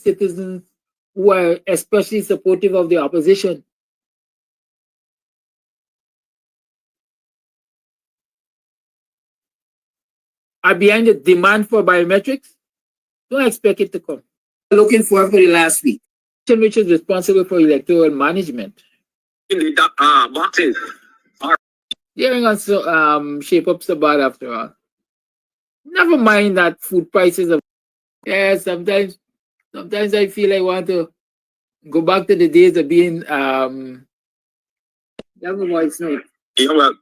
citizens who are especially supportive of the opposition are behind the demand for biometrics, don't expect it to come. Looking for the last week. Which is responsible for electoral management. In the boxes are Hearing us shape up so bad after all. Never mind that food prices are. Yeah, sometimes I feel I want to go back to the days of being never mind, no. yeah, well,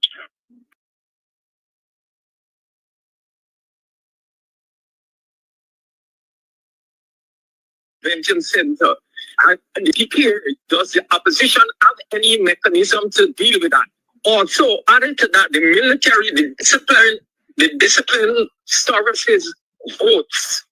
convention center. And here, does the opposition have any mechanism to deal with that? Also, added to that, the military, the discipline services votes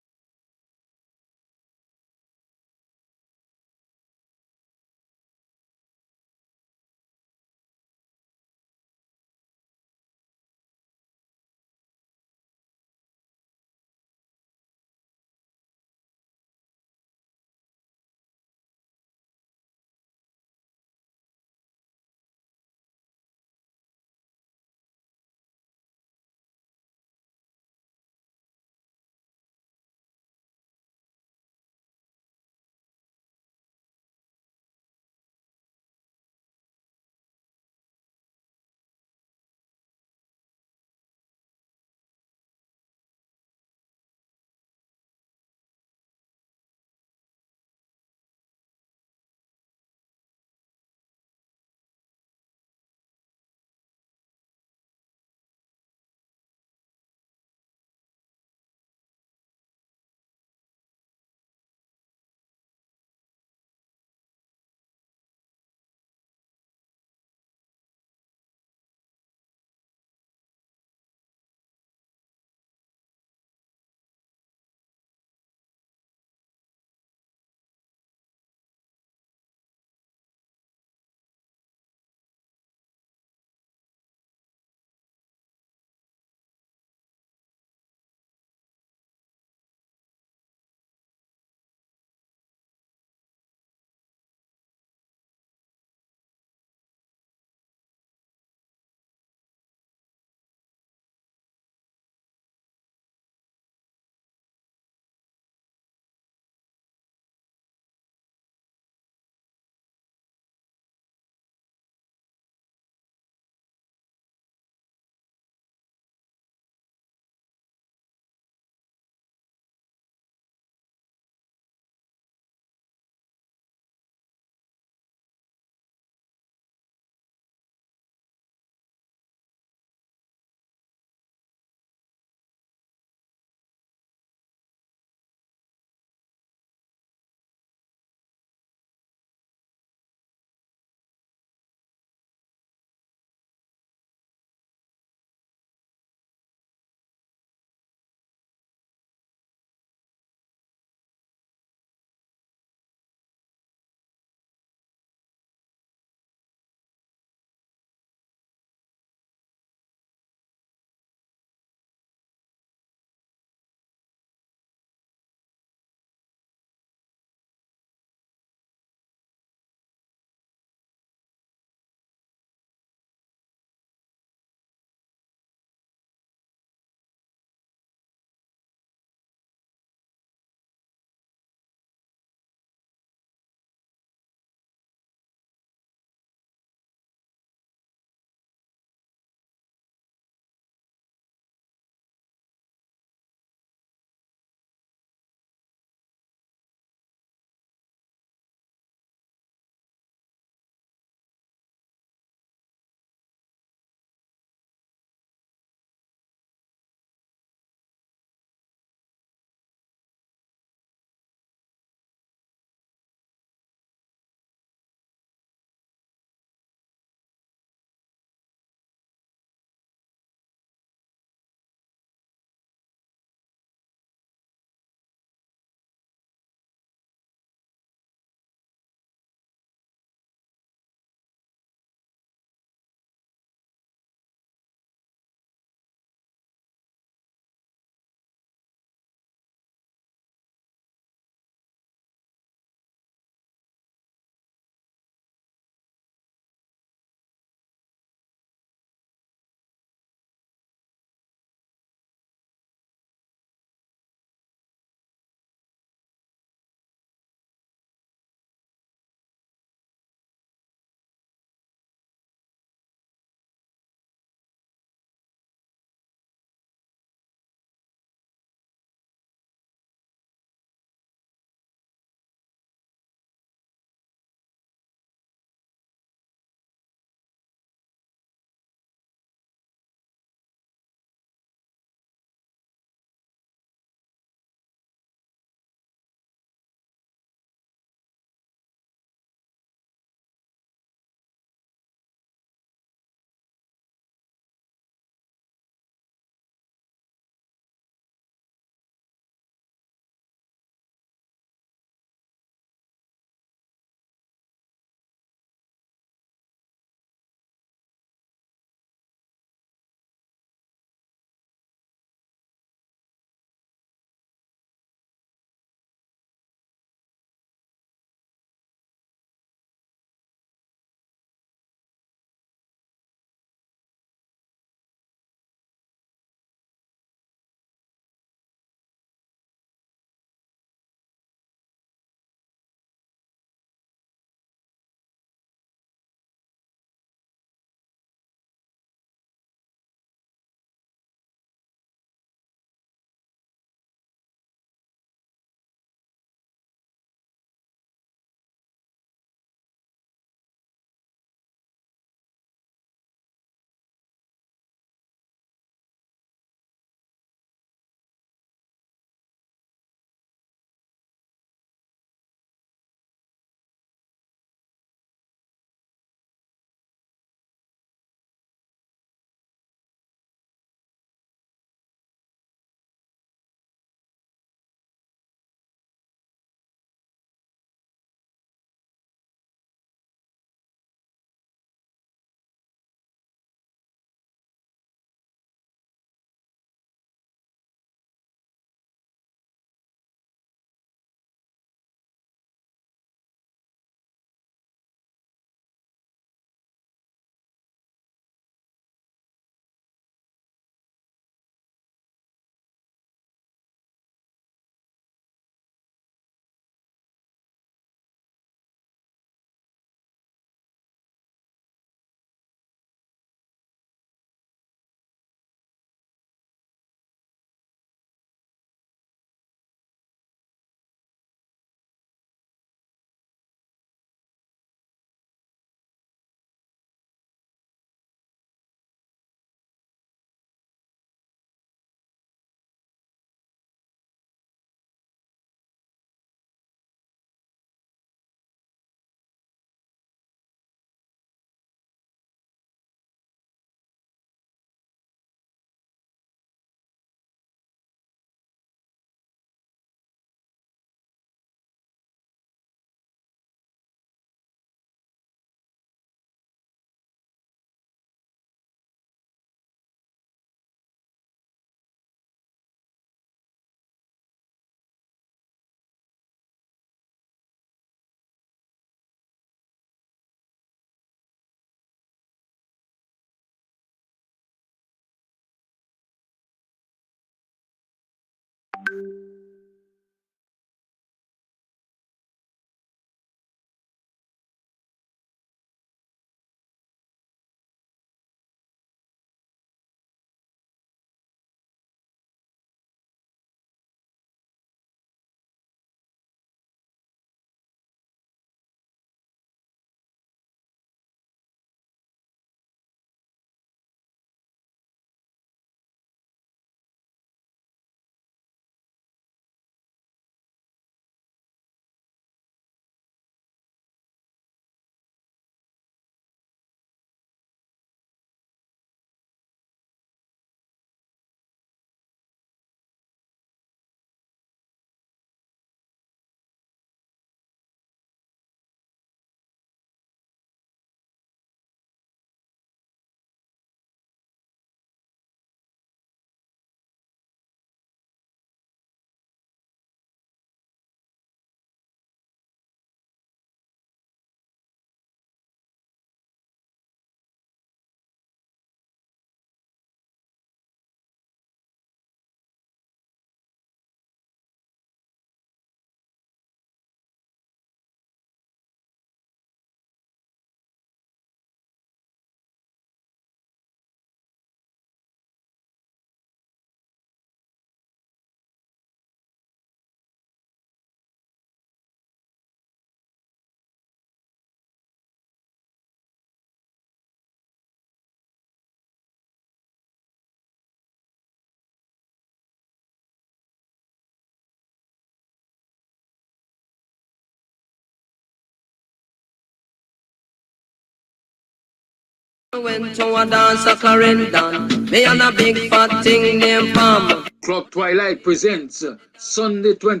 Went to a dance a Clarendon. Me and a big fat thing named Palm. Club Twilight presents Sunday 20.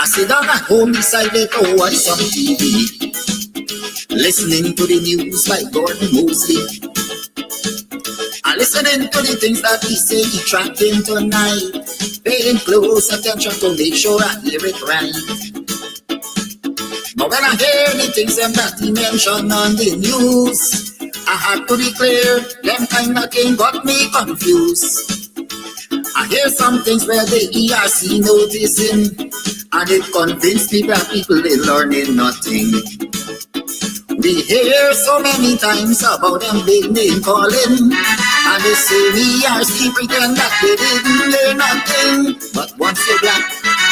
Sit down at home, decided to watch some TV, listening to the news by Gordon Mosley, and listening to the things that he say he tracked in tonight, paying close attention to make sure I hear it right. But when I hear the things that he mentioned on the news, I had to declare, them kind of thing got me confused. I hear some things where the ERC noticing, and it convinced me that people they learning nothing. We hear so many times about them big name calling, and they say ERC pretend that they didn't learn nothing. But once you're black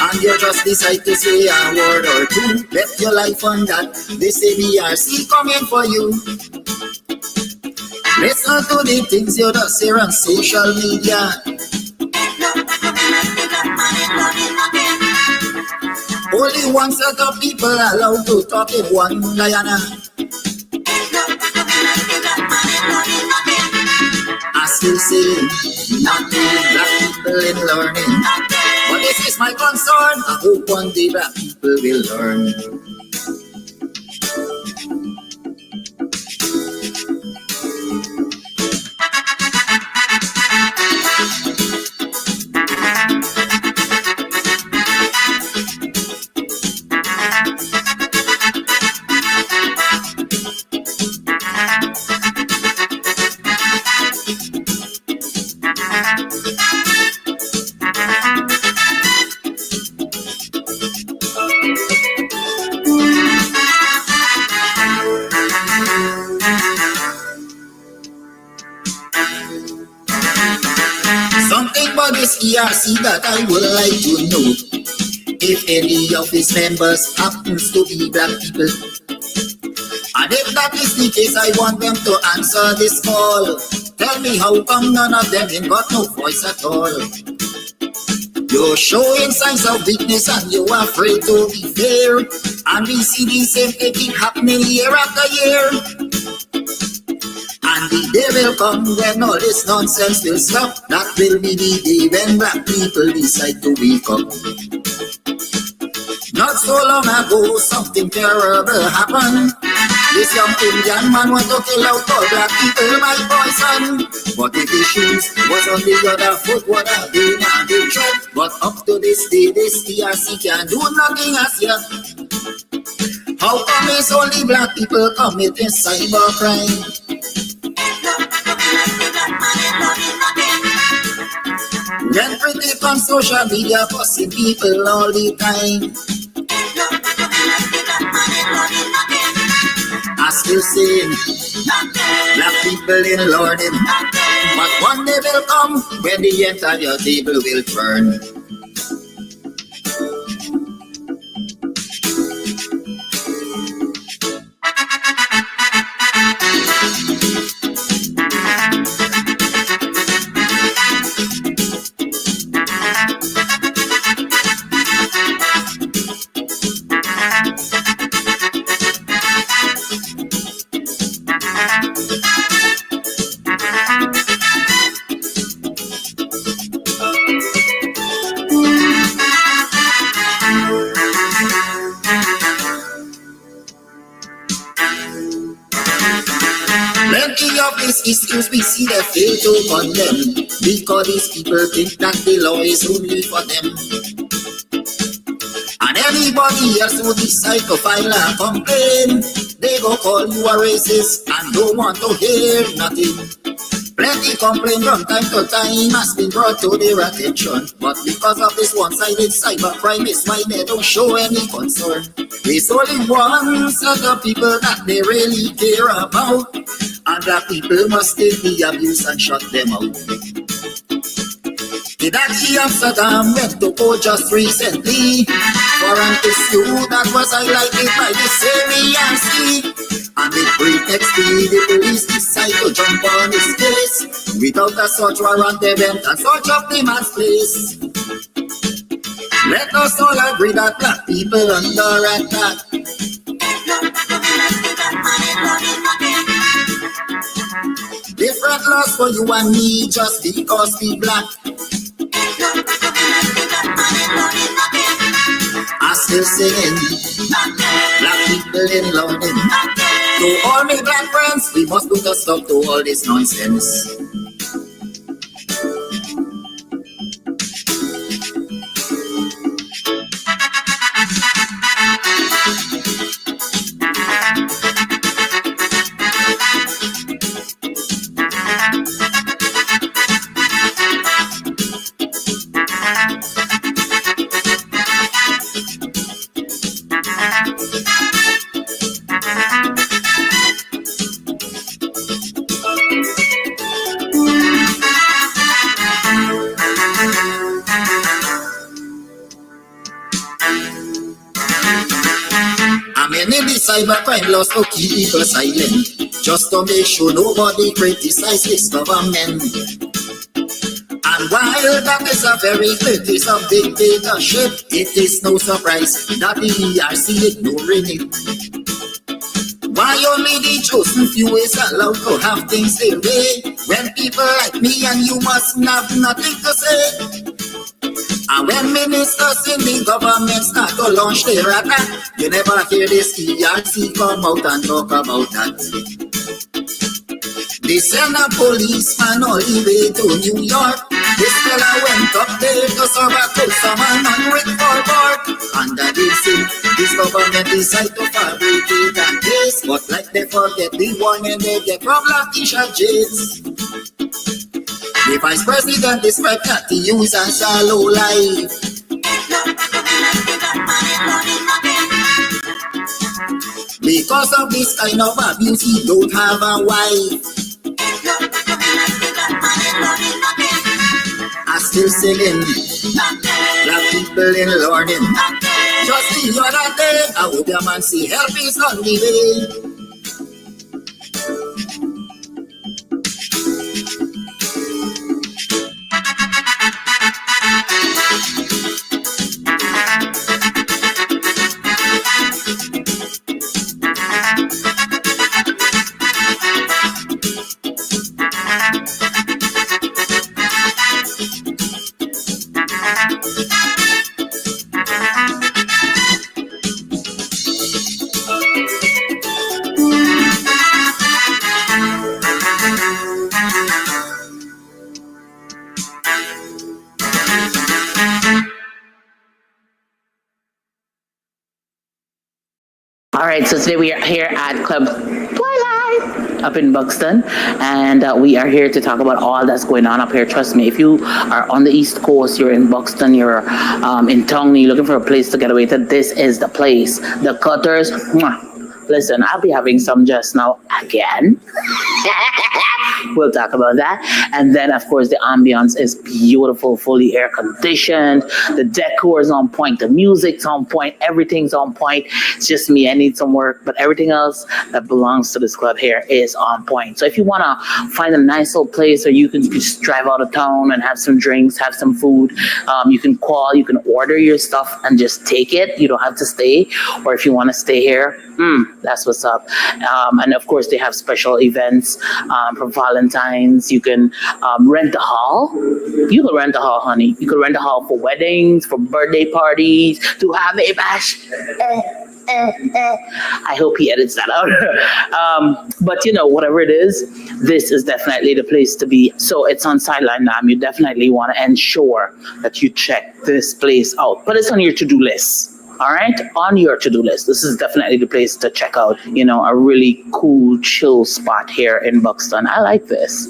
and you just decide to say a word or two, bet your life on that, they say ERC coming for you. Listen to the things you just hear on social media. Only one set of people allowed to talk in one Guyana. I still say nothing, black people in learning. But this is my concern. I hope one day black people will learn. Something about this ERC that I would like to know. If any of its members happens to be black people, and if that is the case, I want them to answer this call. Tell me how come none of them ain't got no voice at all. You're showing signs of weakness and you're afraid to be fair, and we see the same thing keep happening year after year. And the day will come when all this nonsense will stop. That will be the day when black people decide to wake up. Not so long ago, something terrible happened. This young Indian man want to kill out all black people, my boy son. But if his shoes was on the other foot, would have been a big job. But up to this day, this ERC can't do nothing as yet. How come it's only black people committing cybercrime? When critic on social media fussing people all the time, I still saying black people in learning. But one day will come when the entire table will turn. Plenty of these issues we see they fail to condemn, because these people think that the law is only for them. And anybody else who decide to file a complaint, they go call you a racist and don't want to hear nothing. Plenty complain from time to time has been brought to their attention. But because of this one-sided cybercrime, is why they don't show any concern. It's only one set of people that they really care about, and that people must take the abuse and shut them out. The Dachi Amsterdam went to court just recently for an issue that was highlighted by the same ERC. And with pretext, the police decide to jump on his case. Without a search warrant, they went and search up the man's place. Let us all agree that black people under attack. Different laws for you and me just because we black. I still singing, black people in London. To all my black friends, we must put a stop to all this nonsense. Cybercrime laws to keep people silent, just to make sure nobody criticizes this government. And while that is a very clear case of dictatorship, it is no surprise that the ERC ignoring it. Why only the chosen few is allowed to have things their way, when people like me and you must have nothing to say? And when ministers in the government start to launch their attack, you never hear this ERC come out and talk about that. They send a policeman all the way to New York. This fella went up there to serve a customer non-writ forward. Under this government decide to fabricate a case, but like they forget the warning they get from Latisha James. The vice president described that he used as a low life. Because of this kind of abuse, he don't have a wife. I still singing, black people in learning. Just the other day, I hope your man see help is on the way. All right, so today we are here at Club Twilight up in Buxton, and we are here to talk about all that's going on up here. Trust me, if you are on the East Coast, you're in Buxton, you're in Tongue, you're looking for a place to get away to, this is the place. The Cutters, mwah. Listen, I'll be having some just now again. We'll talk about that. And then, of course, the ambience is beautiful, fully air conditioned. The decor is on point. The music's on point. Everything's on point. It's just me. I need some work. But everything else that belongs to this club here is on point. So if you want to find a nice little place where you can just drive out of town and have some drinks, have some food, you can call, you can order your stuff and just take it. You don't have to stay. Or if you want to stay here, that's what's up. And of course, they have special events for Valentine's. You can rent a hall. You can rent a hall, honey. You can rent a hall for weddings, for birthday parties, to have a bash. I hope he edits that out. But you know, whatever it is, this is definitely the place to be. So it's on Sideline Dam. You definitely want to ensure that you check this place out. But it's on your to-do list. All right, on your to-do list. This is definitely the place to check out. A really cool, chill spot here in Buxton. I like this.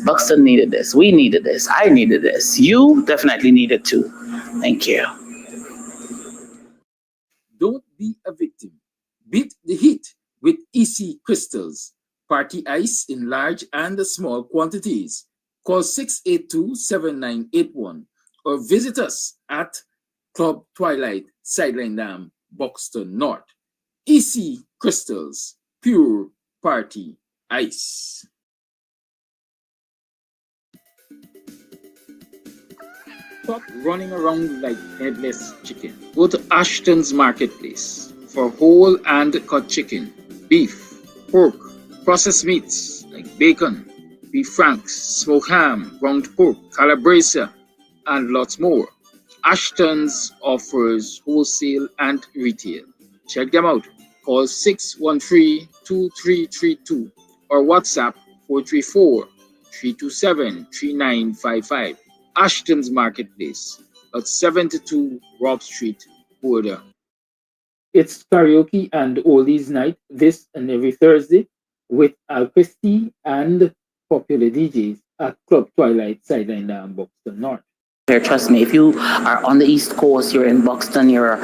Buxton needed this. We needed this. I needed this. You definitely needed too. Thank you. Don't be a victim. Beat the heat with EC crystals. Party ice in large and small quantities. Call 682-7981 or visit us at Club Twilight, Sideline Dam, Buxton North. EC crystals, pure party ice. Stop running around like headless chicken. Go to Ashton's Marketplace for whole and cut chicken, beef, pork, processed meats like bacon, beef franks, smoked ham, ground pork, calabresa, and lots more. Ashton's offers wholesale and retail. Check them out. Call 613-2332 or WhatsApp 434-327-3955. Ashton's Marketplace at 72 Rob Street, Border. It's karaoke and oldies night this and every Thursday with Al Christie and popular DJs at Club Twilight, Sideline Dam, Buxton North. Here, trust me, if you are on the East Coast, you're in Buxton, you're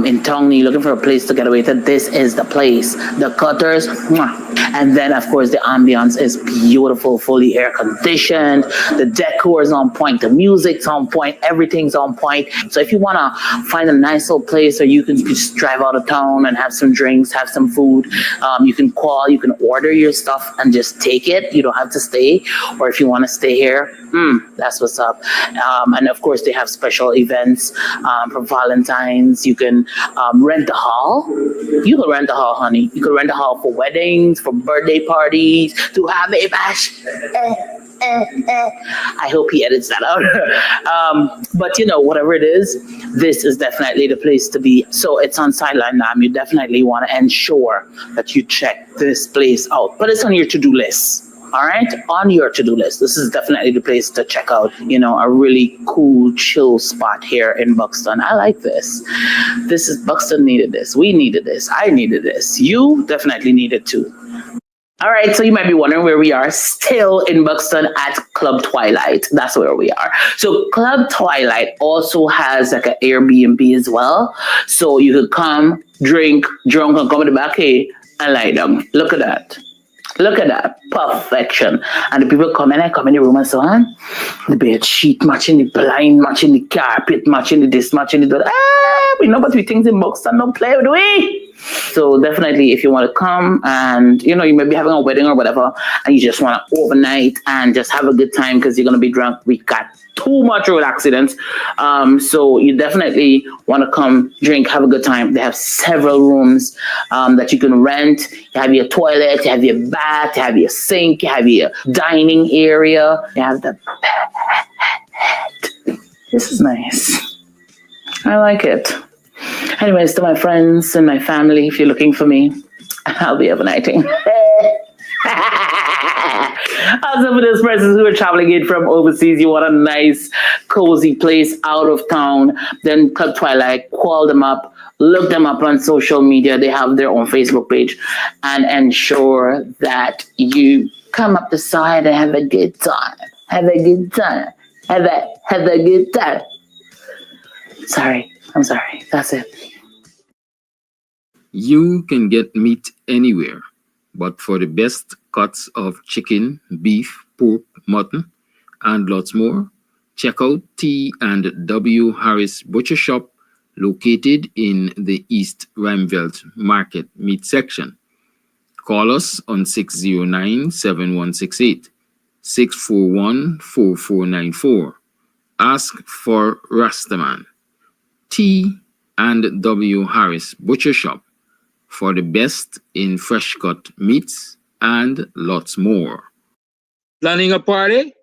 in Tongue, you're looking for a place to get away to, this is the place. The Cutters, and then of course the ambience is beautiful, fully air conditioned, the decor is on point, the music's on point, everything's on point. So if you want to find a nice little place, or you can just drive out of town and have some drinks, have some food, you can call, you can order your stuff and just take it. You don't have to stay, or if you want to stay here, that's what's up. And of course, they have special events for Valentine's. You can rent a hall. You can rent a hall, honey. You can rent a hall for weddings, for birthday parties, to have a bash. I hope he edits that out. But whatever it is, this is definitely the place to be. So it's on Sideline Dam. You definitely want to ensure that you check this place out. But it's on your to-do list. All right, on your to-do list. This is definitely the place to check out, a really cool, chill spot here in Buxton. I like this. Buxton needed this. We needed this. I needed this. You definitely needed too. All right, so you might be wondering where we are. Still in Buxton at Club Twilight. That's where we are. So Club Twilight also has like an Airbnb as well. So you could come, drink, drunk, and come in the back here and lie down. Look at that. Look at that, perfection. And the people come in the room and so on. The bed sheet matching the blind, matching the carpet, matching the this, matching the that. We know but we things in Buxton don't play with we. So definitely if you want to come and, you may be having a wedding or whatever, and you just want to overnight and just have a good time because you're going to be drunk. We got too much road accidents. So you definitely want to come, drink, have a good time. They have several rooms that you can rent. You have your toilet, you have your bath, you have your sink, you have your dining area, you have the bed. This is nice. I like it. Anyways, to my friends and my family, if you're looking for me, I'll be overnighting. Also for those persons who are traveling in from overseas, you want a nice, cozy place out of town, then Club Twilight, call them up, look them up on social media. They have their own Facebook page, and ensure that you come up the side and have a good time. Have a good time. Have a good time. I'm sorry. That's it. You can get meat anywhere, but for the best cuts of chicken, beef, pork, mutton, and lots more, check out T&W Harris Butcher Shop, located in the East Rheinveld Market Meat Section. Call us on 609-7168, 641-4494. Ask for Rastaman. T&W Harris Butcher Shop for the best in fresh cut meats and lots more. Planning a party?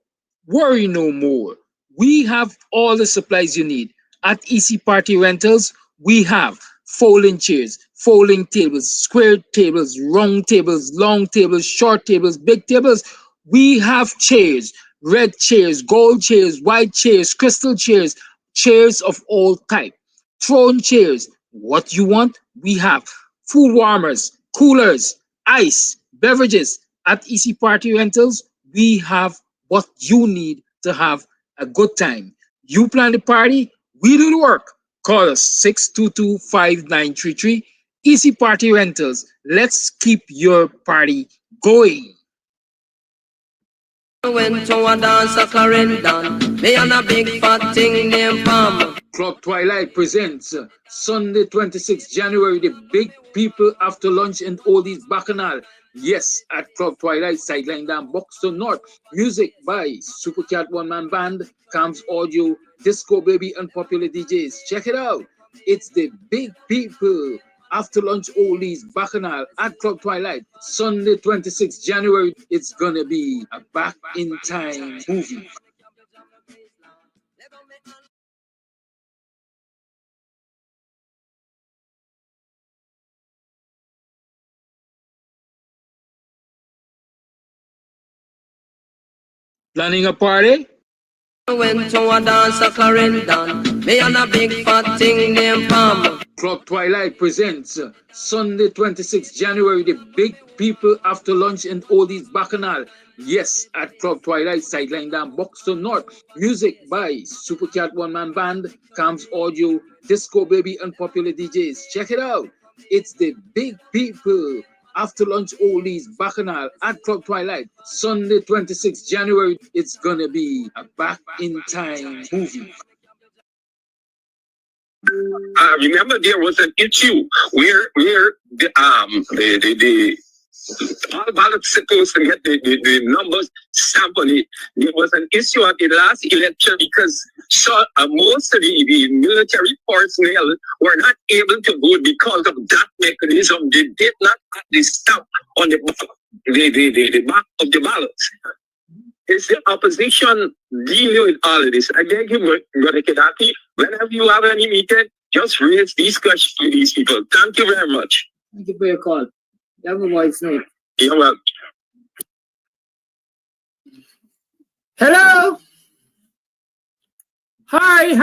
Worry no more. We have all the supplies you need. At EC Party Rentals, we have folding chairs, folding tables, square tables, round tables, long tables, short tables, big tables. We have chairs, red chairs, gold chairs, white chairs, crystal chairs, chairs of all type. throne chairs. What you want, we have. Food warmers, coolers, ice, beverages. At EC Party Rentals, we have what you need to have a good time. You plan the party, we do the work. Call us 622-5933. EC Party Rentals. Let's keep your party going. Went to a dance a Clarendon. Me and a big fat thing named Palm. Club Twilight presents Sunday 26th January, the big people after lunch and oldies bacchanal. Yes, at Club Twilight, sideline down Buxton North. Music by Supercat One Man Band, Cam's Audio, Disco Baby, and popular DJs. Check it out. It's the big people after lunch oldies bacchanal at Club Twilight. Sunday 26th January. It's gonna be a back in time movie. Planning a party? Went to a dance a Clarendon. Me and a big fat thing named Palm. Club Twilight presents Sunday 26th January, the big people after lunch and oldies bacchanal. Yes, at Club Twilight, sideline down Buxton North. Music by Supercat One Man Band, Cam's Audio, Disco Baby, and popular DJs. Check it out. It's the big people after lunch oldies bacchanal at Club Twilight. Sunday 26th January. It's gonna be a back in time movie. Remember, there was an issue where the all ballots supposed to get the numbers stamped on it. There was an issue at the last election because most of the military personnel were not able to vote because of that mechanism. They did not have the stamp on the back, the back of the ballots. Is the opposition dealing with all of this? I beg you, Brother Kedaki, whenever you have any meeting, just raise these questions to these people. Thank you very much. Thank you for your call. You have a voice note. You're welcome. Hello? Hi.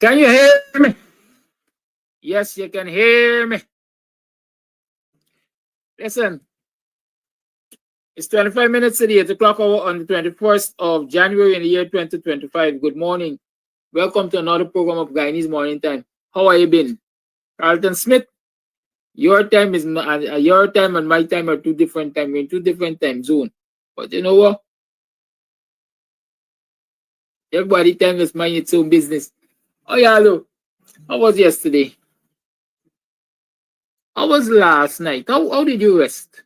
Can you hear me? Yes, you can hear me. Listen, it's 25 minutes to the 8 o'clock hour on the 21st of January in the year 2025. Good morning. Welcome to another program of Guyanese Morning Time. How are you been? Carlton Smith, your time is your time and my time are two different time. We're in two different time zones. But you know what? Everybody time is mind its own business. Oh yeah, hello. How was yesterday? How was last night? How did you rest?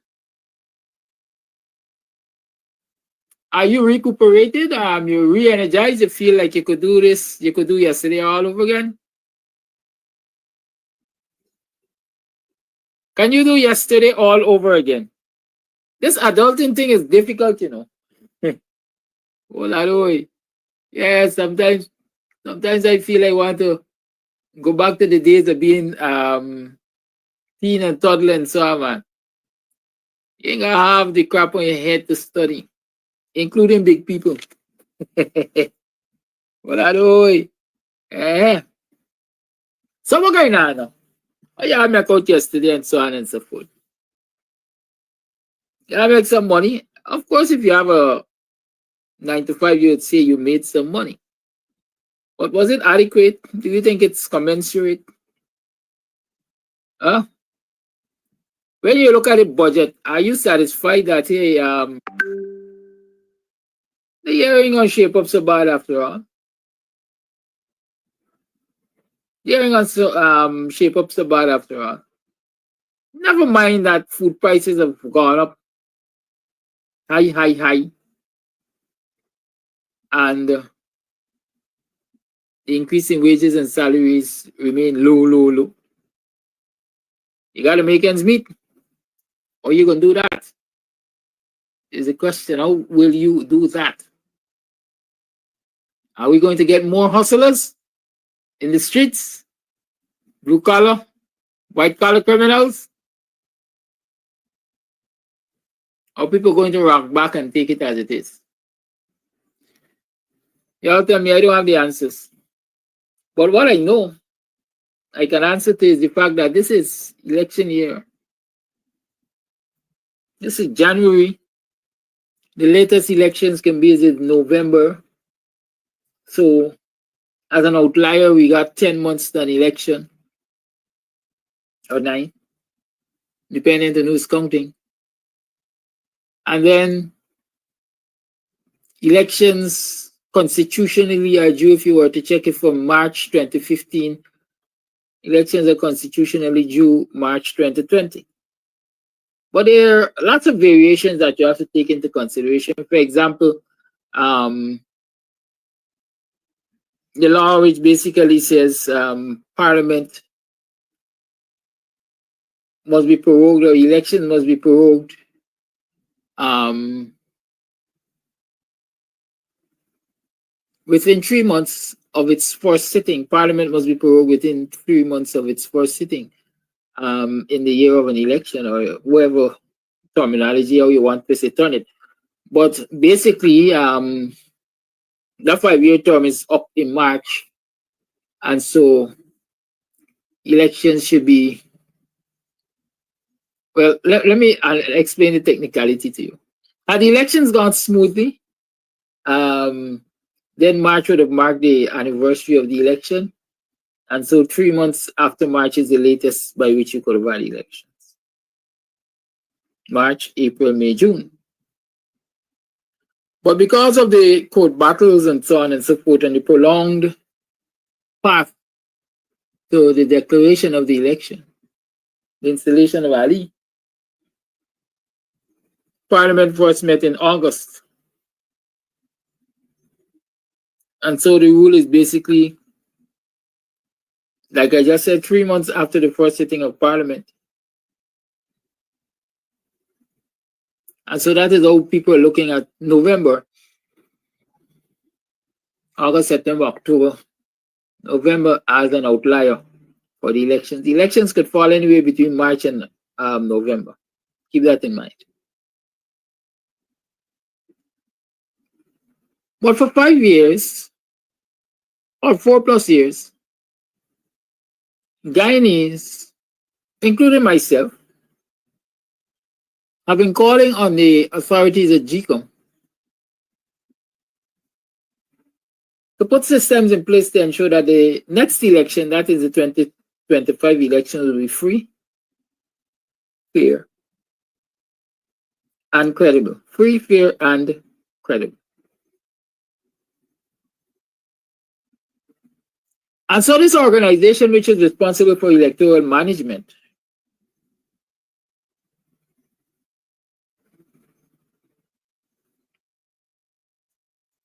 Are you recuperated? You re-energized? You feel like you could do this, you could do yesterday all over again? Can you do yesterday all over again? This adulting thing is difficult, you know. Oh, yeah, sometimes I feel I want to go back to the days of being teen and toddler and so on, man. You ain't gonna have the crap on your head to study, including big people. Eh. So what going on now? Oh, yeah, I make out yesterday and so on and so forth. Yeah, I make some money. Of course, if you have a 9 to 5, you would say you made some money. But was it adequate? Do you think it's commensurate? Huh? When you look at the budget, are you satisfied that hey, the year ain't gonna shape up so bad after all? The year ain't gonna shape up so bad after all. Never mind that food prices have gone up high. And the increase in wages and salaries remain low. You gotta make ends meet. Or you gonna do that? Is the question. How will you do that? Are we going to get more hustlers in the streets? Blue collar, White collar criminals? Or people going to rock back and take it as it is? Y'all tell me I don't have the answers. But what I know I can answer to is the fact that this is election year. This is January. The latest elections can be in November. So as an outlier, we got 10 months to an election. Or 9, depending on who's counting. And then elections constitutionally are due, if you were to check it from March 2015, elections are constitutionally due March 2020. But there are lots of variations that you have to take into consideration. For example, the law which basically says Parliament must be prorogued or elections must be prorogued within 3 months of its first sitting. Parliament must be prorogued within 3 months of its first sitting in the year of an election, or whatever terminology how you want to say turn it. But basically, that 5-year term is up in March, and so elections should be, well, let me explain the technicality to you. Had the elections gone smoothly, then March would have marked the anniversary of the election. And so 3 months after March is the latest by which you could have had elections. March, April, May, June. But because of the court battles and so on and so forth, and the prolonged path to the declaration of the election, the installation of Ali, Parliament first met in August. And so the rule is basically, like I just said, 3 months after the first sitting of Parliament. And so that is how people are looking at November, August, September, October, November as an outlier for the elections. The elections could fall anywhere between March and November. Keep that in mind. But for 5 years, or 4+ years, Guyanese, including myself, have been calling on the authorities at Gcom to put systems in place to ensure that the next election, that is the 2025 election, will be free, fair, and credible. Free, fair, and credible. And so this organization, which is responsible for electoral management,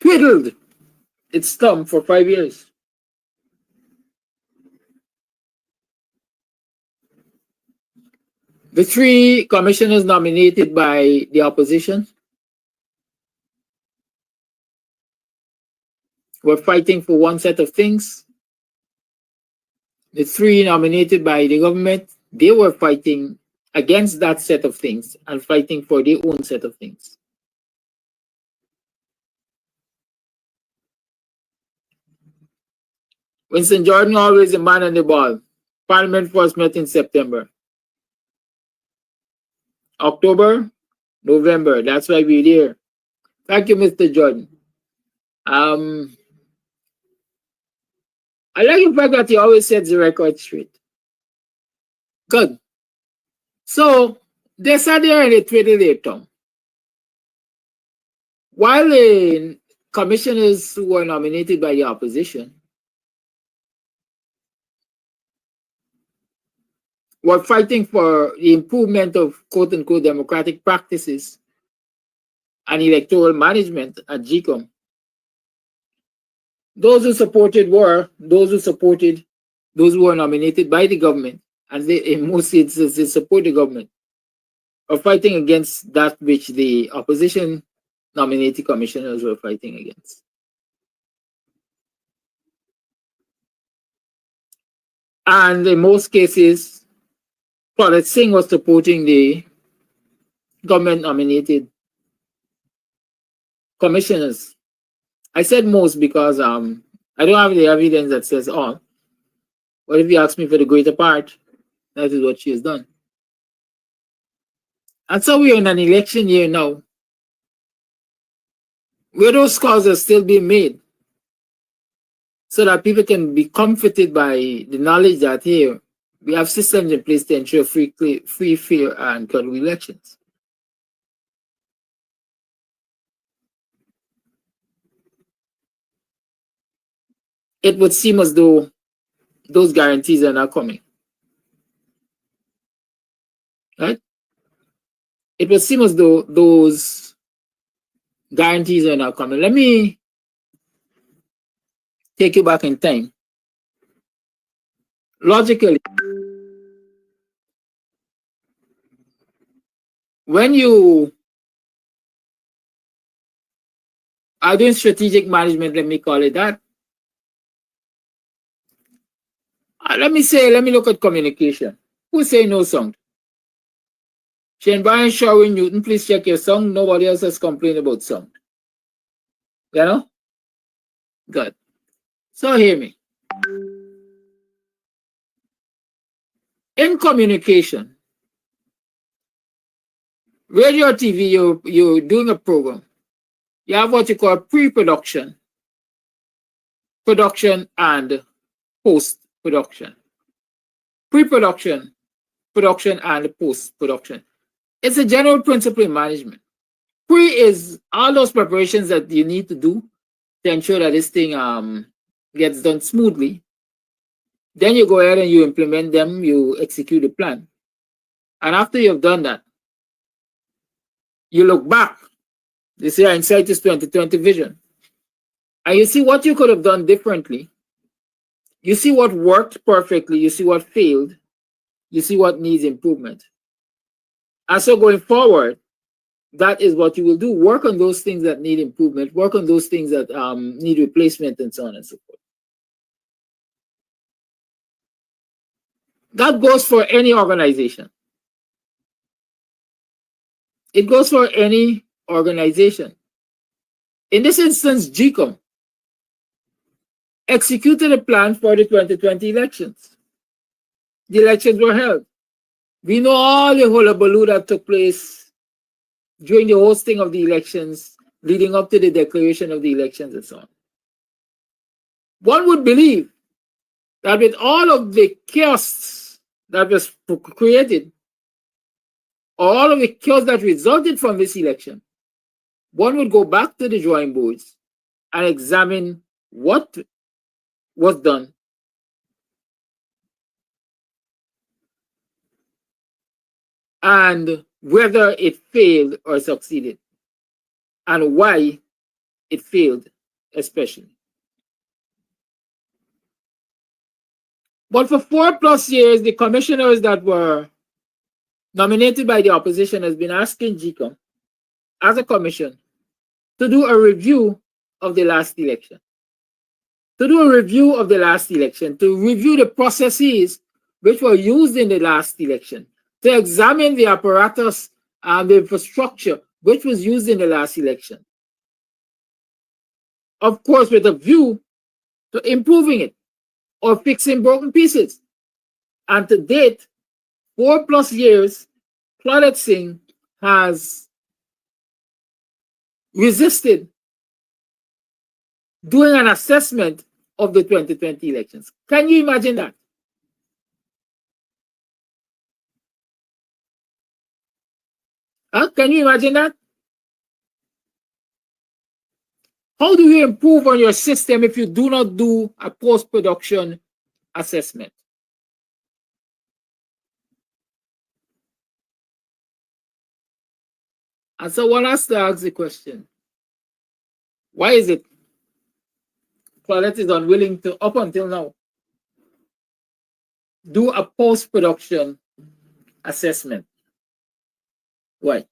twiddled its thumb for 5 years. The 3 commissioners nominated by the opposition were fighting for one set of things. The 3 nominated by the government, they were fighting against that set of things and fighting for their own set of things. Winston Jordan always the man on the ball. Parliament first met in September. October, November, that's why we're there. Thank you, Mr. Jordan. I like the fact that he always sets the record straight. Good. So they sat there and they twiddled their thumb. While the commissioners who were nominated by the opposition were fighting for the improvement of quote-unquote democratic practices and electoral management at Gcom, those who supported those who were nominated by the government, and they, in most cases they support the government, are fighting against that which the opposition nominated commissioners were fighting against. And in most cases, Claudette Singh was supporting the government-nominated commissioners. I said most because I don't have the evidence that says all. But if you ask me for the greater part, that is what she has done. And so we are in an election year now, where those calls are still being made, so that people can be comforted by the knowledge that here we have systems in place to ensure free, fair, and credible elections. It would seem as though those guarantees are not coming. Right? It would seem as though those guarantees are not coming. Let me take you back in time. Logically, when you are doing strategic management, let me call it that. Let me look at communication. Who say no sound? Shane Bryan, Sherwin Newton, please check your sound. Nobody else has complained about sound. You know? Good. So hear me. In communication, radio or TV, you're doing a program. You have what you call pre-production, production, and post-production. Pre-production, production, and post-production. It's a general principle in management. Pre is all those preparations that you need to do to ensure that this thing gets done smoothly. Then you go ahead and you implement them, you execute the plan. And after you've done that, you look back. This year, hindsight is 2020 vision. And you see what you could have done differently. You see what worked perfectly. You see what failed. You see what needs improvement. And so going forward, that is what you will do. Work on those things that need improvement. Work on those things that need replacement, and so on and so forth. That goes for any organization. It goes for any organization. In this instance, Gcom executed a plan for the 2020 elections. The elections were held. We know all the hullabaloo that took place during the hosting of the elections, leading up to the declaration of the elections and so on. One would believe that with all of the chaos that was created, all of the chaos that resulted from this election, one would go back to the drawing boards and examine what was done and whether it failed or succeeded, and why it failed especially. But for 4+ years, the commissioners that were nominated by the opposition has been asking Gcom as a commission to do a review of the last election. To do a review of the last election, to review the processes which were used in the last election, to examine the apparatus and the infrastructure which was used in the last election. Of course, with a view to improving it or fixing broken pieces. And to date, 4+ years, Claudette Singh has resisted doing an assessment of the 2020 elections. Can you imagine that? Can you imagine that? How do you improve on your system if you do not do a post-production assessment? And so one has to ask the question, why is it Claudette is unwilling to, up until now, do a post-production assessment? Why?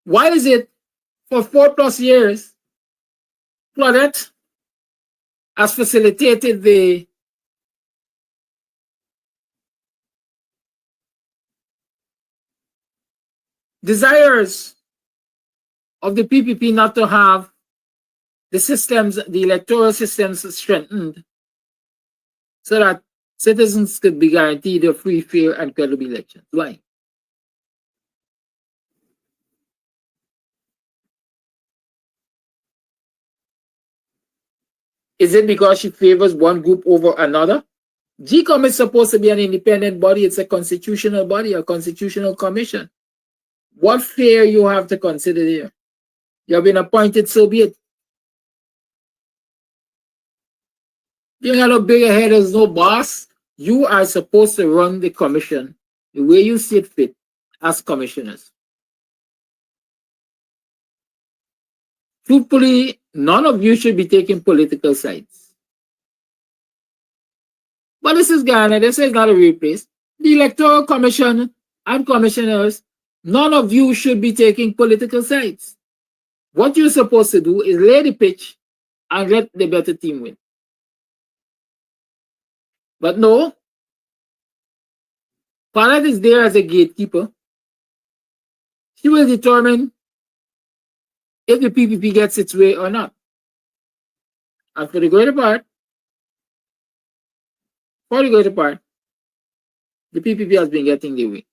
Why is it for 4+ years, Claudette has facilitated the desires of the PPP not to have the systems, the electoral systems strengthened so that citizens could be guaranteed a free, fair, and credible election. Why? Is it because she favors one group over another? Gcom is supposed to be an independent body. It's a constitutional body, a constitutional commission. What fair you have to consider there? You have been appointed, so be it. You got no bigger head as no boss. You are supposed to run the commission the way you see it fit as commissioners. Truthfully, none of you should be taking political sides. But this is Ghana. This is not a real place. The Electoral Commission and commissioners, none of you should be taking political sides. What you're supposed to do is lay the pitch and let the better team win. But no, Twilight is there as a gatekeeper. She will determine if the PPP gets its way or not. And for the greater part, the PPP has been getting their way.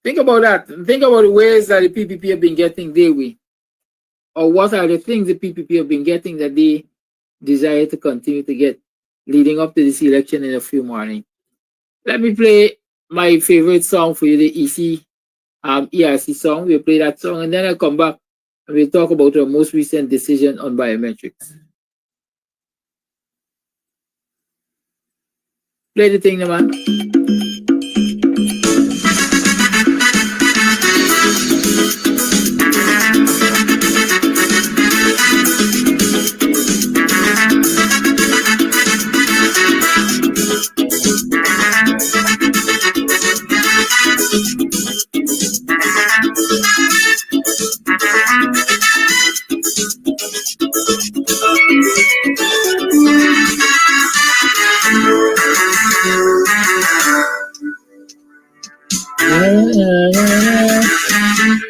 Think about that. Think about the ways that the PPP have been getting their way. Or what are the things the PPP have been getting that they desire to continue to get leading up to this election in a few morning. Let me play my favorite song for you, the ERC song. We'll play that song and then I'll come back and we'll talk about our most recent decision on biometrics. Play the thing, man.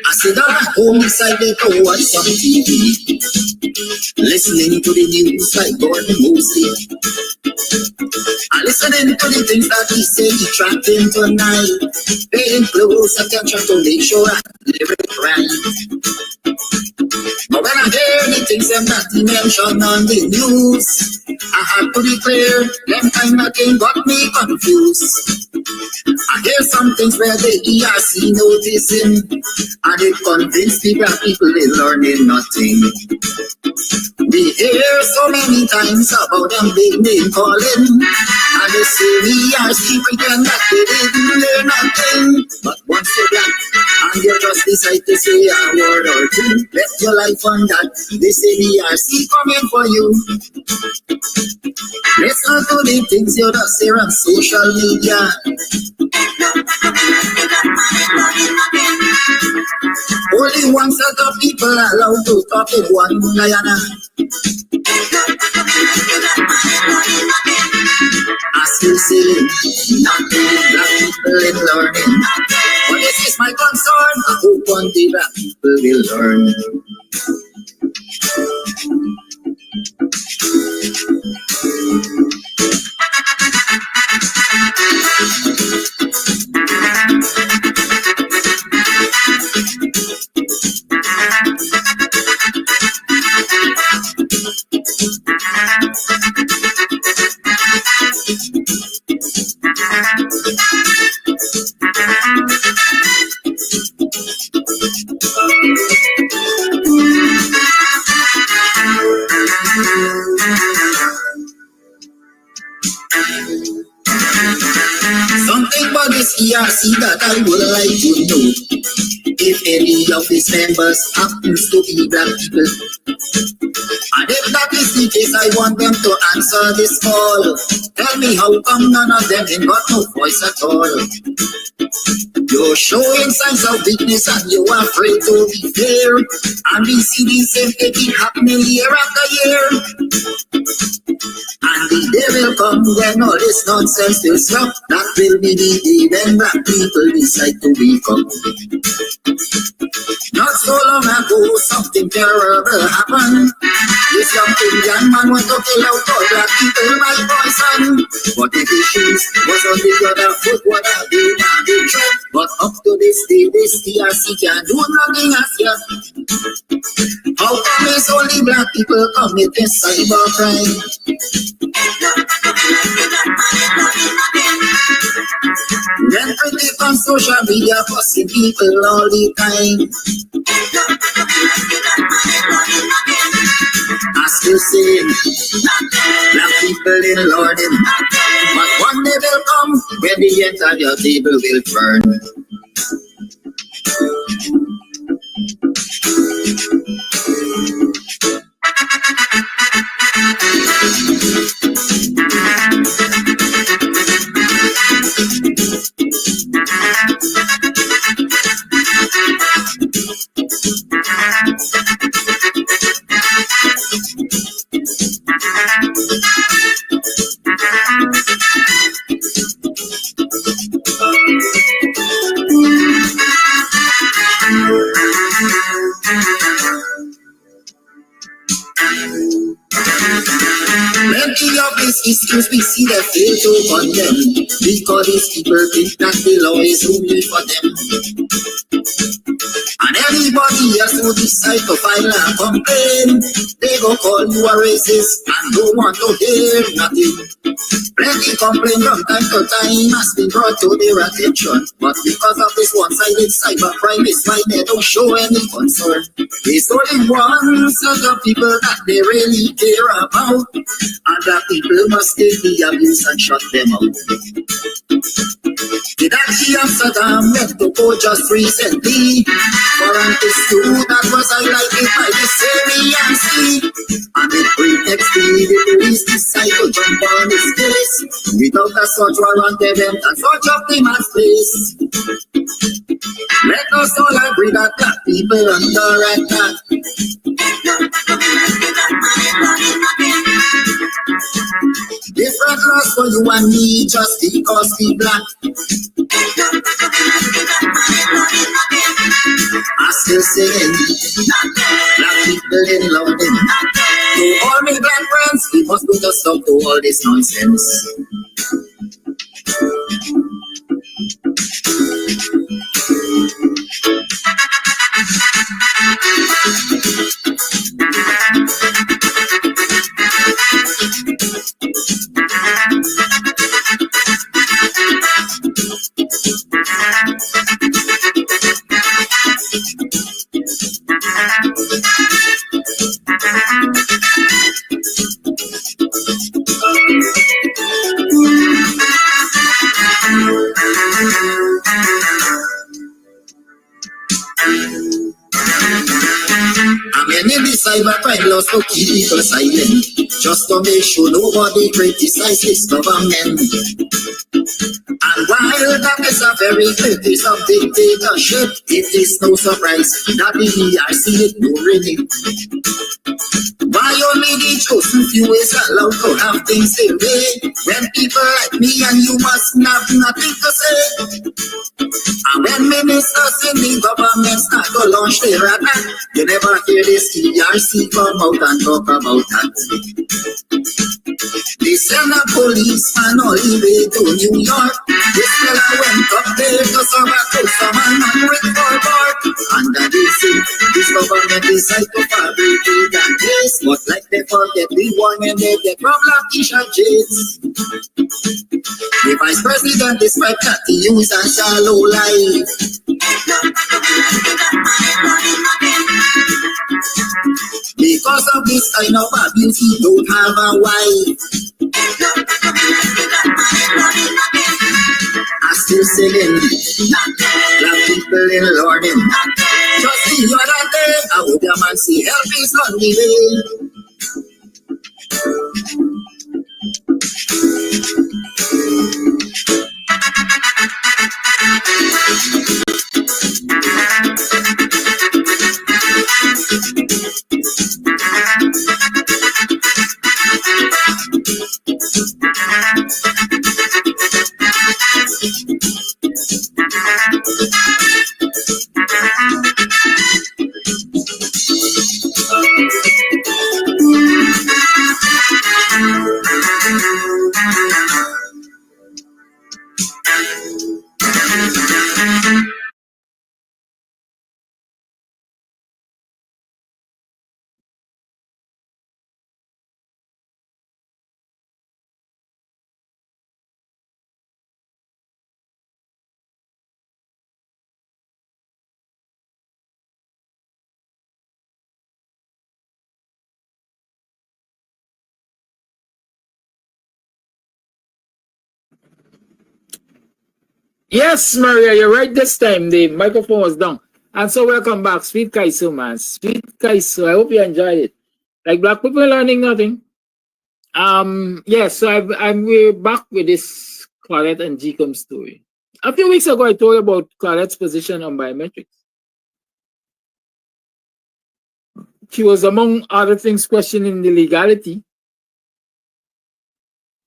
I sit down at home beside the door, watch some TV, listening to the news like Gordon Mosey. I'm listening to the things that he say, he trapped in tonight, paying close attention to make sure I live it right. But when I hear the things that he mentioned on the news, I have to be clear, them kind of thing got me confused. I hear some things where the ERC noticing, and it convinced people that people is learning nothing. We hear so many times about them big name calling, and they say the ERC pretend that they didn't learn nothing. But once you're black, and you just decide to say a word or two, bet your life on that, they say the ERC coming for you. Listen to the things you just hear on social media. Only one set of people are allowed to talk in one Guyana. I still say nothing black people in learning. But this is my concern. I hope one day black people will learn. Something about this ERC that I would like to know. if any of his members happens to be black people. And if that is the case, I want them to answer this call. Tell me how come none of them ain't got no voice at all. You're showing signs of weakness and you're afraid to be fair. And we see the same thing keep happening year after year. And the day will come when all this nonsense will stop. That will be the day when black people decide to wake up. Not so long ago, something terrible happened. This young Indian man went to kill out all black people, my boy son. But if his shoes was on the other foot, what I do not do. But up to this day, this TRC can't do nothing as yet. How come it's only black people committing cybercrime? Then critic on social media fussing people all the time. I still say, black people in learning. But one day will come when the entire table will turn. Plenty of these issues we see that fail to condemn, because these people think that the law is only for them. And anybody else who decide to file a complaint, they go call you a racist and don't want to hear nothing. Plenty complaint from time to time has been brought to their attention, but because of this one-sided cybercrime, is why they don't show any concern. There's only one set of people that they really care about, and that people must take the abuse and shut them out. Did actually Amsterdam went to go just recently for an issue that was highlighted by the CBNC, and the pretext the police decide to jump on his case without a search warrant event and search up the man's place. Let us all agree that black people under attack. Different laws for you and me just because we black. I still saying, black people in London. To all my black friends, we must put a stop to all this nonsense. Cybercrime laws to keep people silent, just to make sure nobody criticizes this government. And while that is a very clear piece of dictatorship, it is no surprise that the ERC ignoring it. Why only the chosen few is allowed to have things their way, when people like me and you must have nothing to say? And when ministers in the government start to launch their attack, you never hear this ERC come out and talk about that. They send a policeman all the way to New York. This fella went up there to serve a customer man with forward. Under this this government decide to fabricate that case, but like they forget the warning they get from black t-shirt jails. The vice president described that he used a shallow life. Because of this kind of abuse, he don't have a wife. I still say stealing. Black people in learning. Just the other day, I hope your man see help is on the way. Yes, Maria, you're right this time. The microphone was down. And so welcome back. Sweet Kaiso, man. Sweet Kaiso. I hope you enjoyed it. Like black people learning nothing. Yes, so we're back with this Claudette and Gcom story. A few weeks ago, I told you about Claudette's position on biometrics. She was, among other things, questioning the legality.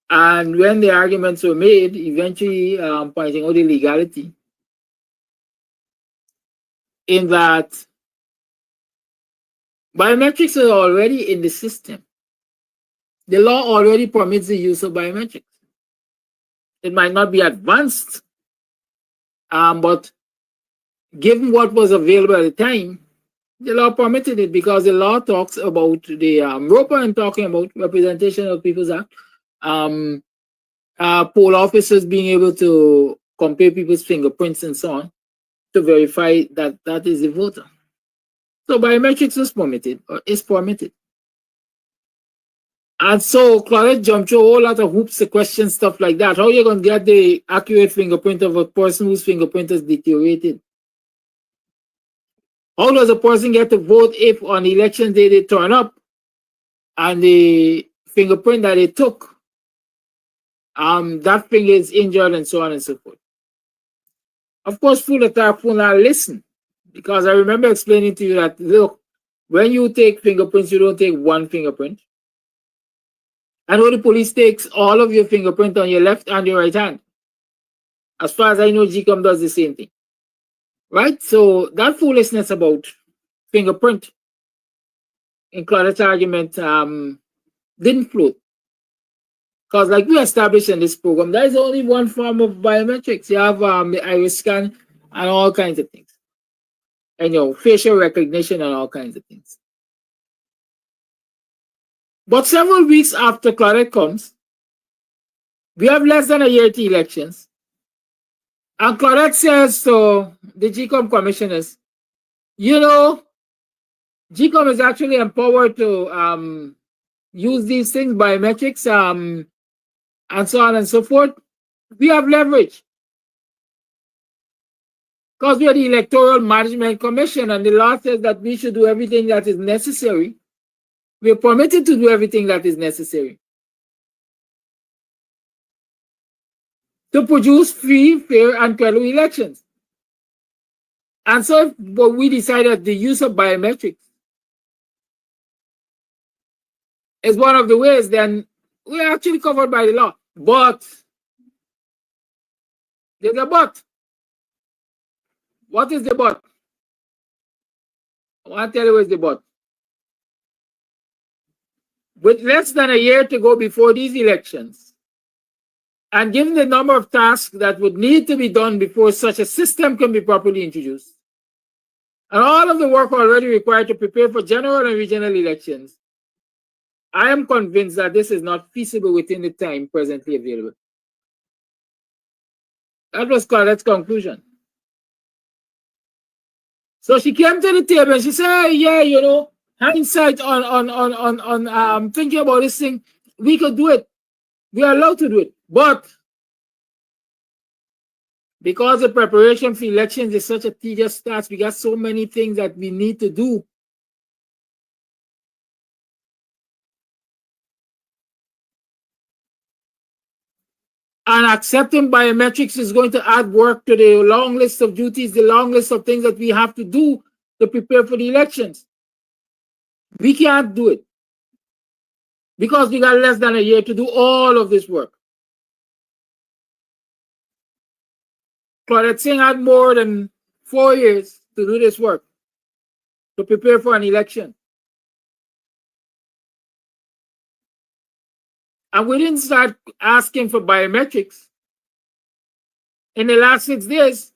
And when the arguments were made, eventually pointing out the legality, in that biometrics are already in the system. The law already permits the use of biometrics. It might not be advanced, but given what was available at the time, the law permitted it because the law talks about the Roper and talking about Representation of People's Act, poll officers being able to compare people's fingerprints and so on to verify that that is the voter. So biometrics was permitted or is permitted. And so Claudette jumped through a whole lot of hoops to question stuff like that. How are you going to get the accurate fingerprint of a person whose fingerprint is deteriorated? How does a person get to vote if on election day they turn up and the fingerprint that they took, that finger is injured and so on and so forth? Of course, full attack will not listen, because I remember explaining to you that, look, when you take fingerprints, you don't take one fingerprint. And when the police takes all of your fingerprint on your left and your right hand, as far as I know, Gcom does the same thing. Right? So that foolishness about fingerprint in Claudette's argument didn't float. Because like we established in this program, there is only one form of biometrics. You have the iris scan and all kinds of things. And facial recognition and all kinds of things. But several weeks after Claudette comes, we have less than a year to elections. And Claudette says to the Gcom commissioners, Gcom is actually empowered to use these things, biometrics, and so on and so forth. We have leverage. Because we are the Electoral Management Commission, and the law says that we should do everything that is necessary. We are permitted to do everything that is necessary to produce free, fair, and credible elections. And so we decided the use of biometrics is one of the ways, then we are actually covered by the law. But there's a but. What is the but? I want to tell you what's the but. With less than a year to go before these elections, and given the number of tasks that would need to be done before such a system can be properly introduced, and all of the work already required to prepare for general and regional elections, I am convinced that this is not feasible within the time presently available. That was Claudette's conclusion. So she came to the table and she said, yeah, hindsight on thinking about this thing, we could do it. We are allowed to do it. But because the preparation for elections is such a tedious task, we got so many things that we need to do. And accepting biometrics is going to add work to the long list of duties, the long list of things that we have to do to prepare for the elections. We can't do it because we got less than a year to do all of this work. Claudette Singh had more than 4 years to do this work, to prepare for an election. And we didn't start asking for biometrics in the last 6 days.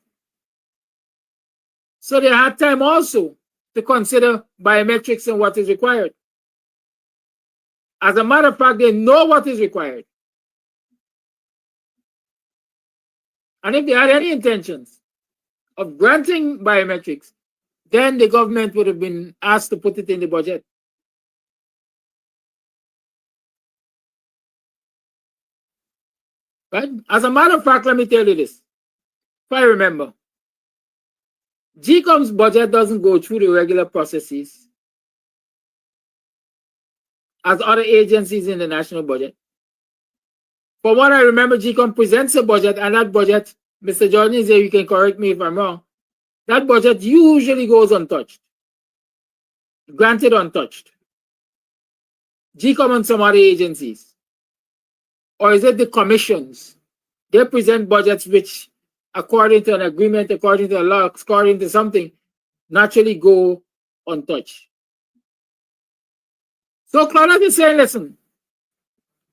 So they had time also to consider biometrics and what is required. As a matter of fact, they know what is required. And if they had any intentions of granting biometrics, then the government would have been asked to put it in the budget. Right? As a matter of fact, let me tell you this. If I remember, Gcom's budget doesn't go through the regular processes as other agencies in the national budget. For what I remember, Gcom presents a budget, and that budget, Mr. Jordan is here, you can correct me if I'm wrong, that budget usually goes untouched, granted untouched. Gcom and some other agencies. Or is it the commissions? They present budgets which, according to an agreement, according to a law, according to something, naturally go untouched. So Claudette is saying, listen,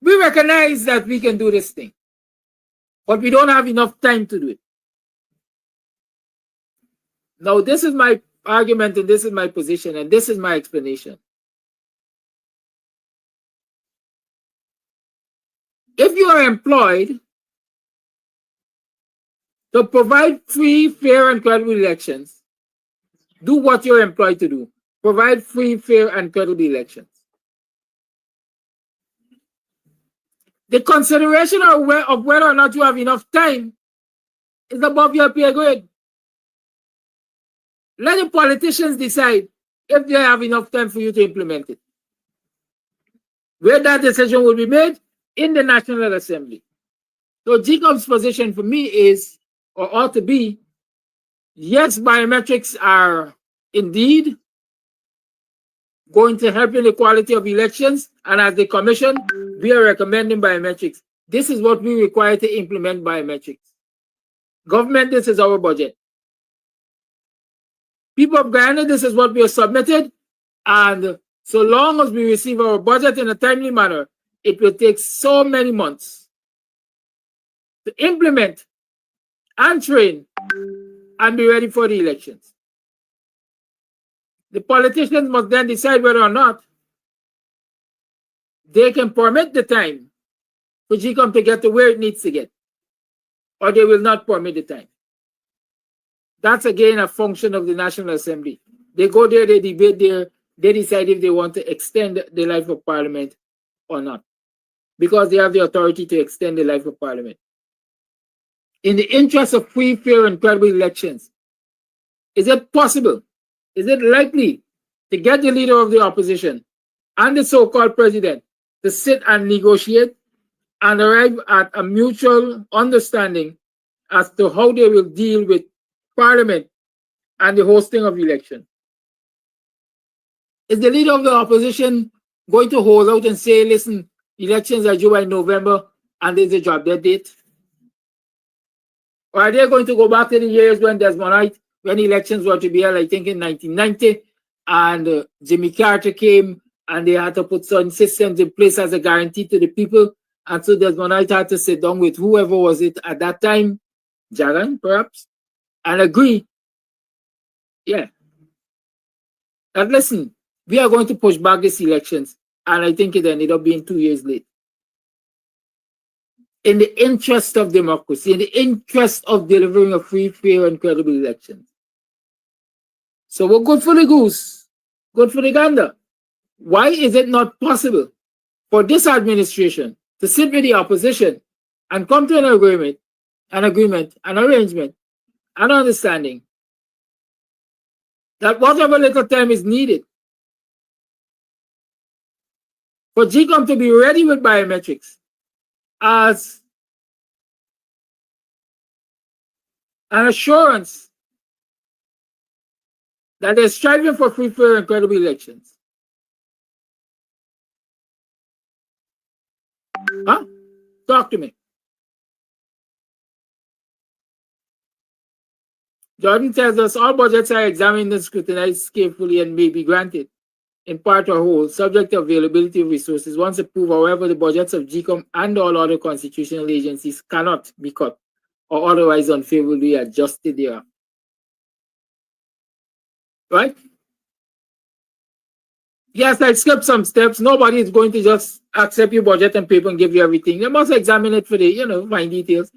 we recognize that we can do this thing, but we don't have enough time to do it. Now, this is my argument, and this is my position, and this is my explanation. If you are employed to provide free, fair, and credible elections, do what you're employed to do. Provide free, fair, and credible elections. The consideration of whether or not you have enough time is above your pay grade. Let the politicians decide if they have enough time for you to implement it. Where that decision will be made in the National Assembly. So Gcom's position for me is, or ought to be, yes, biometrics are indeed going to help in the quality of elections, and as the commission, we are recommending biometrics. This is what we require to implement biometrics. Government, this is our budget. People of Guyana, this is what we have submitted, and so long as we receive our budget in a timely manner, it will take so many months to implement and train and be ready for the elections. The politicians must then decide whether or not they can permit the time for Gcom to get to where it needs to get, or they will not permit the time. That's again a function of the National Assembly. They go there, they debate there, they decide if they want to extend the life of Parliament or not, because they have the authority to extend the life of Parliament. In the interest of free, fair, and credible elections, is it possible, is it likely to get the leader of the opposition and the so-called president to sit and negotiate and arrive at a mutual understanding as to how they will deal with Parliament and the hosting of election? Is the leader of the opposition going to hold out and say, listen, elections are due by November and there's a drop dead date? Or are they going to go back to the years when Desmond, when elections were to be held, I think in 1990, and Jimmy Carter came and they had to put some systems in place as a guarantee to the people, and so Desmond had to sit down with whoever was it at that time, Jagan perhaps, and agree, yeah, that listen, we are going to push back these elections, and I think it ended up being 2 years late. In the interest of democracy, in the interest of delivering a free, fair, and credible election. So we're good for the goose, good for the gander. Why is it not possible for this administration to sit with the opposition and come to an agreement an agreement, an arrangement, an understanding that whatever little time is needed for Gcom to be ready with biometrics as an assurance that they're striving for free, fair, and credible elections. Huh? Talk to me. Jordan tells us all budgets are examined and scrutinized carefully and may be granted, in part or whole, subject to availability of resources. Once approved, however, the budgets of Gcom and all other constitutional agencies cannot be cut or otherwise unfavorably adjusted thereafter. Right? Yes, I skipped some steps. Nobody is going to just accept your budget and paper and give you everything. They must examine it for the, fine details.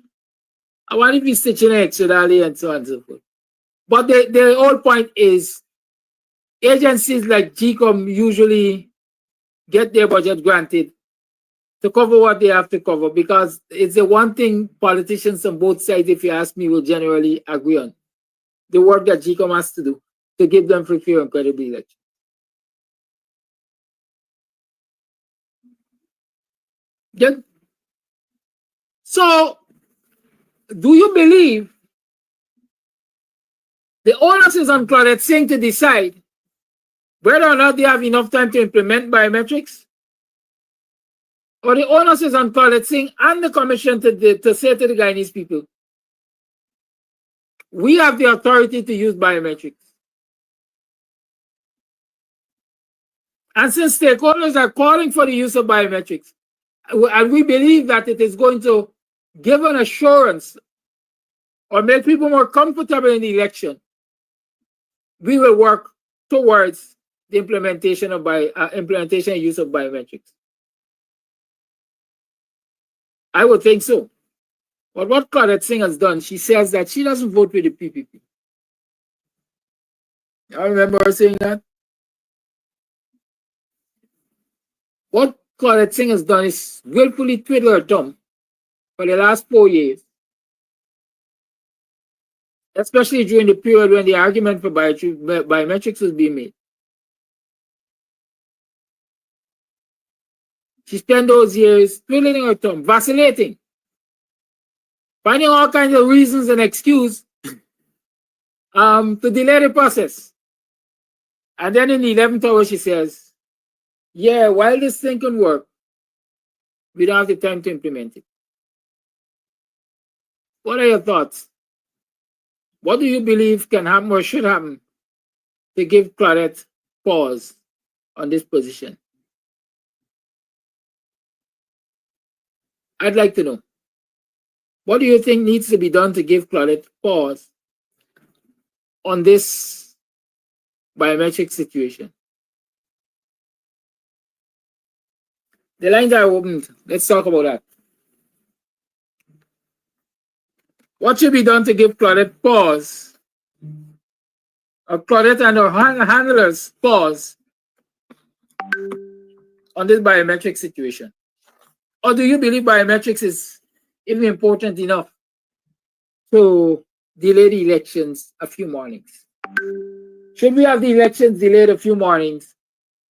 I want to be stitching it externally and so on and so forth. But the whole point is agencies like Gcom usually get their budget granted to cover what they have to cover, because it's the one thing politicians on both sides, if you ask me, will generally agree on. The work that Gcom has to do to give them free, fair, and credible elections. Good. So, do you believe the onus is on Claudette Singh to decide whether or not they have enough time to implement biometrics? Or the onus is on Claudette Singh and the commission to say to the Guyanese people, we have the authority to use biometrics. And since stakeholders are calling for the use of biometrics, and we believe that it is going to give an assurance or make people more comfortable in the election, we will work towards the implementation of implementation and use of biometrics. I would think so. But what Claudette Singh has done, she says that she doesn't vote with the PPP. I remember her saying that. What Claudette Singh has done is willfully twiddle her thumb for the last 4 years, especially during the period when the argument for biometrics was being made. She spent those years twiddling her thumb, vacillating, finding all kinds of reasons and excuses to delay the process. And then in the 11th hour, she says, yeah, while this thing can work, we don't have the time to implement it. What are your thoughts? What do you believe can happen or should happen to give Claudette pause on this position? I'd like to know. What do you think needs to be done to give Claudette pause on this biometric situation? The lines are opened. Let's talk about that. What should be done to give Claudette pause, or Claudette and her handlers pause on this biometric situation? Or do you believe biometrics is even important enough to delay the elections a few mornings? Should we have the elections delayed a few mornings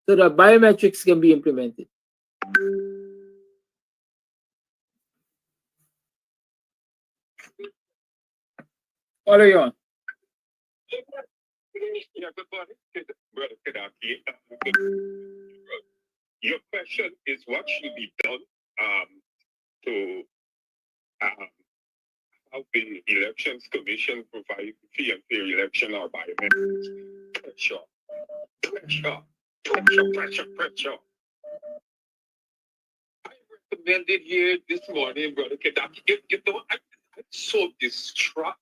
so that biometrics can be implemented? What are you on? Yeah, good morning, Brother Kadaki. Your question is what should be done to how the Elections Commission provide free and fair election or biometrics? Pressure. I recommended here this morning, Brother Kadaki, I so distraught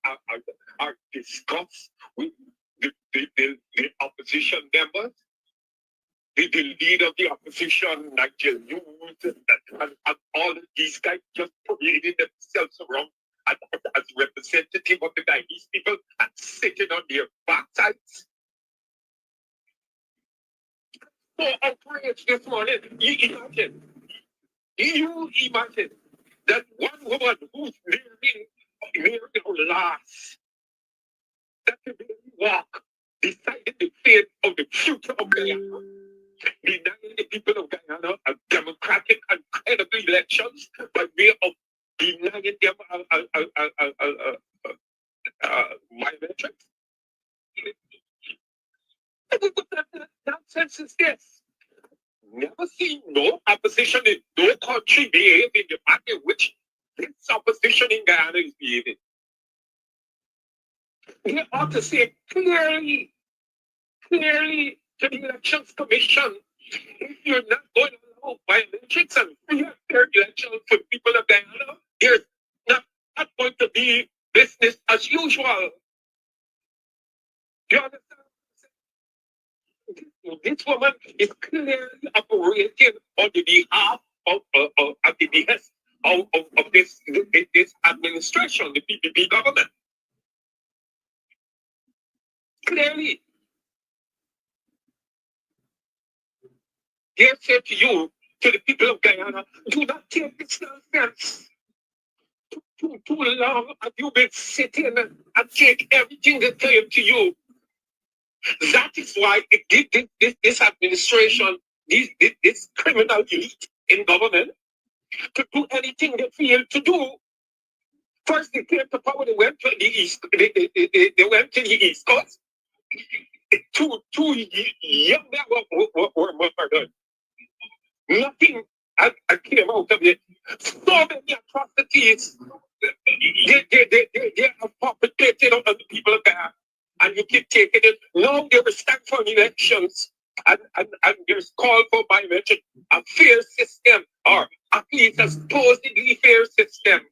or discussed with the opposition members, the leader of the opposition, Nigel News, and all of these guys just parading themselves around as representative of the Guyanese people and sitting on their backsides. So outraged this morning. You imagine that one woman who's nearing Mayor last. That the walk decided the fate of the future of Guyana, denying the people of Guyana a democratic and credible elections by way of denying them biometrics. What nonsense is this? Never seen no opposition in no country behave in the manner in which this opposition in Guyana is behaving. They ought to say clearly to the Elections Commission, if you're not going to allow biometrics and free and fair elections for people of Guyana, there's not going to be business as usual. Do you understand? This woman is clearly operating on the behalf of the behest of this administration, the PPP government. Clearly. They said to you, to the people of Guyana, do not take this nonsense. Too long have you been sitting and take everything that came to you. That is why this administration, this criminal elite in government, to do anything they feel to do. First, they came to power. They went to the east. They went to the East Coast. Two young men were murdered. Nothing I came out of it. So many atrocities they have perpetrated on the people of Guyana. And you keep taking it. Now they will stand for elections and there's call for biometric, a fair system, or at least a supposedly fair system,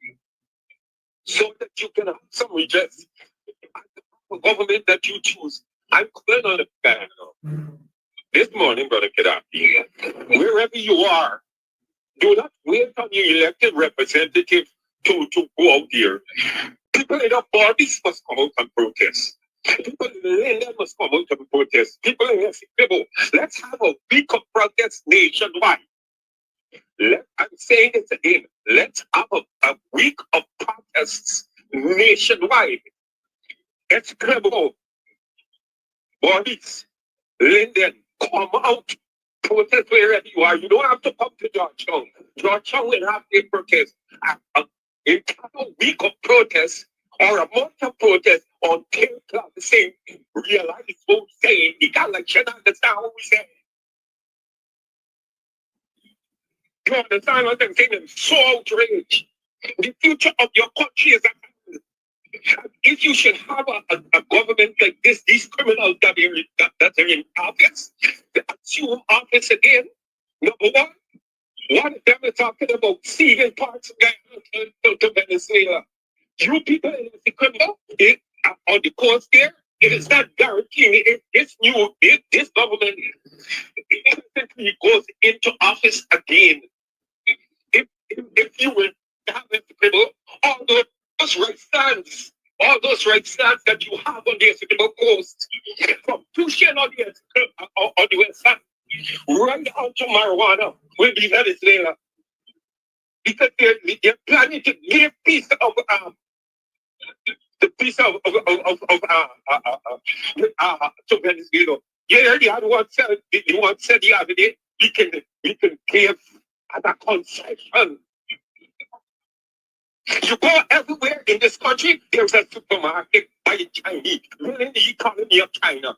so that you can have some redress. The government that you choose. I'm calling on the Guyana. This morning, Brother Gaddafi, wherever you are, do not wait on your elected representative to go out there. People in the bodies must come out and protest. People in the land must come out and protest. People in the let's have a week of protest nationwide. I'm saying this again. Let's have a week of protests nationwide. Escribo, bodies, Linden, come out, protest wherever you are. You don't have to come to Georgetown. Georgetown will have a protest. A week of protest or a month of protest until the same realize what we're saying. You can't understand what we're saying. You understand what I'm saying? I'm so outraged. The future of your country is at hand. If you should have a government like this, these criminals that are in office, they assume office again. Number one of them is talking about ceding parts of Guyana to Venezuela. You people in the criminal on the coast there, it is not guaranteeing if this government instantly goes into office again. If you will have the criminal, all those right stands that you have on the Essequibo coast, from Tushen on the west side, right out to marijuana will be Venezuela. Because they're planning to give piece of the piece of to Venezuela. Yeah, the other one said the other day, we can give as a concession. You go everywhere in this country, there's a supermarket by Chinese, ruling the economy of China.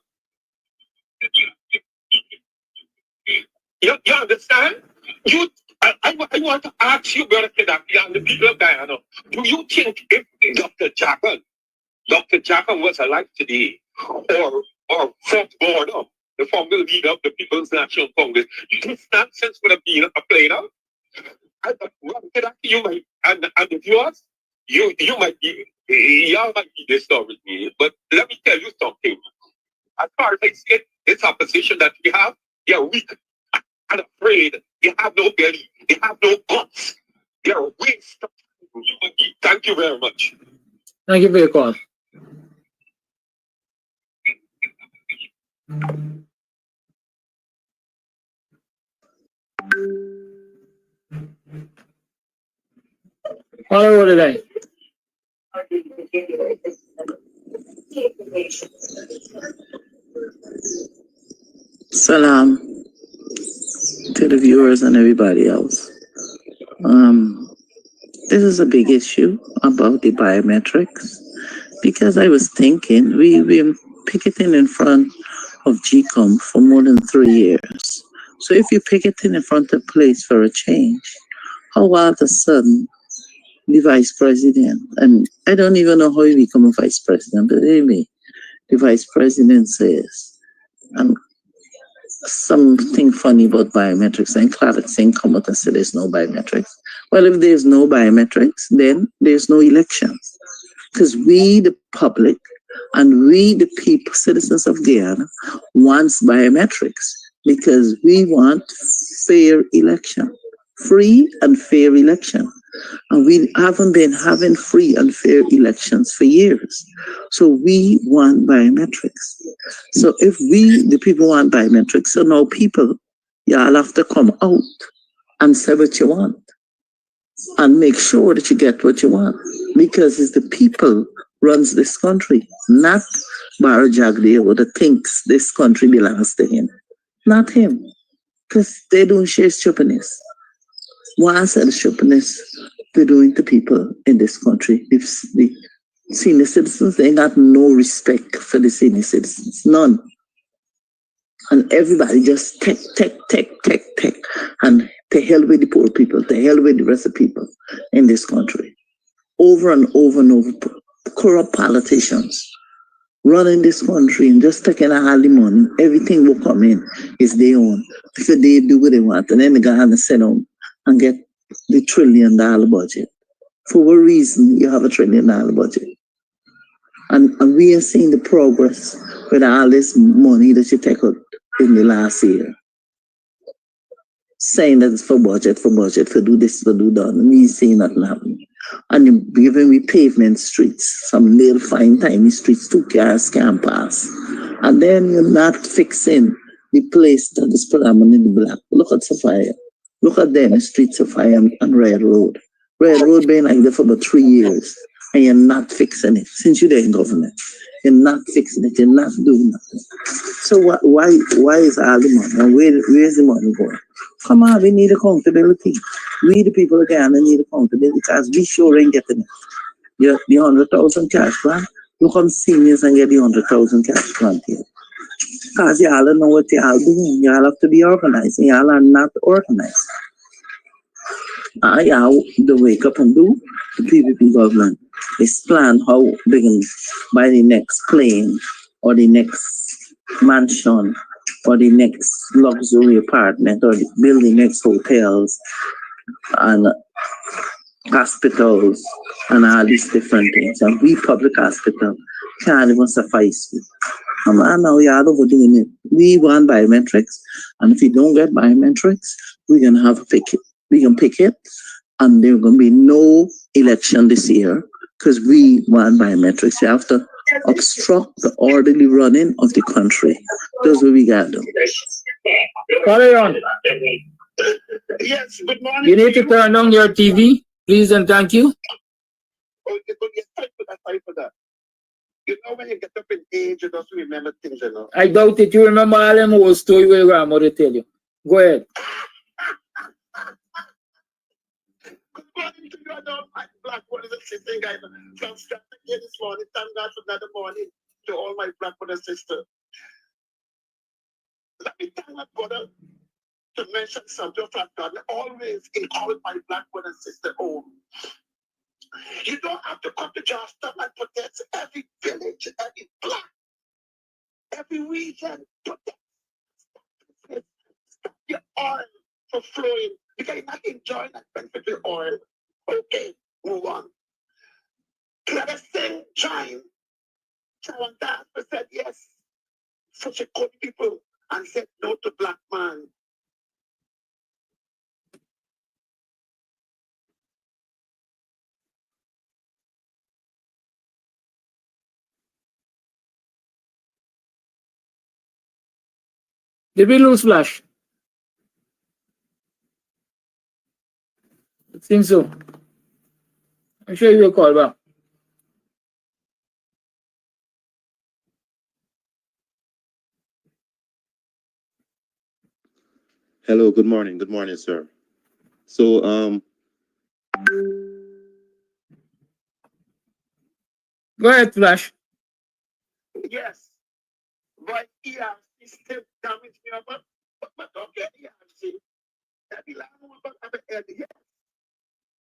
You understand? I want to ask you, Brother Gaddafi, and the people of Guyana, do you think if Dr. Jackson was alive today, or Fort Border, the former leader of the People's National Congress, this nonsense would have been played out? You might, and the viewers, you might be, y'all might be disturbed with me, but let me tell you something. As far as I see it, this opposition that we have, they're weak and afraid. They have no belly. They have no guts. They're a waste of time. Thank you very much. Thank you for your call. All over the line. Salam to the viewers and everybody else. This is a big issue about the biometrics because I was thinking we've been picketing in front of Gcom for more than 3 years. So if you're picketing in front of a place for a change, how all of a sudden the vice president, and I don't even know how he become a vice president, but anyway, the vice president says, something funny about biometrics, and Clark saying come out and say there's no biometrics. Well, if there's no biometrics, then there's no election. Because we, the public, and we, the people, citizens of Guyana, wants biometrics because we want fair election, free and fair election. And we haven't been having free and fair elections for years. So we want biometrics. So if we, the people, want biometrics, so now people, y'all have to come out and say what you want and make sure that you get what you want. Because it's the people runs this country, not Barajagli that thinks this country belongs to him. Not him. Because they don't share stupidness. Once and stupidness they're doing to people in this country. The senior citizens, they got no respect for the senior citizens. None. And everybody just take. And to hell with the poor people, to hell with the rest of the people in this country. Over and over and over. Corrupt politicians running this country and just taking all the money. Everything will come in is their own. Because they do what they want. And then they go and sit down and get the $1 trillion budget. For what reason you have a $1 trillion budget? And we are seeing the progress with all this money that you take out in the last year. Saying that it's for budget, for do this, for do that. And we see nothing happening. And you're giving me pavement streets, some little fine tiny streets, 2 cars can't pass. And then you're not fixing the place that is predominantly black. Look at Sophia. Look at them, Street Sophia and Red Road. Red Road been like that for about 3 years, and you're not fixing it. Since you're there in government, you're not fixing it. You're not doing nothing. So why is all the money? And where's the money going? Come on, we need accountability. We, the people of Ghana, need accountability because we sure ain't getting it. The 100,000 cash grant, you come seniors and get the 100,000 cash grant here. Because y'all don't know what y'all doing. Y'all have to be organized. And y'all are not organized. Y'all the wake up and do the PPP government is plan how they can buy the next plane or the next mansion or the next luxury apartment or build the next hotels and hospitals and all these different things. And we public hospital can't even suffice you. Now y'all overdoing it. We want biometrics, and if you don't get biometrics, we're gonna have to pick it. We can pick it, and there's gonna be no election this year because we want biometrics. You have to obstruct the orderly running of the country. That's what we gotta do. Carry on. Yes, good morning. You need to turn on your TV, please and thank you. Oh, sorry for that. You know, when you get up in age, you don't remember things, you know. I doubt it. You remember all them old story where grandmother tell you. Go ahead. Good morning to you, my black brothers and sisters, guys. From starting here this morning, thank God for another morning to all my black brothers and sisters. Let me tell my brother to mention something of God. Always encourage my black brothers and sisters home. You don't have to come to Charleston and protect every village, every block, every region. Stop your oil from flowing because you're not enjoying that benefit of oil. Okay, move on. Let us sing, join. Sharon Dance said yes. Such a good people and said no to black man. Did we lose Flash? It seems so. I'm sure you will call back. Hello, good morning. Good morning, sir. So, Go ahead, Flash. Yes, but ERC still damage me, but okay, ERC. That be like, I'm about to have a yes.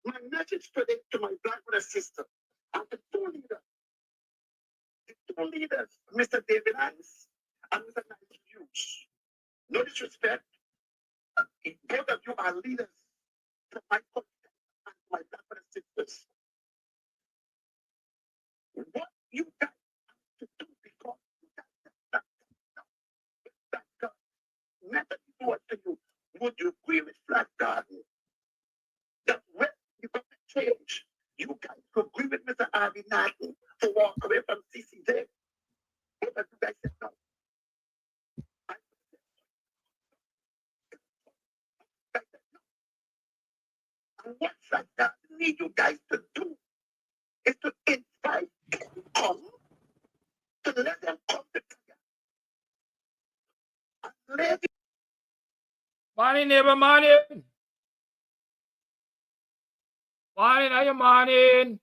My message today to my black brother sister and the two leaders, Mr. David Hines and Mr. Nigel Hughes. No disrespect, both of you are leaders to my country and my black brother sisters. What you guys have to do because that method do what to you. Would you agree with Flat Garden that when you got to change, you guys could agree with Mr. Harvey Norton to walk away from CCJ? Both of you guys said no. I said no. And what Flat Garden need you guys to do is to invite come to let them come together and let Morning, neighbor, morning. Morning, are you morning?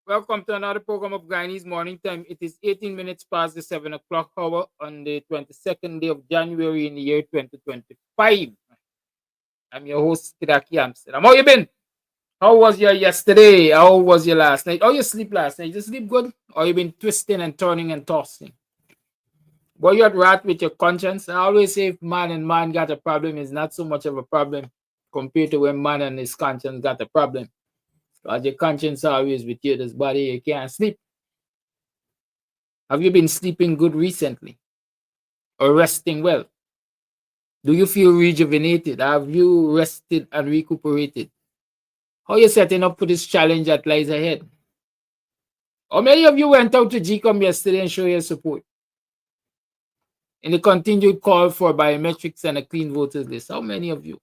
Welcome to another program of Guyanese Morning Time. It is 18 minutes past the 7 o'clock hour on the 22nd day of January in the year 2025. I'm your host, Kidaki Amsterdam. How you been? How was your yesterday? How was your last night? How you sleep last night? You sleep good? Or you been twisting and turning and tossing? Boy, you had rat with your conscience. I always say if man and man got a problem, it's not so much of a problem compared to when man and his conscience got a problem. Because your conscience always with you, this body, you can't sleep. Have you been sleeping good recently? Or resting well? Do you feel rejuvenated? Have you rested and recuperated? How are you setting up for this challenge that lies ahead? How many of you went out to Gcom yesterday and showed your support in the continued call for biometrics and a clean voters list? How many of you?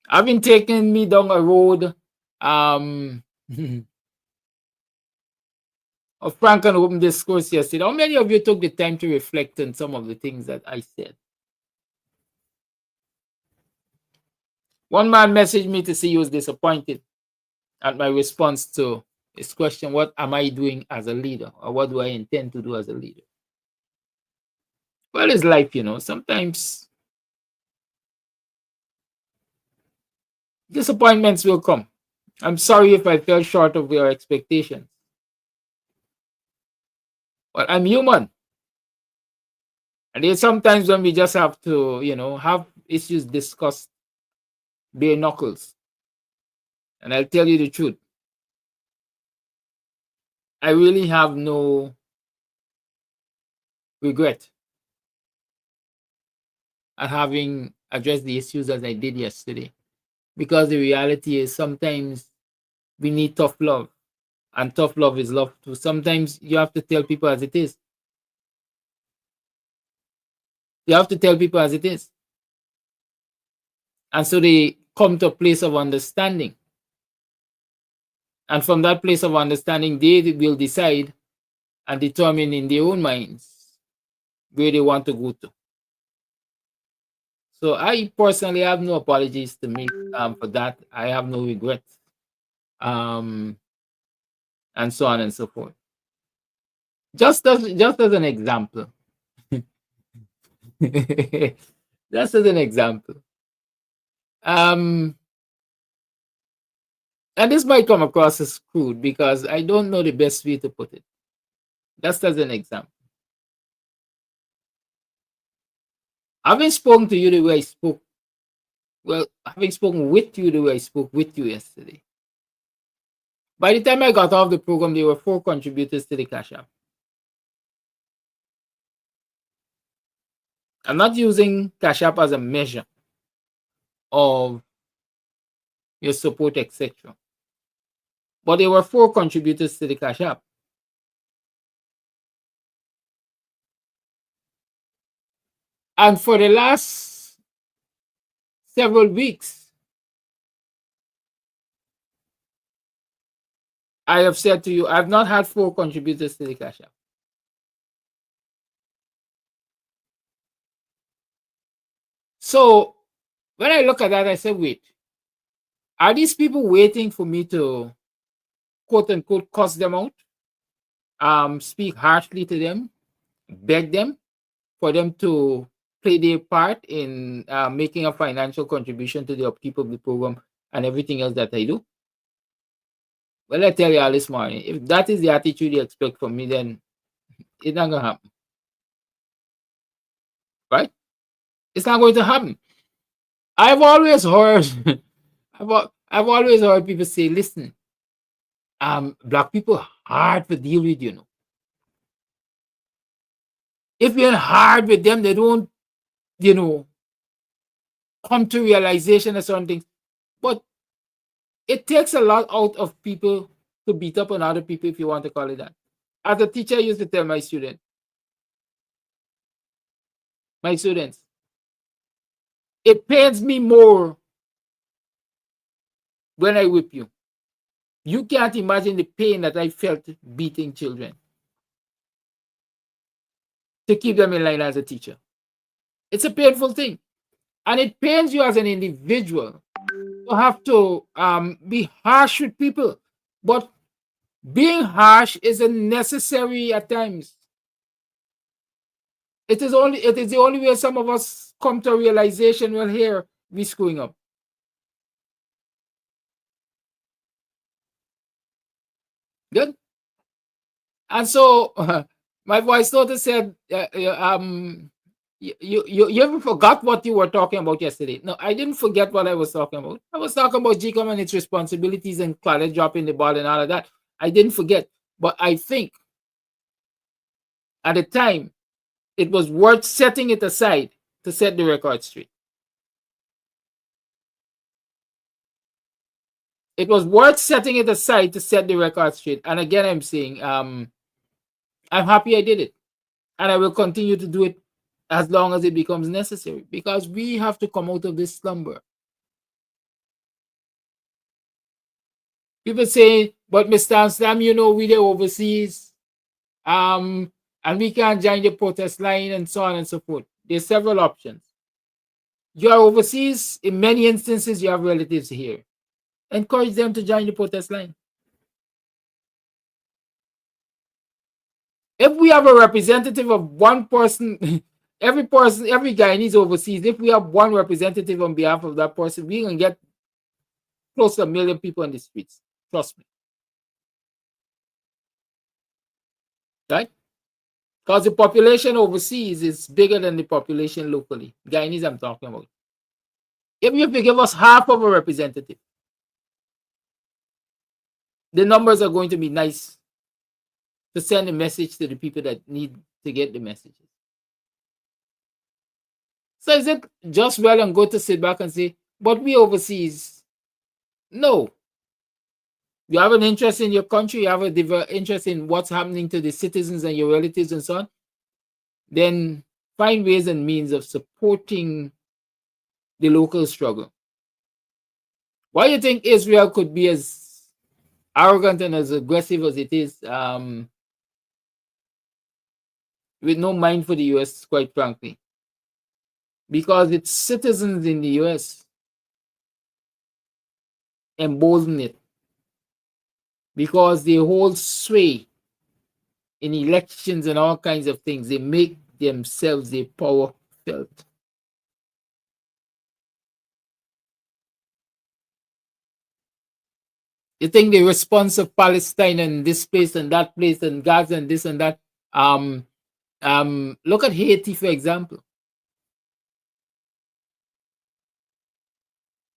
Having taken me down a road of frank and open discourse yesterday, how many of you took the time to reflect on some of the things that I said? One man messaged me to say he was disappointed at my response to his question, what am I doing as a leader? Or what do I intend to do as a leader? Well, it's life, you know. Sometimes disappointments will come. I'm sorry if I fell short of your expectations. But I'm human. And there's sometimes when we just have to, you know, have issues discussed bare knuckles. And I'll tell you the truth. I really have no regret at having addressed the issues as I did yesterday. Because the reality is sometimes we need tough love. And tough love is love too. Sometimes you have to tell people as it is. You have to tell people as it is. And so they come to a place of understanding. And from that place of understanding, they will decide and determine in their own minds where they want to go to. So I personally have no apologies to make for that. I have no regrets. And so on and so forth. Just as an example. Just as an example. And this might come across as crude because I don't know the best way to put it. Just as an example. Having spoken to you the way I spoke, well, having spoken with you the way I spoke with you yesterday, by the time I got off the program, there were 4 contributors to the Cash App. I'm not using Cash App as a measure of your support, etc. But there were 4 contributors to the Cash App. And for the last several weeks, I have said to you, I've not had 4 contributors to the Cash App. So when I look at that, I said, wait, are these people waiting for me to quote unquote cuss them out? Speak harshly to them, beg them for them to play their part in making a financial contribution to the upkeep of the program and everything else that I do? Well, I tell you all this morning, if that is the attitude you expect from me, then it's not going to happen. Right? It's not going to happen. I've always heard, I've always heard people say, listen, black people are hard to deal with, you know. If you're hard with them, they don't, you know, come to realization of certain things. But it takes a lot out of people to beat up on other people, if you want to call it that. As a teacher, I used to tell my students, it pains me more when I whip you. You can't imagine the pain that I felt beating children to keep them in line as a teacher. It's a painful thing. And it pains you as an individual to have to be harsh with people. But being harsh is necessary at times. It is the only way some of us come to a realization, well, here we're screwing up. Good. And so my voice daughter said, you ever forgot what you were talking about yesterday? No, I didn't forget what I was talking about. I was talking about Gcom and its responsibilities and Claudette dropping the ball and all of that. I didn't forget. But I think at the time, it was worth setting it aside to set the record straight. It was worth setting it aside to set the record straight. And again, I'm saying, I'm happy I did it. And I will continue to do it as long as it becomes necessary, because we have to come out of this slumber. People say, but Mr. Amsterdam, you know, we're overseas, and we can't join the protest line and so on and so forth. There's several options. You are overseas. In many instances, you have relatives here. Encourage them to join the protest line. If we have a representative of one person, every Guyanese overseas, if we have one representative on behalf of that person, we can get close to 1 million people on the streets. Trust me. Right? Because the population overseas is bigger than the population locally. Guyanese I'm talking about. If you give us half of a representative, the numbers are going to be nice to send a message to the people that need to get the messages. So is it just well and good to sit back and say, but we overseas? No. You have an interest in your country, you have an interest in what's happening to the citizens and your relatives and so on, then find ways and means of supporting the local struggle. Why do you think Israel could be as arrogant and as aggressive as it is, with no mind for the US, quite frankly? Because its citizens in the US embolden it, because they hold sway in elections and all kinds of things. They make themselves their power felt. You think the response of Palestine and this place and that place and Gaza and this and that, look at Haiti, for example.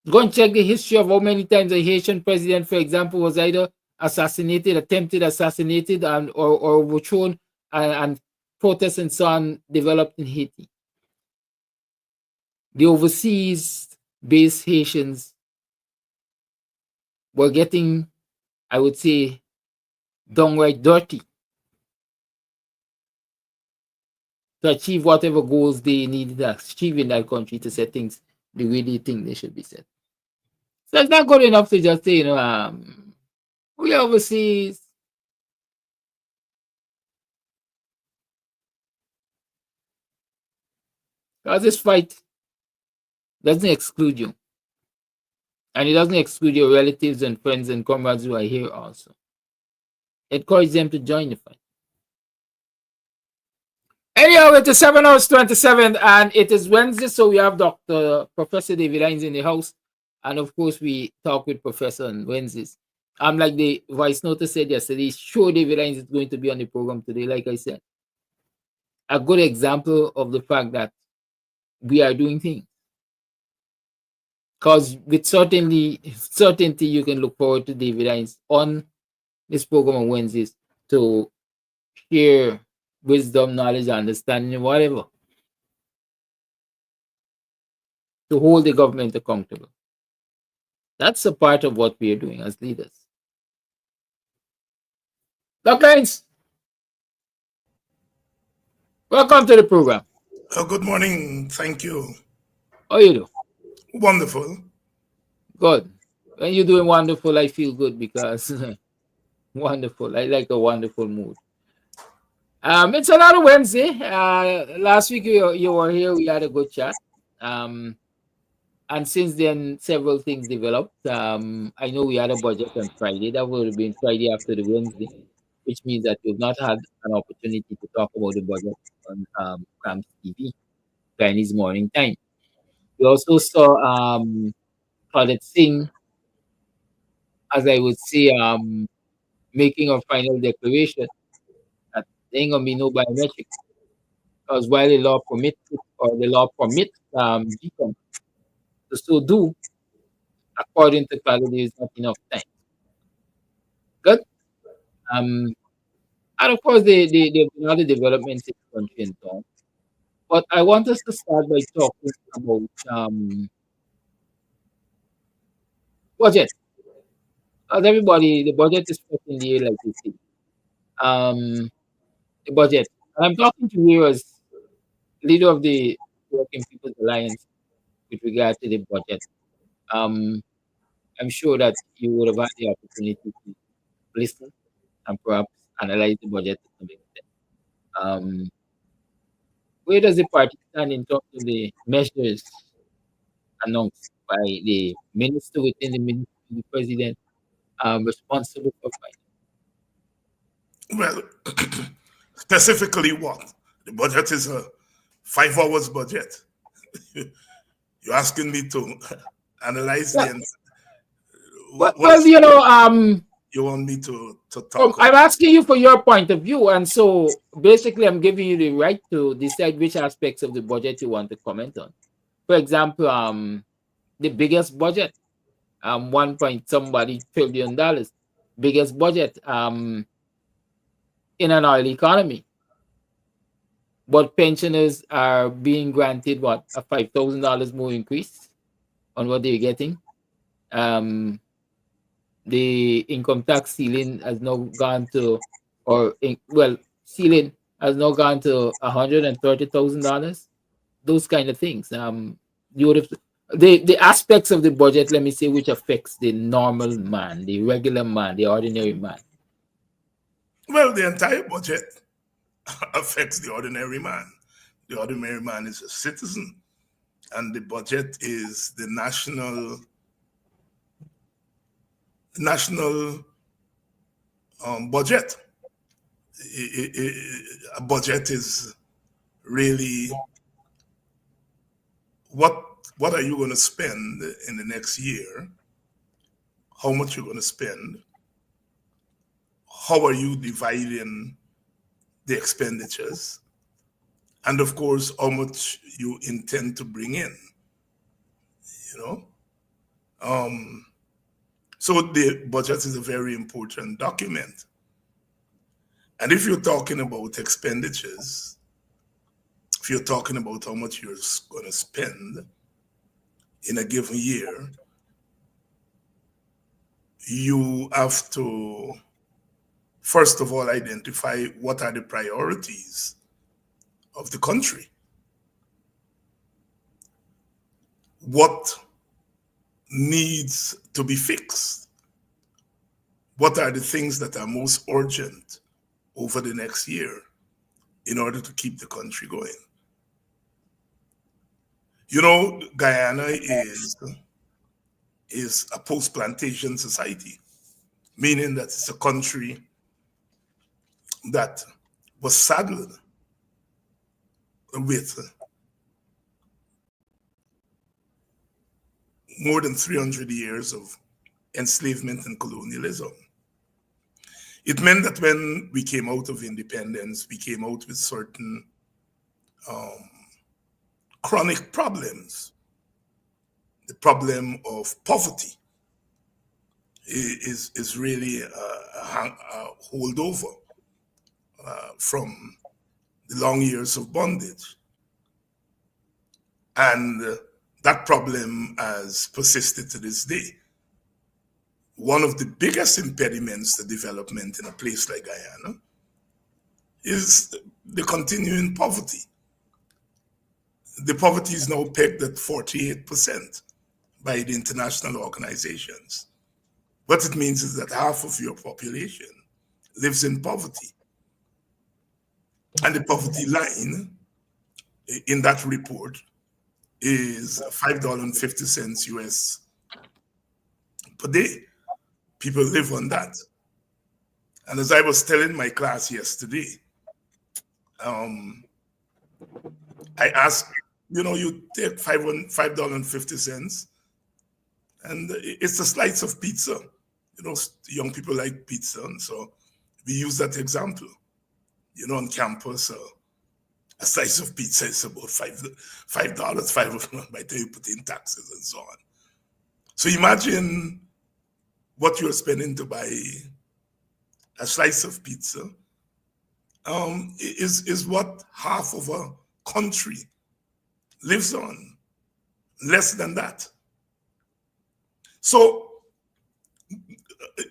Go and check the history of how many times a Haitian president, for example, was either assassinated, attempted assassinated, or overthrown, and protests and so on developed in Haiti. The overseas-based Haitians were getting, I would say, downright dirty to achieve whatever goals they needed to achieve in that country to set things the way they think they should be set. So it's not good enough to just say, we are overseas. Because this fight Doesn't exclude you. And it doesn't exclude your relatives and friends and comrades who are here also. Encourage them to join the fight. Anyhow, it is 7 hours 27 and it is Wednesday, so we have Dr. Professor David Hines in the house. And of course, we talk with Professor on Wednesdays. Like the Vice Notice said yesterday, sure David Hines is going to be on the program today, like I said. A good example of the fact that we are doing things. Because with certainty, you can look forward to David Hines on this program on Wednesdays to share wisdom, knowledge, understanding, whatever, to hold the government accountable. That's a part of what we are doing as leaders. Dr. Hines, welcome to the program. Good morning. Thank you. How you do? Wonderful. Good. When you're doing wonderful, I feel good because wonderful. I like a wonderful mood. It's another Wednesday. Last week you were here. We had a good chat. And since then, several things developed. I know we had a budget on Friday. That would have been Friday after the Wednesday, which means that we've not had an opportunity to talk about the budget on Cam's TV, Chinese morning time. We also saw Khaled Singh, as I would say, making a final declaration that there ain't gonna be no biometrics. Because while the law permits it, or the law permits Gcom to so do, according to Khaled, there is not enough time. Good. And of course, there have been other developments in the country and so on. But I want us to start by talking about budget. Because everybody, the budget is put in the air, like you see. The budget. And I'm talking to you as leader of the Working People's Alliance with regard to the budget. I'm sure that you would have had the opportunity to listen and perhaps analyze the budget to some extent. Where does the party stand in terms of the measures announced by the minister within the ministry, the president, responsible for finance? Well, specifically what? The budget is a 5 hours budget. You're asking me to analyze the... Well, you know... you want me to talk? I'm asking you for your point of view, and so basically I'm giving you the right to decide which aspects of the budget you want to comment on. For example, the biggest budget, $1 trillion, biggest budget in an oil economy. But pensioners are being granted what, a $5,000 more increase on what they're getting. The income tax ceiling has now gone to, ceiling has now gone to $130,000. Those kind of things. You would have the aspects of the budget, let me say, which affects the normal man, the regular man, the ordinary man. Well, the entire budget affects the ordinary man. The ordinary man is a citizen, and the budget is the national budget. A budget is really what are you going to spend in the next year, how much you're going to spend, how are you dividing the expenditures, and of course, how much you intend to bring in, So the budget is a very important document. And if you're talking about expenditures, if you're talking about how much you're going to spend in a given year, you have to, first of all, identify what are the priorities of the country. What needs to be fixed? What are the things that are most urgent over the next year in order to keep the country going? You know, Guyana is a post-plantation society, meaning that it's a country that was saddled with more than 300 years of enslavement and colonialism. It meant that when we came out of independence, we came out with certain chronic problems. The problem of poverty is really a holdover from the long years of bondage. And that problem has persisted to this day. One of the biggest impediments to development in a place like Guyana is the continuing poverty. The poverty is now pegged at 48% by the international organizations. What it means is that half of your population lives in poverty. And the poverty line in that report is $5.50 US per day. People live on that. And as I was telling my class yesterday, I asked, you know, you take $5.50 and it's a slice of pizza. You know, young people like pizza. And so we use that example. You know, on campus, a slice of pizza is about $5 by the time you put in taxes and so on. So imagine what you're spending to buy a slice of pizza is what half of a country lives on, less than that. So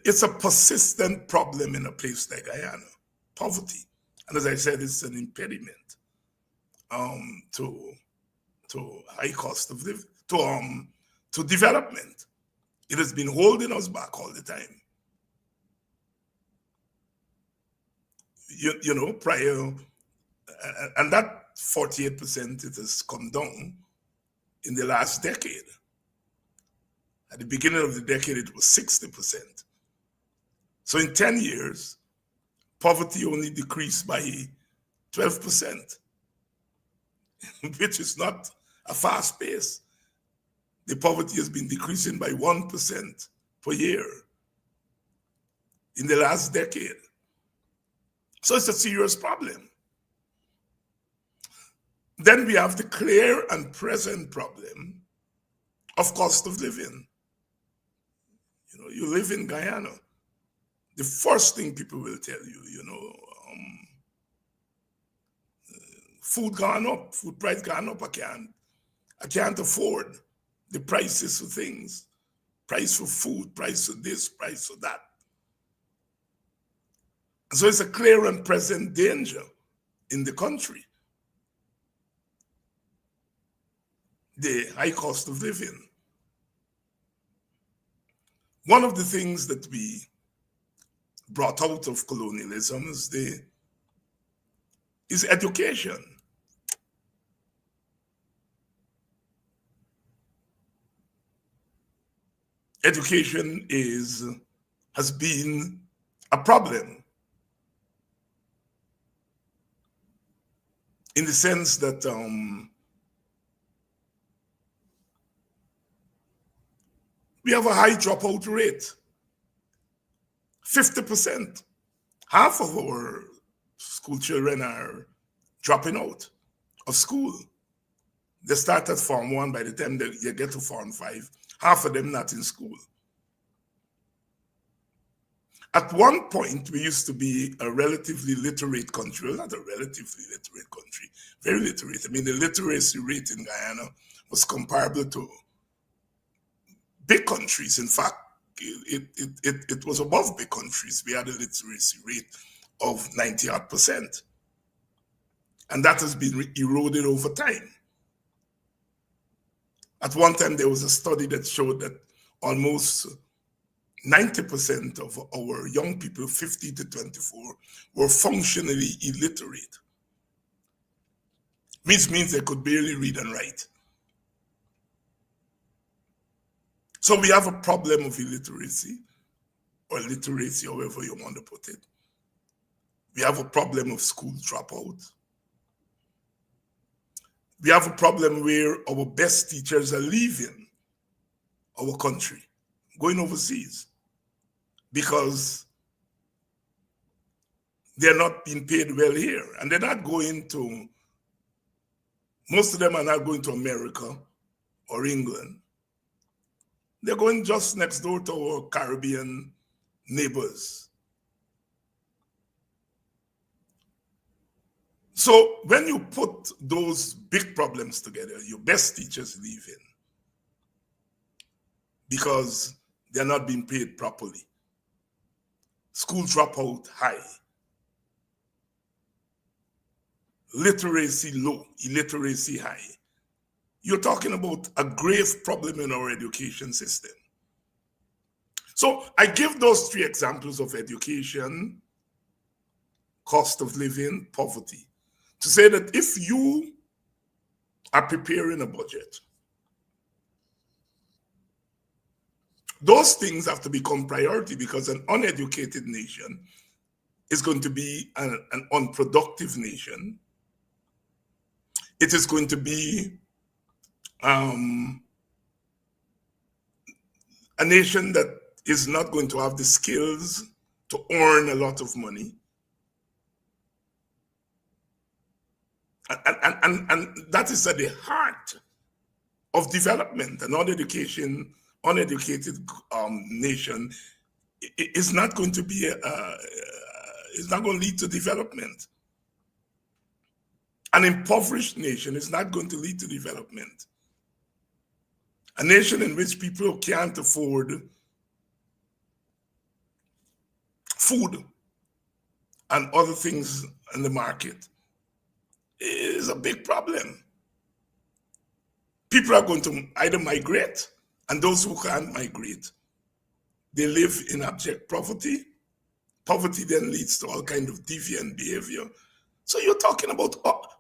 it's a persistent problem in a place like Guyana, poverty. And as I said, it's an impediment to high cost of living, to development. It has been holding us back all the time. You know, prior, and that 48%, it has come down in the last decade. At the beginning of the decade, it was 60%. So in 10 years, poverty only decreased by 12%, which is not a fast pace. The poverty has been decreasing by 1% per year in the last decade. So it's a serious problem. Then we have the clear and present problem of cost of living. You know, you live in Guyana. The first thing people will tell you, you know, food gone up, food price gone up. I can't afford the prices for things. Price for food, price for this, price for that. So it's a clear and present danger in the country. The high cost of living. One of the things that we brought out of colonialism is education. Education has been a problem in the sense that we have a high dropout rate, 50%. Half of our school children are dropping out of school. They start at Form 1, by the time they get to Form 5, half of them not in school. At one point, we used to be a relatively literate country. Well, not a relatively literate country, very literate. I mean, the literacy rate in Guyana was comparable to big countries. In fact, it was above big countries. We had a literacy rate of 90-odd%. And that has been eroded over time. At one time, there was a study that showed that almost 90% of our young people, 50 to 24, were functionally illiterate. Means they could barely read and write. So we have a problem of illiteracy, or literacy, however you want to put it. We have a problem of school dropout. We have a problem where our best teachers are leaving our country, going overseas, because they're not being paid well here. And they're not going to, most of them are not going to America or England. They're going just next door to our Caribbean neighbors. So when you put those big problems together, your best teachers leaving because they're not being paid properly. School dropout high. Literacy low, illiteracy high. You're talking about a grave problem in our education system. So I give those three examples of education, cost of living, poverty, to say that if you are preparing a budget, those things have to become priority, because an uneducated nation is going to be an unproductive nation. It is going to be a nation that is not going to have the skills to earn a lot of money. And that is at the heart of development. An uneducated nation is not going to be is not going to lead to development. An impoverished nation is not going to lead to development. A nation in which people can't afford food and other things in the market is a big problem. People are going to either migrate, and those who can't migrate, they live in abject poverty. Poverty then leads to all kinds of deviant behavior. So you're talking about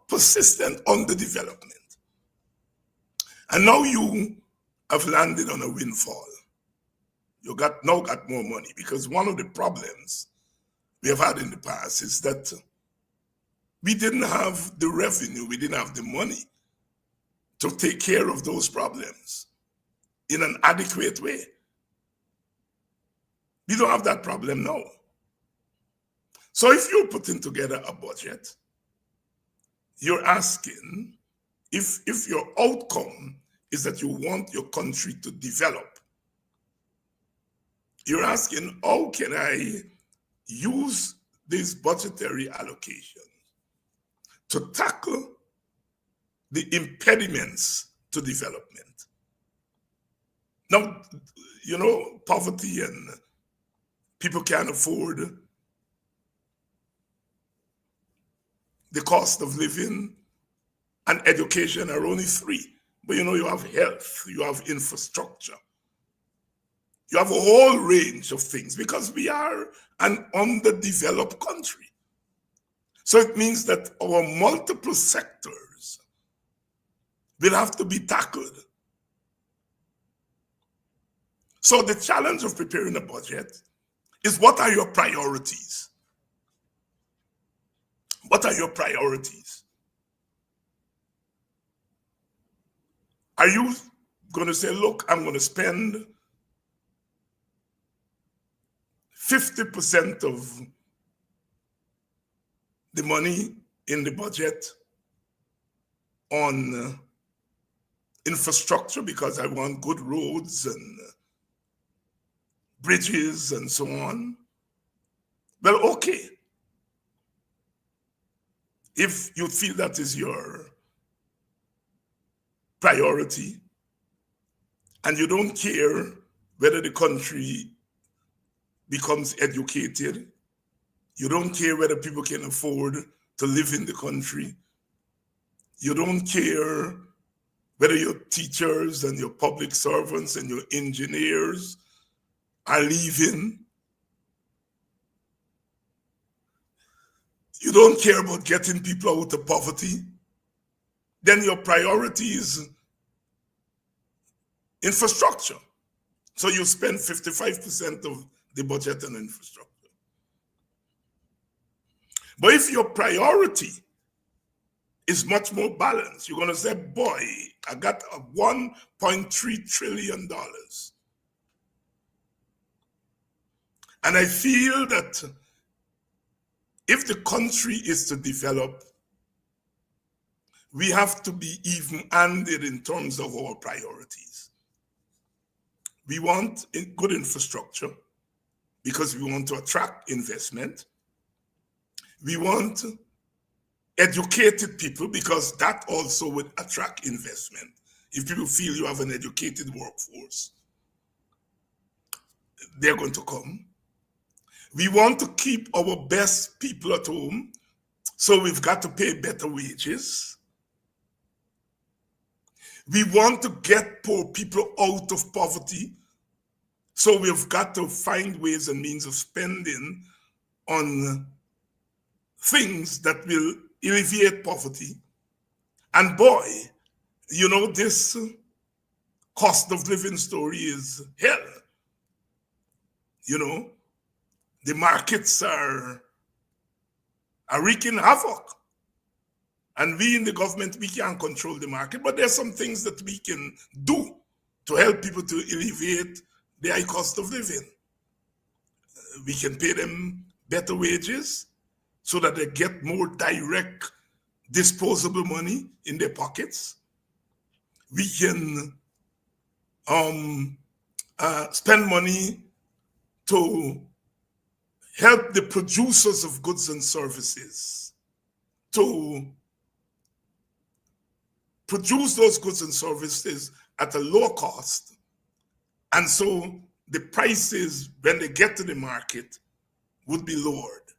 persistent underdevelopment. And now you have landed on a windfall. You now got more money, because one of the problems we have had in the past is that we didn't have the revenue, we didn't have the money to take care of those problems in an adequate way. We don't have that problem now. So if you're putting together a budget, you're asking, if your outcome is that you want your country to develop, you're asking, how can I use this budgetary allocation to tackle the impediments to development? Now, you know, poverty and people can't afford the cost of living and education are only three. But you know, you have health, you have infrastructure, you have a whole range of things, because we are an underdeveloped country. So it means that our multiple sectors will have to be tackled. So the challenge of preparing a budget is, what are your priorities? What are your priorities? Are you going to say, look, I'm going to spend 50% of the money in the budget on infrastructure because I want good roads and bridges and so on? Well, okay. If you feel that is your priority, and you don't care whether the country becomes educated, you don't care whether people can afford to live in the country, you don't care whether your teachers and your public servants and your engineers are leaving, you don't care about getting people out of poverty, then your priority is infrastructure. So you spend 55% of the budget on infrastructure. But if your priority is much more balanced, you're going to say, boy, I got a $1.3 trillion. And I feel that if the country is to develop, we have to be even-handed in terms of our priorities. We want good infrastructure because we want to attract investment. We want educated people because that also would attract investment. If people feel you have an educated workforce, they're going to come. We want to keep our best people at home, so we've got to pay better wages. We want to get poor people out of poverty, so we've got to find ways and means of spending on things that will alleviate poverty. And boy, you know, this cost of living story is hell. You know, the markets are wreaking havoc. And we in the government, we can't control the market, but there's some things that we can do to help people to alleviate the high cost of living. We can pay them better wages so that they get more direct disposable money in their pockets. We can spend money to help the producers of goods and services to produce those goods and services at a lower cost. And so the prices, when they get to the market, would be lowered.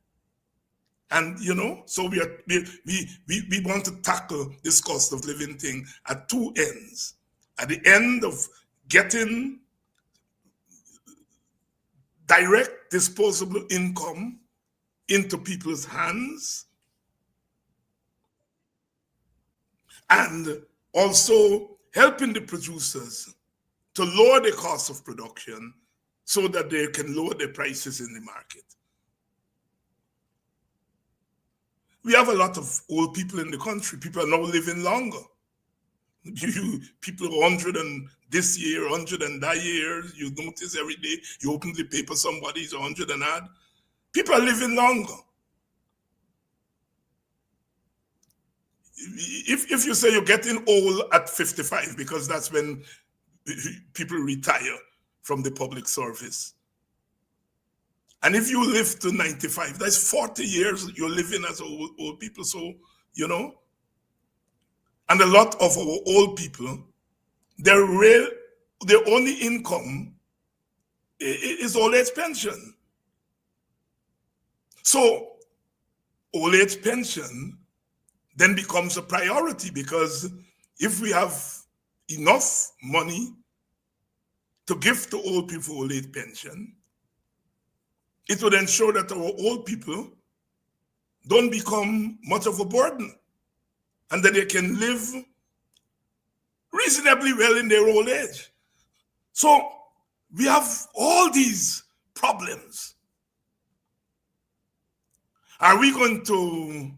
And, you know, so we want to tackle this cost of living thing at two ends. At the end of getting direct disposable income into people's hands, and also helping the producers to lower the cost of production so that they can lower their prices in the market. We have a lot of old people in the country. People are now living longer. People 100 and this year, 100 and that year, you notice every day, you open the paper, somebody's 100 and odd. People are living longer. If you say you're getting old at 55, because that's when people retire from the public service. And if you live to 95, that's 40 years you're living as old people. So, you know, and a lot of our old people, their only income is old age pension. So old age pension then becomes a priority, because if we have enough money to give to old people old age pension, it would ensure that our old people don't become much of a burden and that they can live reasonably well in their old age. So we have all these problems. Are we going to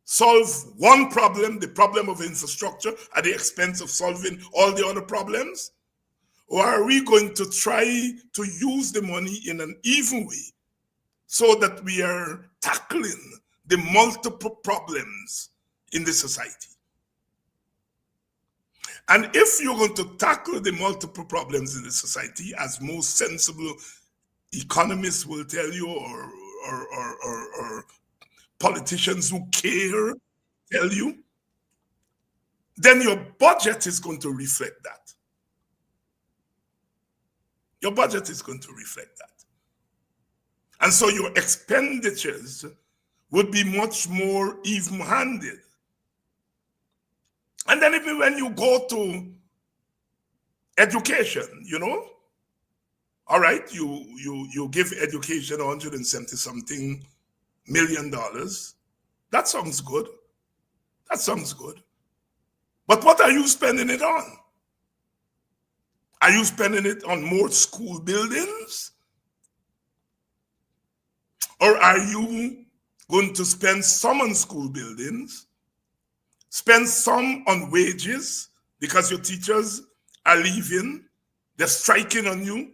solve one problem, the problem of infrastructure, at the expense of solving all the other problems? Or are we going to try to use the money in an even way so that we are tackling the multiple problems in the society? And if you're going to tackle the multiple problems in the society, as most sensible economists will tell you, or politicians who care tell you, then your budget is going to reflect that. Your budget is going to reflect that. And so your expenditures would be much more even-handed. And then even when you go to education, you know, all right, you give education $170-something million. That sounds good. That sounds good. But what are you spending it on? Are you spending it on more school buildings? Or are you going to spend some on school buildings, spend some on wages because your teachers are leaving, they're striking on you,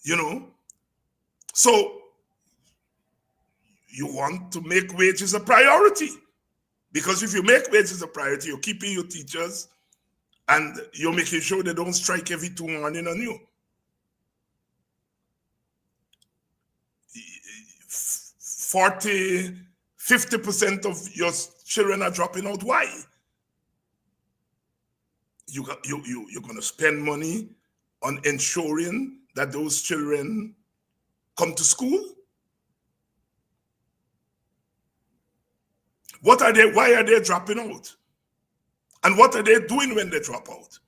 you know? So you want to make wages a priority, because if you make wages a priority, you're keeping your teachers and you're making sure they don't strike every 2 mornings on you. 50% of your children are dropping out. Why? You're going to spend money on ensuring that those children come to school? What are they? Why are they dropping out? And what are they doing when they drop out?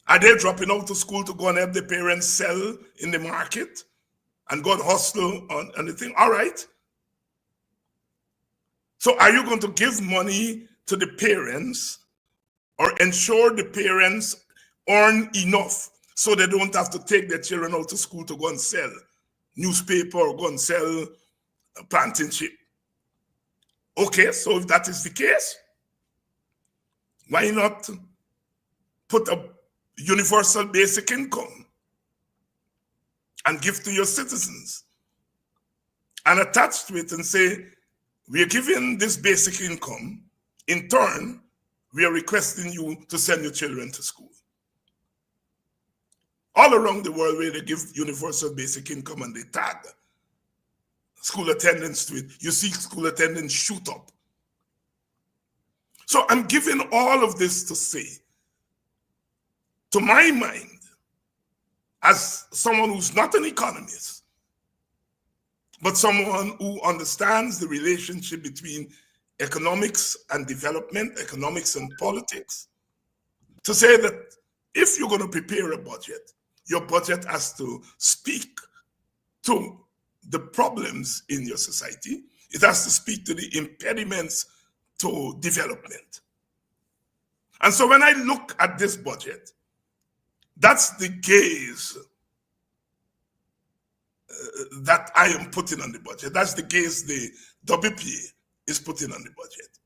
Are they dropping out to school to go and help the parents sell in the market and go and hustle on anything? All right. So are you going to give money to the parents or ensure the parents earn enough so they don't have to take their children out to school to go and sell newspaper or go and sell plantain chip? Okay, so if that is the case, why not put a universal basic income and give to your citizens and attach to it and say, we are giving this basic income, in turn, we are requesting you to send your children to school. All around the world where they give universal basic income and they tag school attendance to it, you see school attendance shoot up. So I'm giving all of this to say, to my mind, as someone who's not an economist, but someone who understands the relationship between economics and development, economics and politics, to say that if you're going to prepare a budget, your budget has to speak to the problems in your society. It has to speak to the impediments to development. And so when I look at this budget, that's the gaze that I am putting on the budget. That's the gaze the WPA is putting on the budget.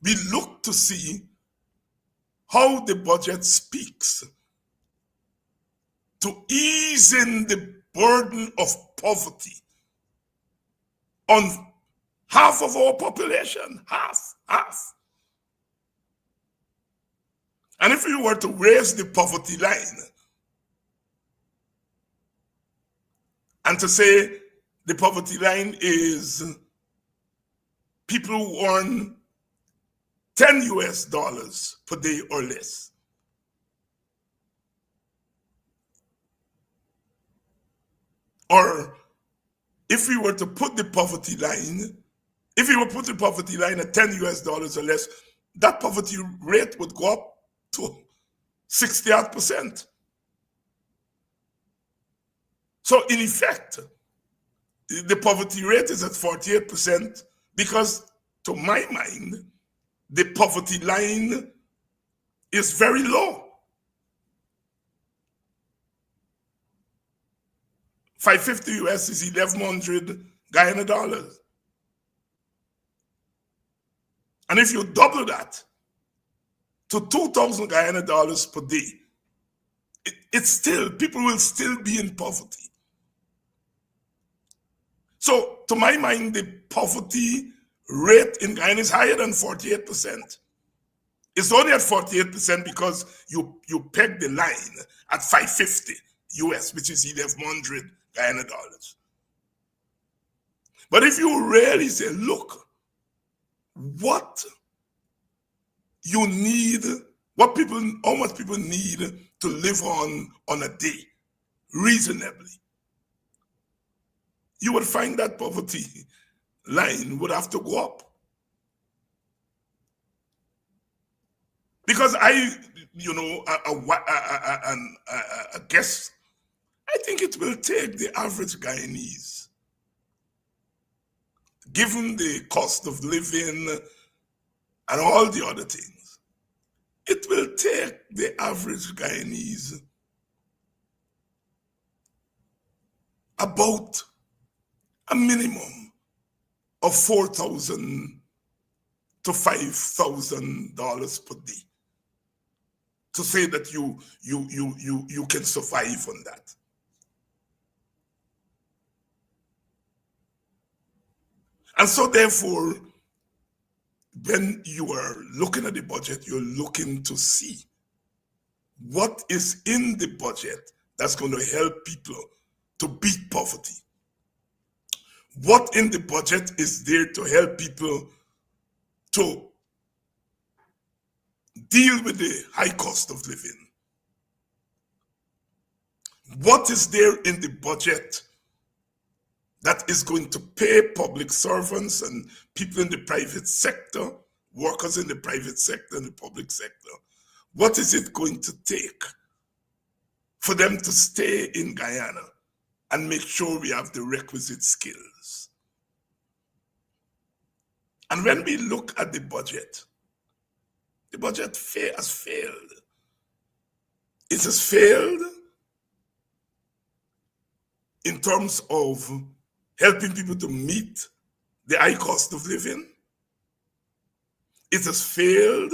We look to see how the budget speaks to easing the burden of poverty on half of our population, half. And if we were to raise the poverty line and to say the poverty line is people who earn $10 per day or less, or if we were to put the poverty line, if we were to put the poverty line at $10 or less, that poverty rate would go up to 60%. So in effect, the poverty rate is at 48% because, to my mind, the poverty line is very low. 550 US is 1,100 Guyana dollars. And if you double that to 2,000 Guyana dollars per day, it's still, people will still be in poverty. So to my mind, the poverty rate in Guyana is higher than 48%. It's only at 48% because you peg the line at 550 US, which is 1,100 Guyana dollars. But if you really say, look, what you need, how much people need to live on a day, reasonably, you would find that poverty line would have to go up. Because I guess, I think it will take the average Guyanese, given the cost of living and all the other things, it will take the average Guyanese about a minimum of $4,000 to $5,000 per day to say that you can survive on that. And so therefore, when you are looking at the budget, you're looking to see what is in the budget that's going to help people to beat poverty. What in the budget is there to help people to deal with the high cost of living? What is there in the budget that is going to pay public servants and people in the private sector, workers in the private sector and the public sector? What is it going to take for them to stay in Guyana and make sure we have the requisite skills? And when we look at the budget has failed. It has failed in terms of helping people to meet the high cost of living. It has failed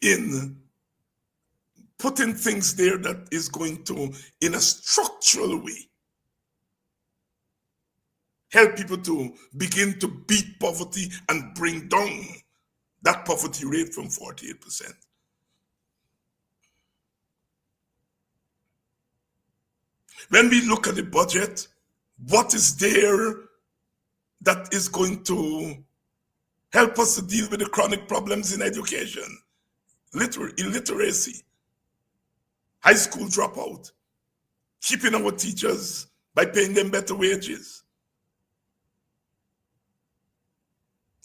in putting things there that is going to, in a structural way, help people to begin to beat poverty and bring down that poverty rate from 48%. When we look at the budget, what is there that is going to help us to deal with the chronic problems in education, illiteracy, high school dropout, keeping our teachers by paying them better wages?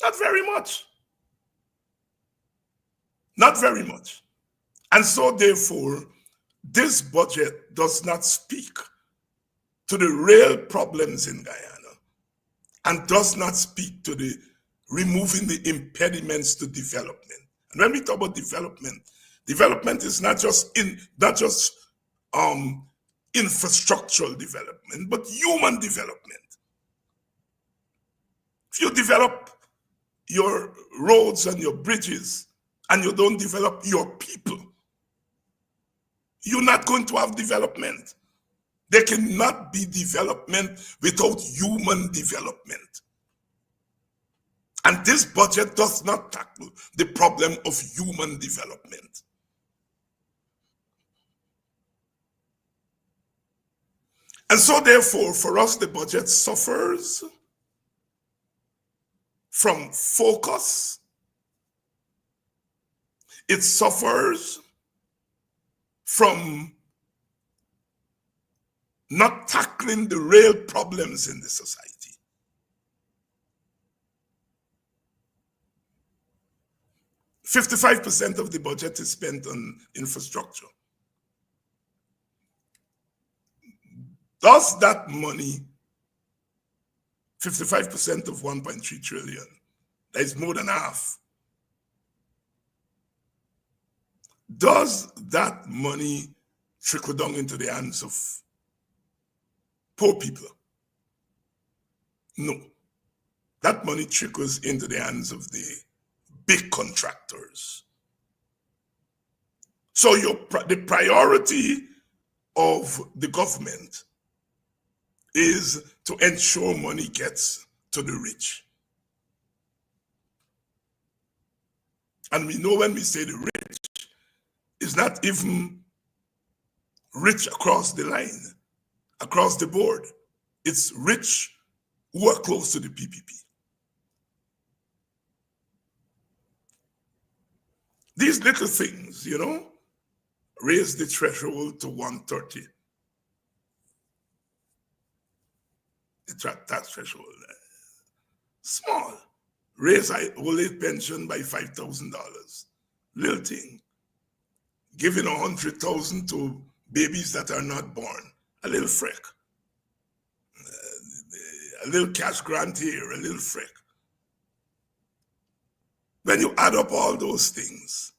Not very much. Not very much. And so therefore, this budget does not speak to the real problems in Guyana and does not speak to the removing the impediments to development. And when we talk about development, development is not just infrastructural development, but human development. If you develop your roads and your bridges and you don't develop your people, you're not going to have development. There cannot be development without human development. And this budget does not tackle the problem of human development. And so therefore, for us, the budget suffers from focus. It suffers from not tackling the real problems in the society. $55% of the budget is spent on infrastructure. Does that money, 55% of 1.3 trillion, that is more than half, does that money trickle down into the hands of poor people? No. That money trickles into the hands of the big contractors. So the priority of the government is to ensure money gets to the rich. And we know when we say the rich, it's not even rich across the line, across the board. It's rich who are close to the PPP. These little things, raise the threshold to 130. The tax threshold. Small. Raise old age pension by $5,000. Little thing. Giving $100,000 to babies that are not born. A little freak. A little cash grant here, a little freak. When you add up all those things,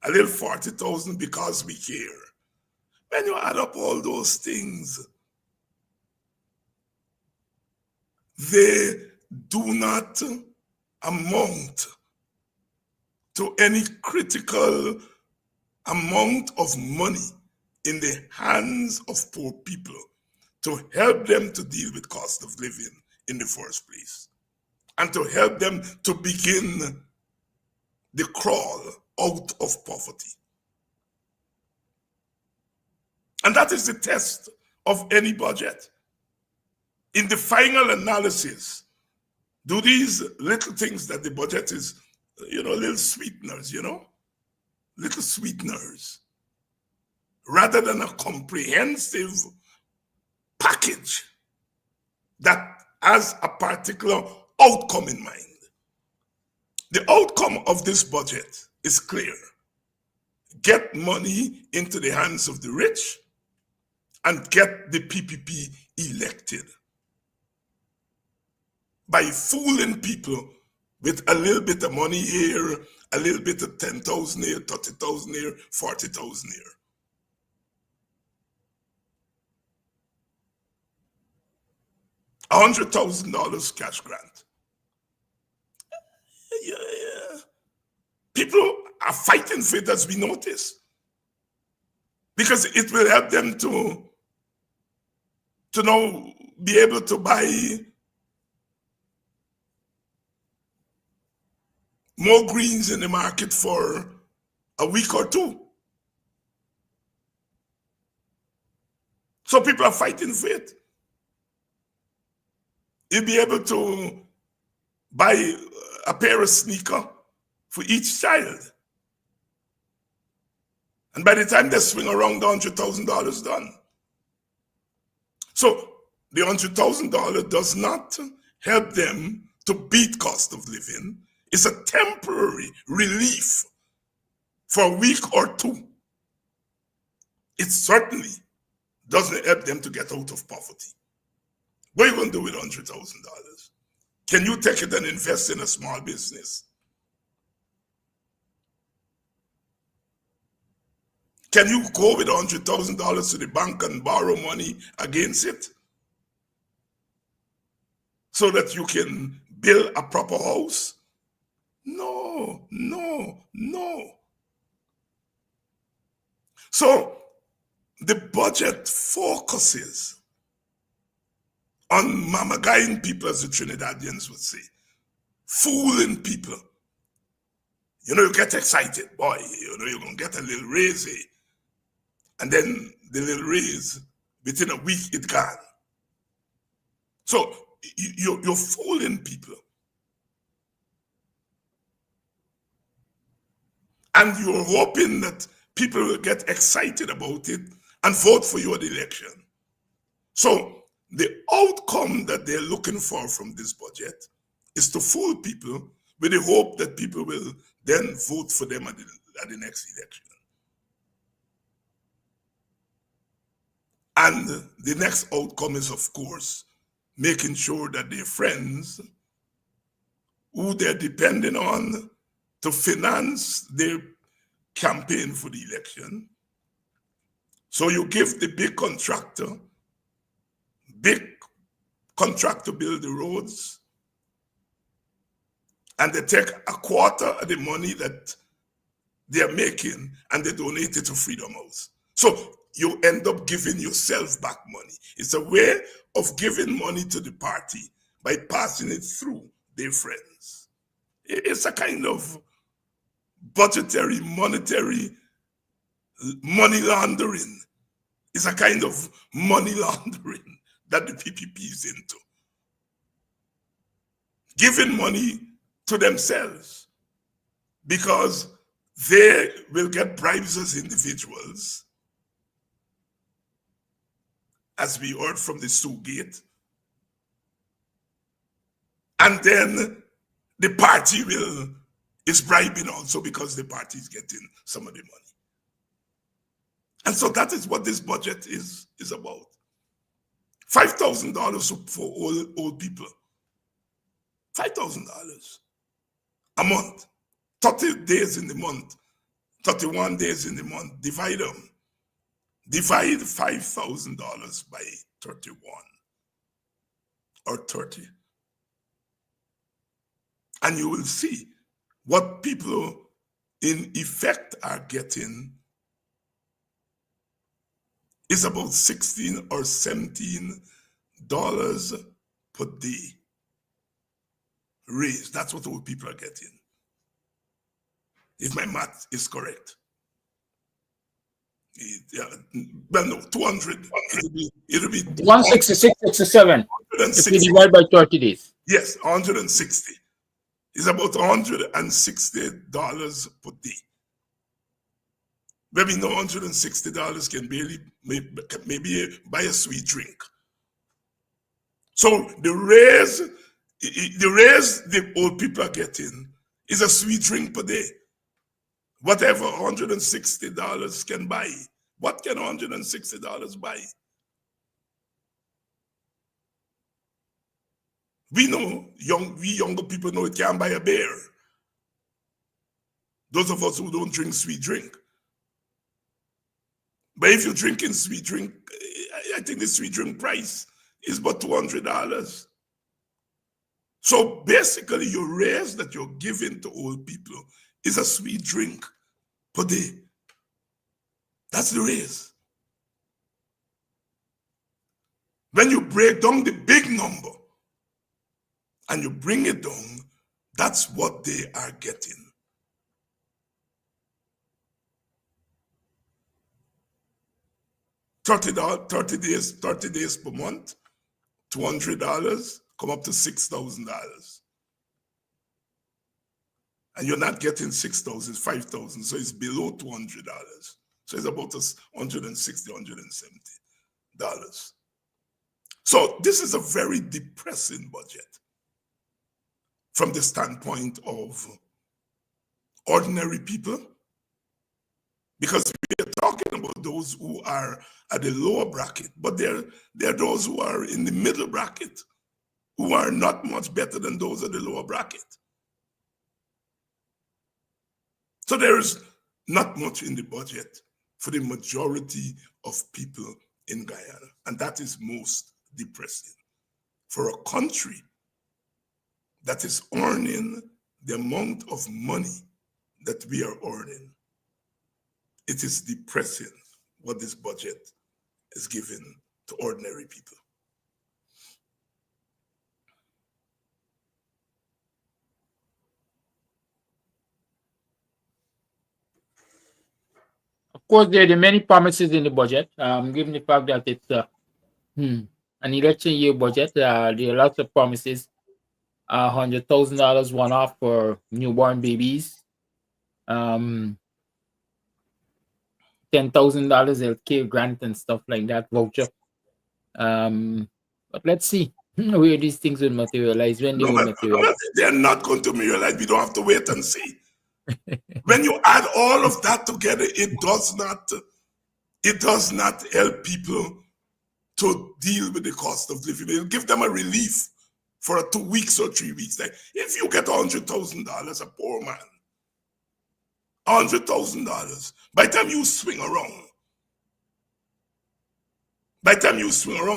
a little 40,000 because we care. When you add up all those things, they do not amount to any critical amount of money in the hands of poor people to help them to deal with cost of living in the first place, and to help them to begin the crawl out of poverty. And that is the test of any budget. In the final analysis, do these little things that the budget is, little sweeteners, little sweeteners, rather than a comprehensive package that has a particular outcome in mind. The outcome of this budget is clear. Get money into the hands of the rich and get the PPP elected. By fooling people with a little bit of money here, a little bit of 10,000 here, 30,000 here, 40,000 here. $100,000 cash grant. Yeah. People are fighting for it, as we notice, because it will help them to now be able to buy more greens in the market for a week or two. So people are fighting for it. You'll be able to buy a pair of sneakers for each child. And by the time they swing around, the $100,000 done. So the $100,000 does not help them to beat cost of living. It's a temporary relief for a week or two. It certainly doesn't help them to get out of poverty. What are you going to do with $100,000? Can you take it and invest in a small business? Can you go with $100,000 to the bank and borrow money against it so that you can build a proper house? No. So the budget focuses on mamagaing people, as the Trinidadians would say, fooling people. You get excited, boy, you're going to get a little raise, and then the little raise, within a week, it's gone. So you're fooling people. And you're hoping that people will get excited about it and vote for you at the election. So the outcome that they're looking for from this budget is to fool people with the hope that people will then vote for them at the next election. And the next outcome is, of course, making sure that their friends, who they're depending on to finance their campaign for the election. So you give the big contractor build the roads, and they take a quarter of the money that they're making and they donate it to Freedom House. So you end up giving yourself back money. It's a way of giving money to the party by passing it through their friends. It's a kind of budgetary, monetary money laundering. It's a kind of money laundering that the PPP is into. Giving money to themselves because they will get bribes as individuals, as we heard from the Sugate, and then the party is bribing also because the party is getting some of the money. And so that is what this budget is about. $5,000 for old people. $5,000 a month. 30 days in the month, 31 days in the month, divide them. Divide $5,000 by 31 or 30. And you will see what people in effect are getting is about $16 or $17 per day raise. That's what old people are getting, if my math is correct. Well, no, 200. It'll be 166, 67. If you divide by 30 days. Yes, 160. It's about $160 per day. Maybe no $160 can barely maybe buy a sweet drink. So the raise the old people are getting is a sweet drink per day. Whatever $160 can buy. What can $160 buy? We know, we younger people know it can't buy a beer. Those of us who don't drink sweet drink. But if you're drinking sweet drink, I think the sweet drink price is about $200. So basically your raise that you're giving to old people is a sweet drink per day. That's the raise. When you break down the big number and you bring it down, that's what they are getting. $30 days per month, $200, come up to $6,000. And you're not getting 6,000, it's 5,000, so it's below $200. So it's about $160, $170. So this is a very depressing budget from the standpoint of ordinary people, because we are talking about those who are at the lower bracket, but there are those who are in the middle bracket who are not much better than those at the lower bracket. So there is not much in the budget for the majority of people in Guyana, and that is most depressing for a country that is earning the amount of money that we are earning. It is depressing what this budget is giving to ordinary people. Of course, there are many promises in the budget, given the fact that it's an election year budget. There are lots of promises. $100,000 one-off for newborn babies. $10,000 healthcare grant and stuff like that, voucher. But let's see where these things will materialize, when they will materialize. They're not going to materialize. We don't have to wait and see. When you add all of that together, it does not help people to deal with the cost of living. It'll give them a relief for 2 weeks or 3 weeks. Like if you get $100,000, a poor man, $100,000, by the time you swing around,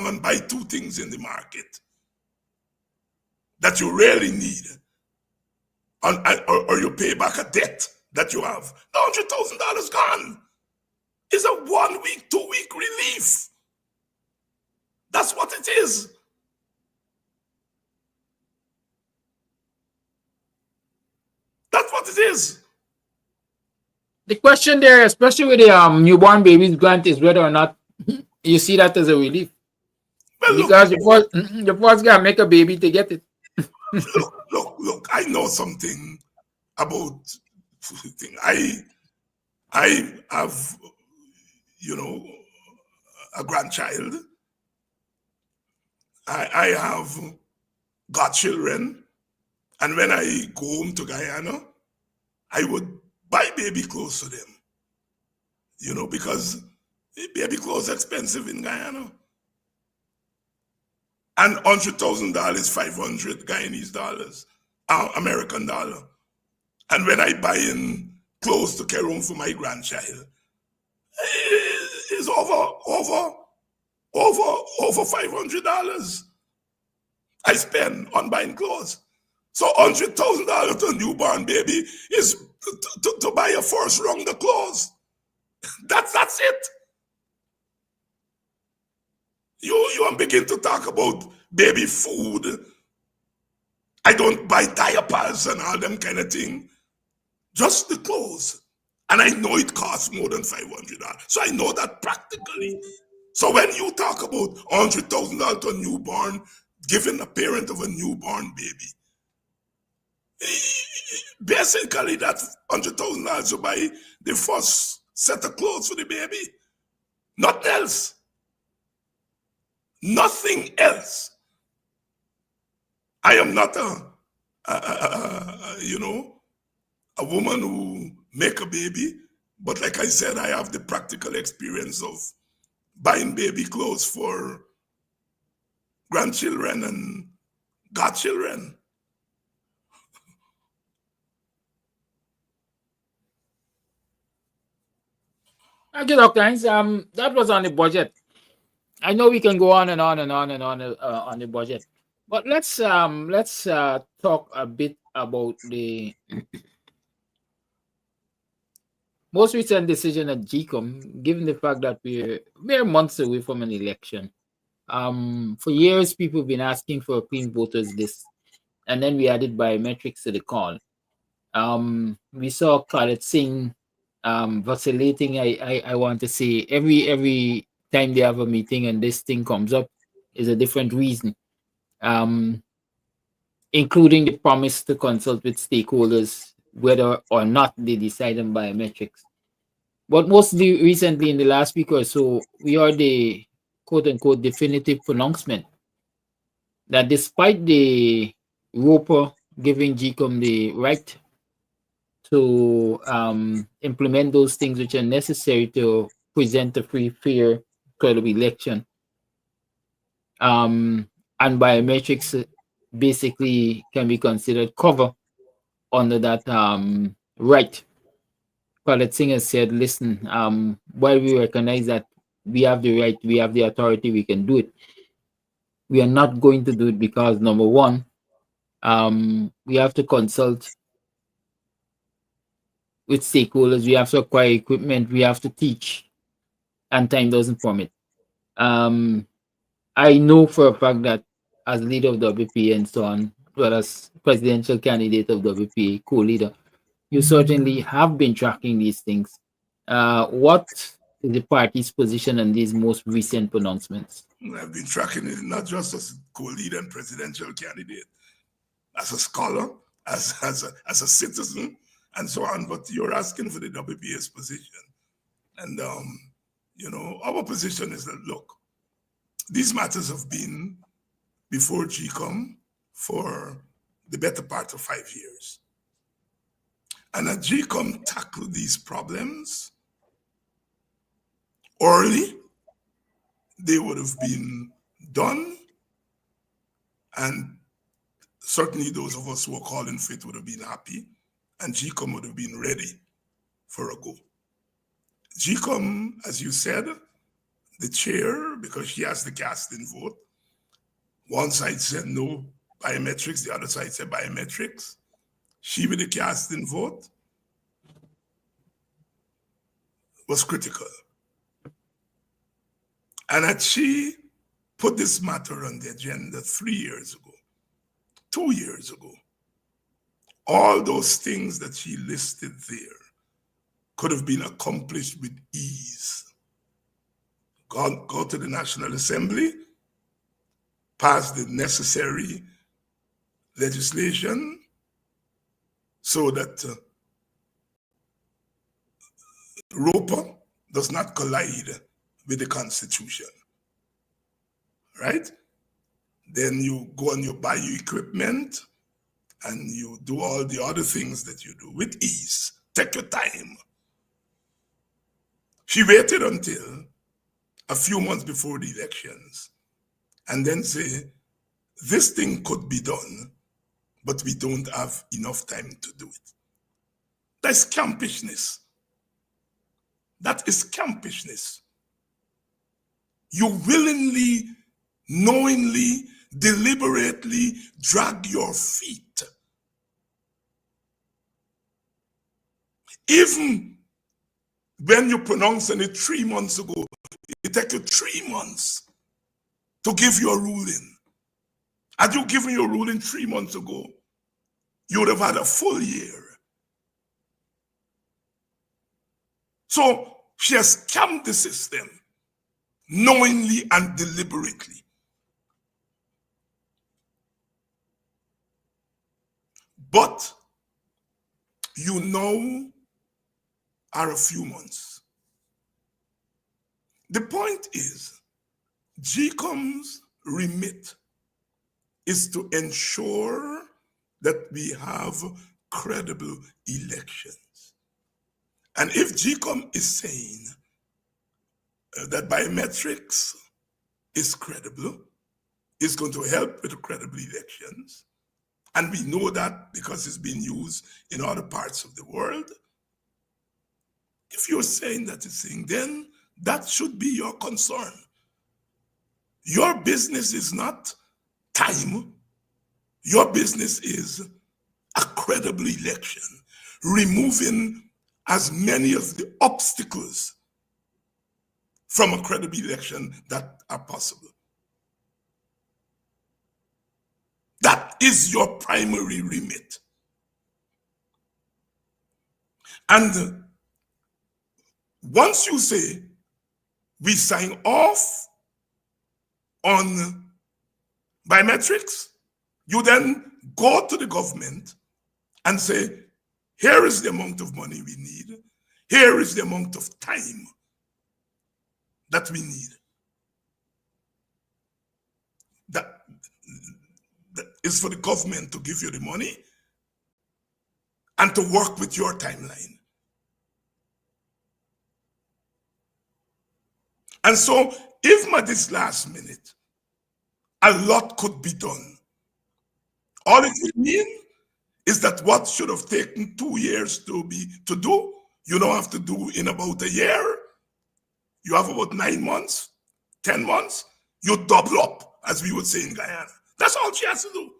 and buy 2 things in the market that you really need, or you pay back a debt that you have, the $100,000 gone. It's a 1 week, 2 week relief. That's what it is. That's what it is. The question there, especially with the newborn babies grant, is whether or not you see that as a relief. Well, because the first guy make a baby to get it. Look, I know something about thing. I have, a grandchild. I have godchildren. And when I go home to Guyana, I would buy baby clothes for them. Because baby clothes are expensive in Guyana. And $100,000 is 500 Guyanese dollars, American dollar. And when I buy in clothes to carry home for my grandchild, it's over $500 I spend on buying clothes. So $100,000 to a newborn baby is to buy a first round of clothes. That's it. You begin to talk about baby food. I don't buy diapers and all them kind of thing. Just the clothes. And I know it costs more than $500. So I know that practically. So when you talk about $100,000 to a newborn, giving a parent of a newborn baby, basically that's $100,000 to buy the first set of clothes for the baby. Nothing else. Nothing else. I am not a woman who make a baby, but like I said, I have the practical experience of buying baby clothes for grandchildren and godchildren. Thank you, Dr. Hines. That was on the budget. I know we can go on and on and on and on on the budget, but let's talk a bit about the most recent decision at Gcom, given the fact that we're months away from an election. For years, people have been asking for a clean voters list, and then we added biometrics to the call. We saw Khaled Singh vacillating. I want to say every time they have a meeting and this thing comes up is a different reason, including the promise to consult with stakeholders whether or not they decide on biometrics. But mostly recently, in the last week or so, we heard the quote-unquote definitive pronouncement that despite the ROPA giving Gcom the right to implement those things which are necessary to present a free, fair, credible election, and biometrics basically can be considered cover under that right. Khaled Singh has said, listen, while we recognize that we have the right, we have the authority, we can do it, we are not going to do it because, number one, we have to consult with stakeholders, we have to acquire equipment, we have to teach, and time doesn't permit. I know for a fact that as leader of WPA and so on, as well as presidential candidate of WPA, co-leader, you certainly have been tracking these things. What is the party's position on these most recent pronouncements? I've been tracking it not just as a co-leader and presidential candidate, as a scholar, as a citizen, and so on. But you're asking for the WPA's position. And, our position is that, look, these matters have been before Gcom for the better part of 5 years. And at Gcom tackled these problems early, they would have been done, and certainly those of us who are calling for it would have been happy, and Gcom would have been ready for a go. Gcom, as you said, the chair, because she has the casting vote, one side said no biometrics, the other side said biometrics. She with the casting vote was critical. And had she put this matter on the agenda 3 years ago, 2 years ago, all those things that she listed there could have been accomplished with ease. Go to the National Assembly, pass the necessary legislation so that ROPA does not collide with the Constitution, right? Then you go and you buy your equipment and you do all the other things that you do with ease. Take your time. She waited until a few months before the elections and then say, this thing could be done, but we don't have enough time to do it. That's campishness. That is campishness. You willingly, knowingly, deliberately drag your feet. Even when you pronounced it 3 months ago, it took you 3 months to give your ruling. Had you given your ruling 3 months ago, you would have had a full year. So she has scammed the system knowingly and deliberately. But you now are a few months. The point is, Gcom's remit is to ensure that we have credible elections. And if Gcom is saying that biometrics is credible, is going to help with credible elections, and we know that because it's been used in other parts of the world, if you're saying that it's saying, then that should be your concern. Your business is not time. Your business is a credible election, removing as many of the obstacles from a credible election that are possible. That is your primary remit. And once you say, we sign off on biometrics, you then go to the government and say, here is the amount of money we need. Here is the amount of time that we need. That is for the government to give you the money and to work with your timeline. And so, if at this last minute, a lot could be done, all it would mean is that what should have taken 2 years to do, you don't have to do in about a year. You have about 9 months, 10 months, you double up, as we would say in Guyana. That's all she has to do.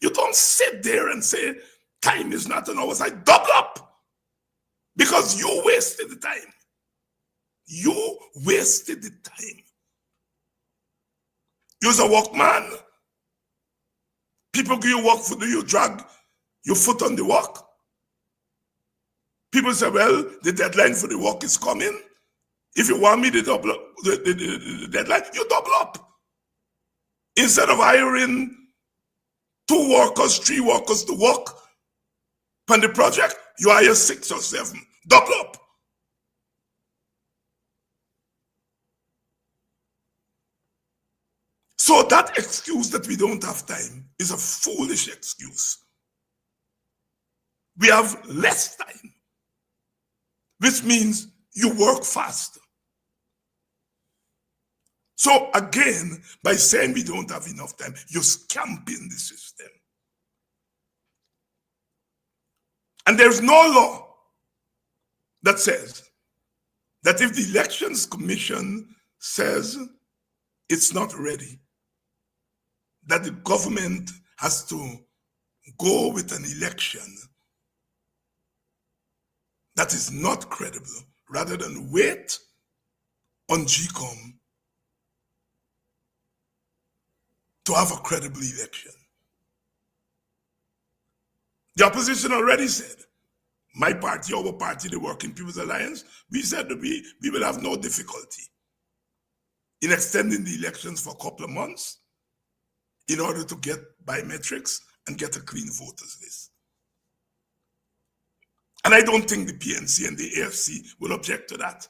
You don't sit there and say, time is not an hour. I double up because you wasted the time. You wasted the time. You're a workman. People give you work for you drag your foot on the work. People say, well, the deadline for the work is coming. If you want me to double up the deadline, you double up. Instead of hiring 2 workers, 3 workers to work on the project, you hire 6 or 7. Double up. So that excuse that we don't have time is a foolish excuse. We have less time, which means you work faster. So again, by saying we don't have enough time, you're scamping the system. And there's no law that says that if the Elections Commission says it's not ready, that the government has to go with an election that is not credible, rather than wait on Gcom to have a credible election. The opposition already said, my party, our party, the Working People's Alliance, we said that we will have no difficulty in extending the elections for a couple of months in order to get biometrics and get a clean voters list. And I don't think the PNC and the AFC will object to that.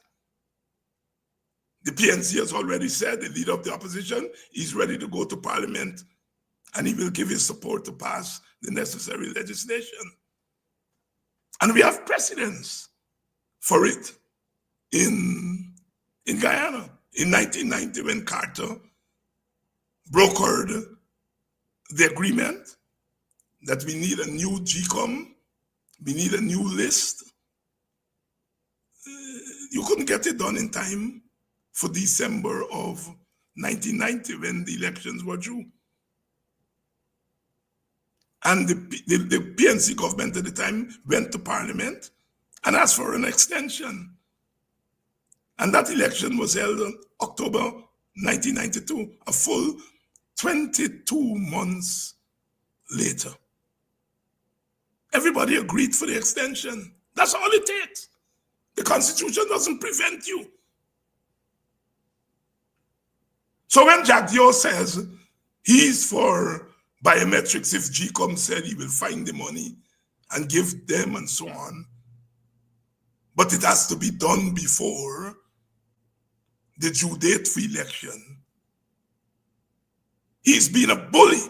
The PNC has already said, the leader of the opposition, is ready to go to Parliament and he will give his support to pass the necessary legislation. And we have precedents for it in Guyana. In 1990, when Carter brokered the agreement that we need a new Gcom We need a new list. You couldn't get it done in time for December of 1990 when the elections were due. And the PNC government at the time went to Parliament and asked for an extension. And that election was held on October 1992, a full 22 months later. Everybody agreed for the extension. That's all it takes. The Constitution doesn't prevent you. So when Jack Dio says he's for biometrics, if Gcom said he will find the money and give them and so on, but it has to be done before the due date for election, he's been a bully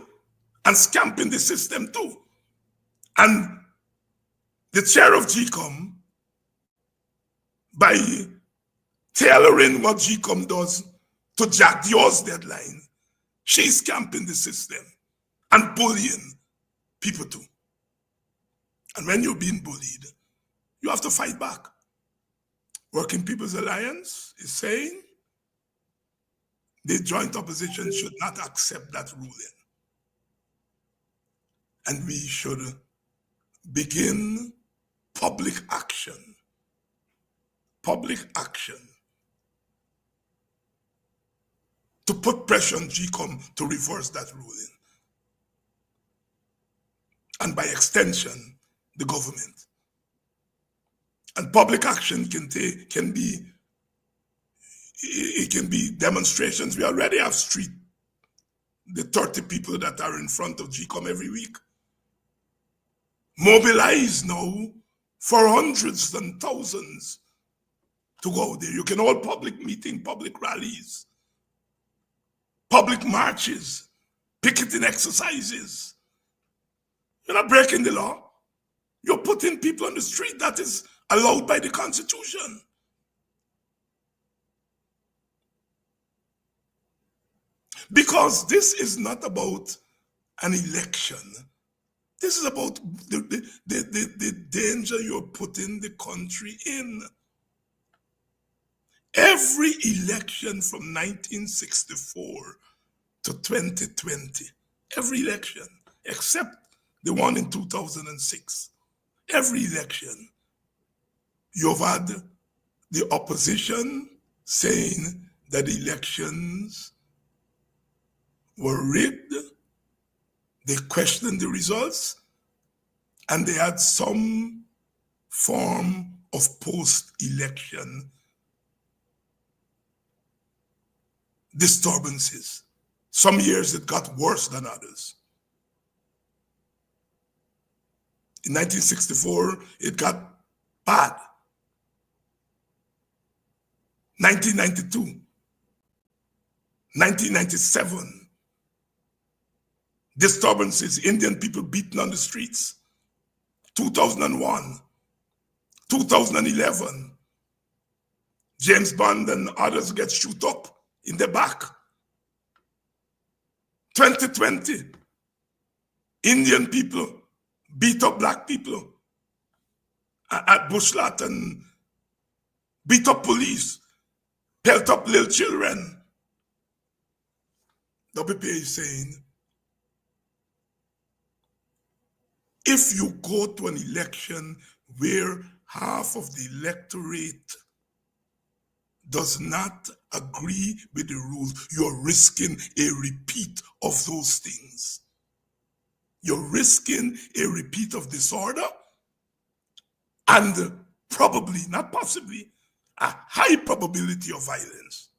and scamping the system too. And the chair of Gcom, by tailoring what Gcom does to Jack Dio's deadline, she's scamping the system and bullying people too. And when you're being bullied, you have to fight back. Working People's Alliance is saying the joint opposition should not accept that ruling. And we should begin public action to put pressure on Gcom to reverse that ruling. And by extension, the government. And public action can be demonstrations. We already have the 30 people that are in front of Gcom every week. Mobilize now for hundreds and thousands to go there. You can hold public meetings, public rallies, public marches, picketing exercises. You're not breaking the law. You're putting people on the street. That is allowed by the Constitution. Because this is not about an election. This is about the danger you're putting the country in. Every election from 1964 to 2020, every election, except the one in 2006, every election, you've had the opposition saying that the elections were rigged. They questioned the results, and they had some form of post-election disturbances. Some years it got worse than others. In 1964, it got bad. 1992, 1997, disturbances, Indian people beaten on the streets. 2001, 2011, James Bond and others get shoot up in the back. 2020, Indian people beat up black people at Bushlat and beat up police, pelt up little children. WPA is saying, if you go to an election where half of the electorate does not agree with the rules, you're risking a repeat of those things. You're risking a repeat of disorder and probably, not possibly, a high probability of violence.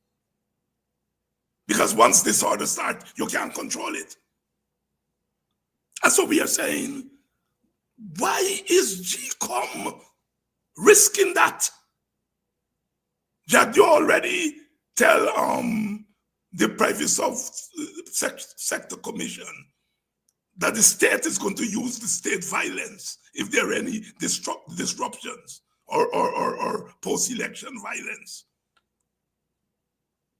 Because once disorder starts, you can't control it. And so we are saying, why is Gcom risking that? Did you already tell the Private Sector Commission that the state is going to use the state violence if there are any disruptions or post-election violence?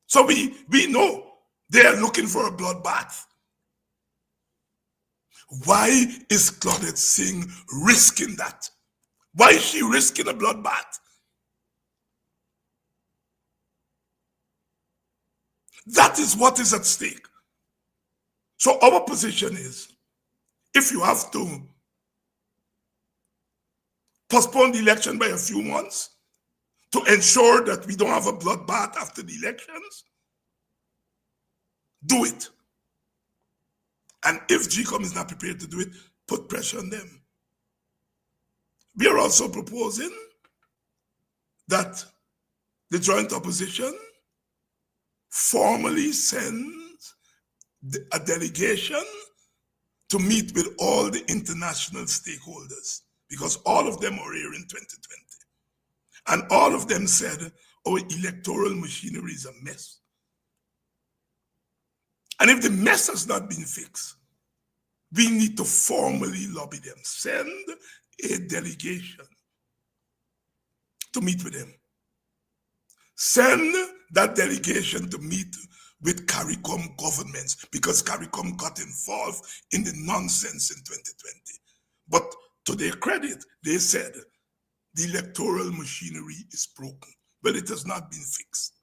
So we know they are looking for a bloodbath. Why is Claudette Singh risking that? Why is she risking a bloodbath? That is what is at stake. So our position is, if you have to postpone the election by a few months to ensure that we don't have a bloodbath after the elections, do it. And if Gcom is not prepared to do it, put pressure on them. We are also proposing that the joint opposition formally sends a delegation to meet with all the international stakeholders, because all of them are here in 2020. And all of them said our electoral machinery is a mess. And if the mess has not been fixed, we need to formally lobby them. Send a delegation to meet with them. Send that delegation to meet with CARICOM governments, because CARICOM got involved in the nonsense in 2020. But to their credit, they said the electoral machinery is broken. Well, it has not been fixed.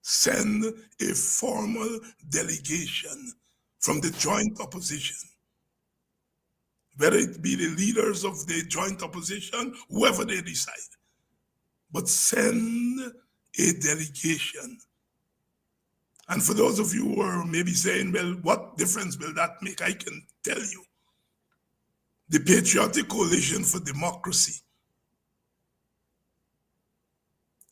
Send a formal delegation from the joint opposition, whether it be the leaders of the joint opposition, whoever they decide, but send a delegation. And for those of you who are maybe saying, well, what difference will that make? I can tell you. The Patriotic Coalition for Democracy,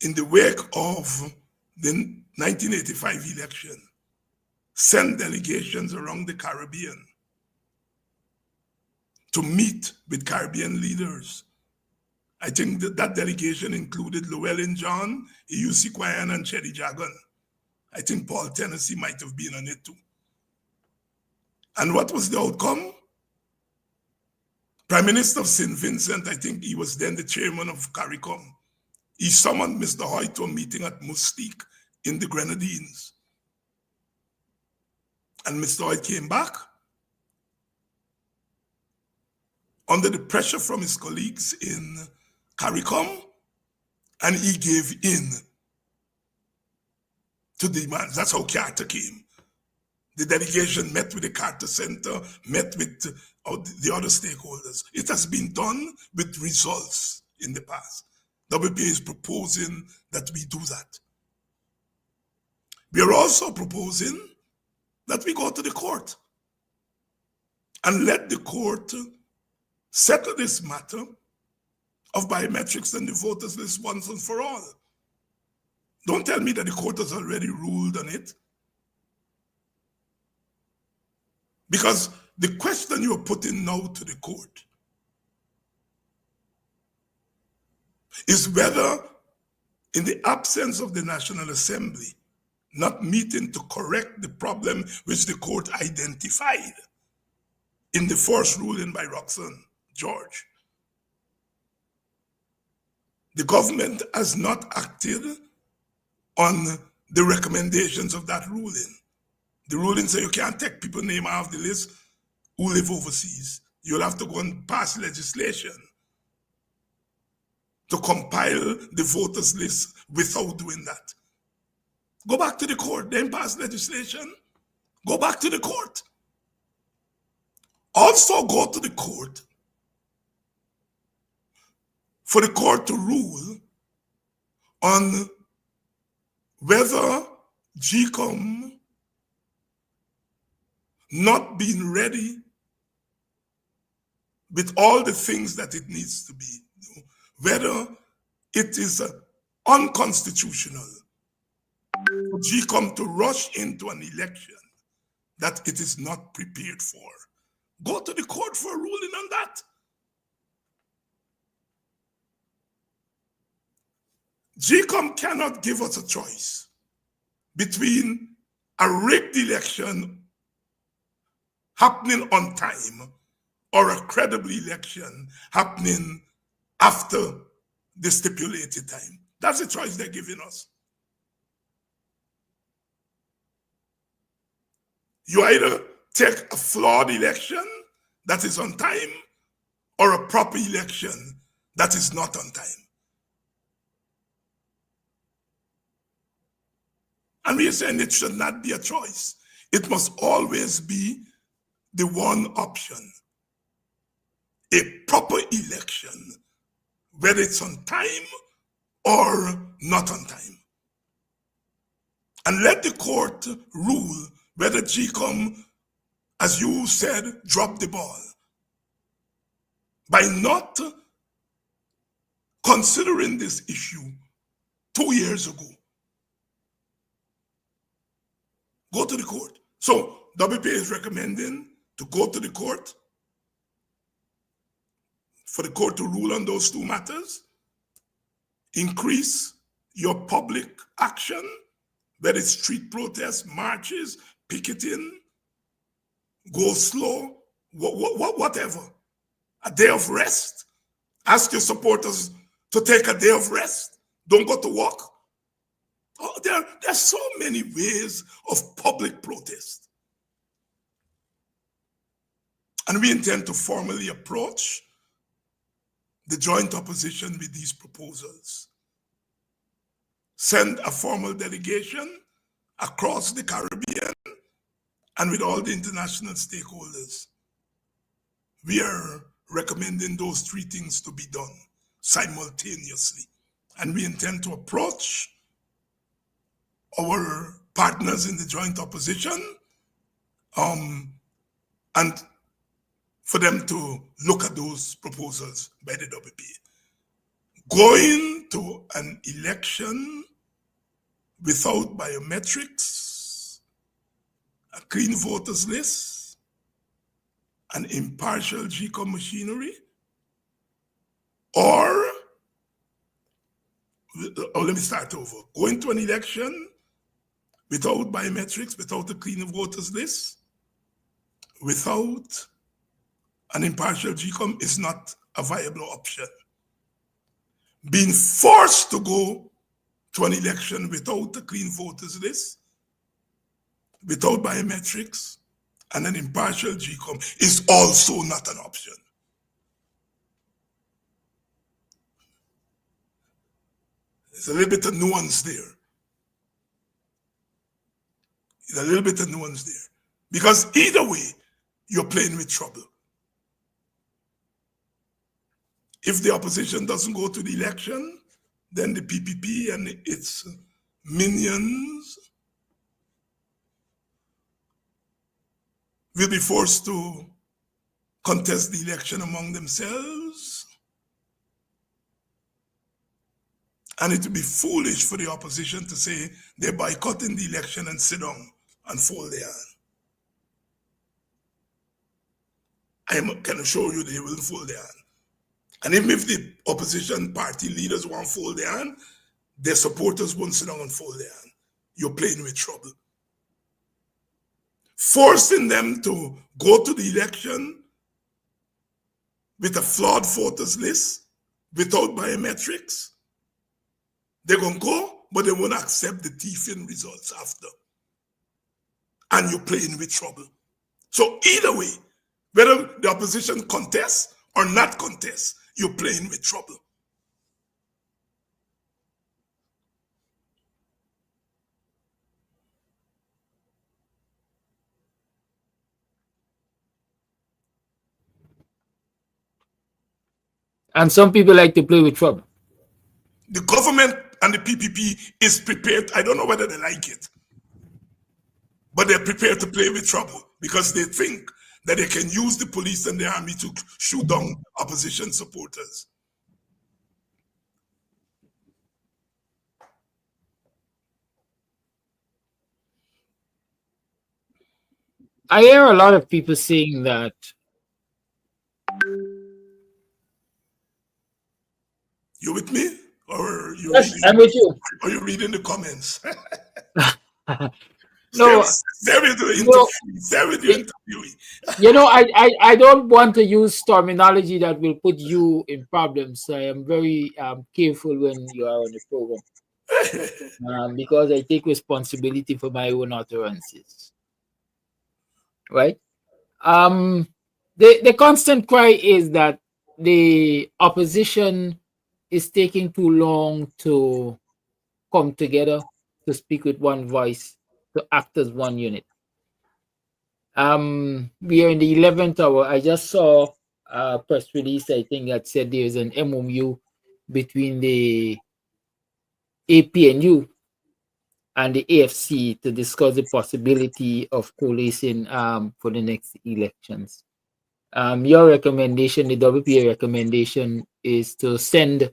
in the wake of the 1985 election, sent delegations around the Caribbean to meet with Caribbean leaders. I think that delegation included Llewellyn John, E.U.C. Quayan, and Chetty Jagan. I think Paul Tennessee might have been on it too. And what was the outcome? Prime Minister of St. Vincent, I think he was then the chairman of CARICOM. He summoned Mr. Hoyt to a meeting at Mustique in the Grenadines. And Mr. Hoyt came back under the pressure from his colleagues in CARICOM, and he gave in to demands. That's how Carter came. The delegation met with the Carter Center, met with the other stakeholders. It has been done with results in the past. WPA is proposing that we do that. We are also proposing that we go to the court and let the court settle this matter of biometrics and the voters list once and for all. Don't tell me that the court has already ruled on it. Because the question you're putting now to the court is whether, in the absence of the National Assembly not meeting to correct the problem which the court identified in the first ruling by Roxanne George, the government has not acted on the recommendations of that ruling. The ruling says you can't take people's name off the list who live overseas. You'll have to go and pass legislation to compile the voters list without doing that. Go back to the court, then pass legislation. Go back to the court. Also go to the court for the court to rule on whether Gcom not being ready with all the things that it needs to be, whether it is unconstitutional for Gcom to rush into an election that it is not prepared for. Go to the court for a ruling on that. Gcom cannot give us a choice between a rigged election happening on time or a credible election happening after the stipulated time. That's the choice they're giving us. You either take a flawed election that is on time or a proper election That is not on time. And we are saying it should not be a choice. It must always be the one option. A proper election, whether it's on time or not on time. And let the court rule whether Gcom, as you said, dropped the ball by not considering this issue 2 years ago. Go to the court. So WPA is recommending to go to the court, for the court to rule on those two matters, increase your public action, whether it's street protests, marches, picketing, go slow, whatever. A day of rest. Ask your supporters to take a day of rest. Don't go to work. Oh, there are so many ways of public protest. And we intend to formally approach the joint opposition with these proposals. Send a formal delegation across the Caribbean and with all the international stakeholders. We are recommending those three things to be done simultaneously. And we intend to approach our partners in the joint opposition and for them to look at those proposals by the WPA. Going to an election without biometrics, a clean voters list, an impartial Gcom machinery, or let me start over. Going to an election without biometrics, without a clean voters list, without an impartial Gcom is not a viable option. Being forced to go to an election without a clean voters list, without biometrics, and an impartial Gcom is also not an option. There's a little bit of nuance there. There's a little bit of nuance there. Because either way, you're playing with trouble. If the opposition doesn't go to the election, then the PPP and its minions will be forced to contest the election among themselves. And it would be foolish for the opposition to say they're boycotting the election and sit down and fold their hand. I can assure you they will fold their hand. And even if the opposition party leaders won't fold their hand, their supporters won't sit down and fold their hand. You're playing with trouble. Forcing them to go to the election with a flawed voters list, without biometrics, they're going to go, but they won't accept the thieving results after. And you're playing with trouble. So either way, whether the opposition contests or not contests, you're playing with trouble. And some people like to play with trouble. The government and the PPP is prepared. I don't know whether they like it, but they're prepared to play with trouble because they think that they can use the police and the army to shoot down opposition supporters. I hear a lot of people saying that you with me? Or you yes, I'm with you. Or you reading the comments? No, you know, I don't want to use terminology that will put you in problems. I am very careful when you are on the program because I take responsibility for my own utterances. Right? The constant cry is that the opposition is taking too long to come together, to speak with one voice, to act as one unit. We are in the 11th hour. I just saw a press release, I think, that said there's an MOU between the APNU and the AFC to discuss the possibility of coalescing for the next elections. Your recommendation, the WPA recommendation, is to send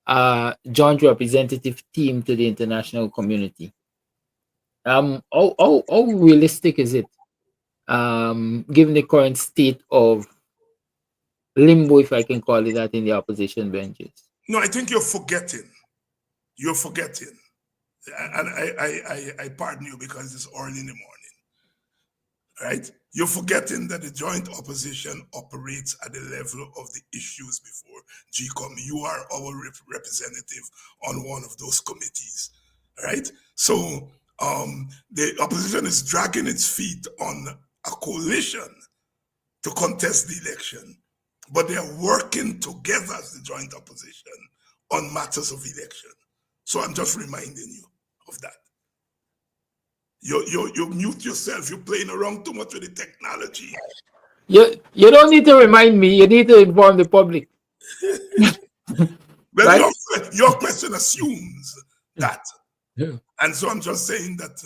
a joint representative team to the international community. How realistic is it, given the current state of limbo, if I can call it that, in the opposition benches? No, I think you're forgetting. You're forgetting. And I pardon you because it's early in the morning. Right? You're forgetting that the joint opposition operates at the level of the issues before Gcom. You are our representative on one of those committees. Right? So the opposition is dragging its feet on a coalition to contest the election, but they are working together as the joint opposition on matters of election. So I'm just reminding you of that. You mute yourself. You're playing around too much with the technology. You don't need to remind me. You need to inform the public. Well, right? your question assumes that. Yeah. And so I'm just saying that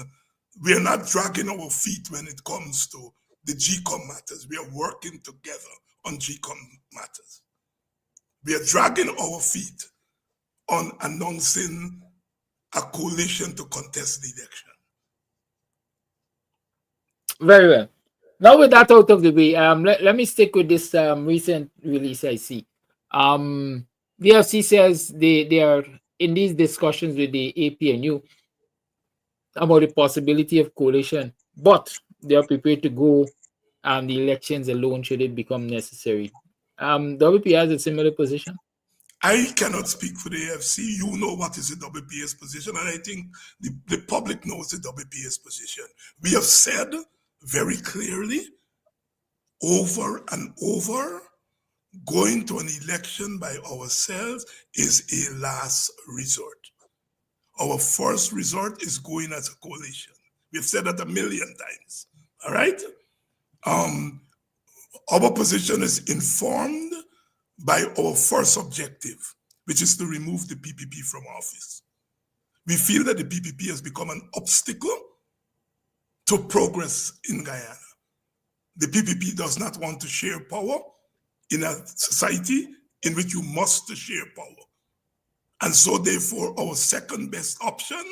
we are not dragging our feet when it comes to the Gcom matters. We are working together on Gcom matters. We are dragging our feet on announcing a coalition to contest the election. Very well. Now with that out of the way, let me stick with this recent release I see. The FC says they are in these discussions with the APNU about the possibility of coalition, but they are prepared to go the elections alone should it become necessary. WP has a similar position. I cannot speak for the AFC. You know what is the WPA's position, and I think the public knows the WPA's position. We have said very clearly over and over, going to an election by ourselves is a last resort. Our first resort is going as a coalition. We've said that 1,000,000 times, all right? Our position is informed by our first objective, which is to remove the PPP from office. We feel that the PPP has become an obstacle to progress in Guyana. The PPP does not want to share power in a society in which you must share power. And so therefore, our second best option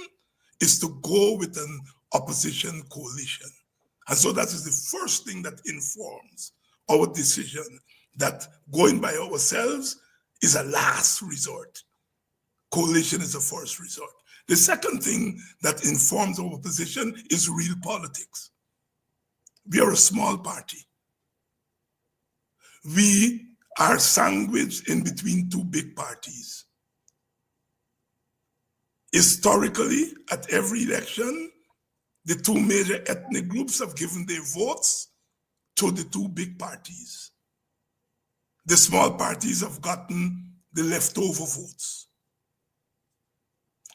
is to go with an opposition coalition. And so that is the first thing that informs our decision that going by ourselves is a last resort. Coalition is a first resort. The second thing that informs our position is real politics. We are a small party. We are sandwiched in between two big parties. Historically, at every election, the two major ethnic groups have given their votes to the two big parties. The small parties have gotten the leftover votes.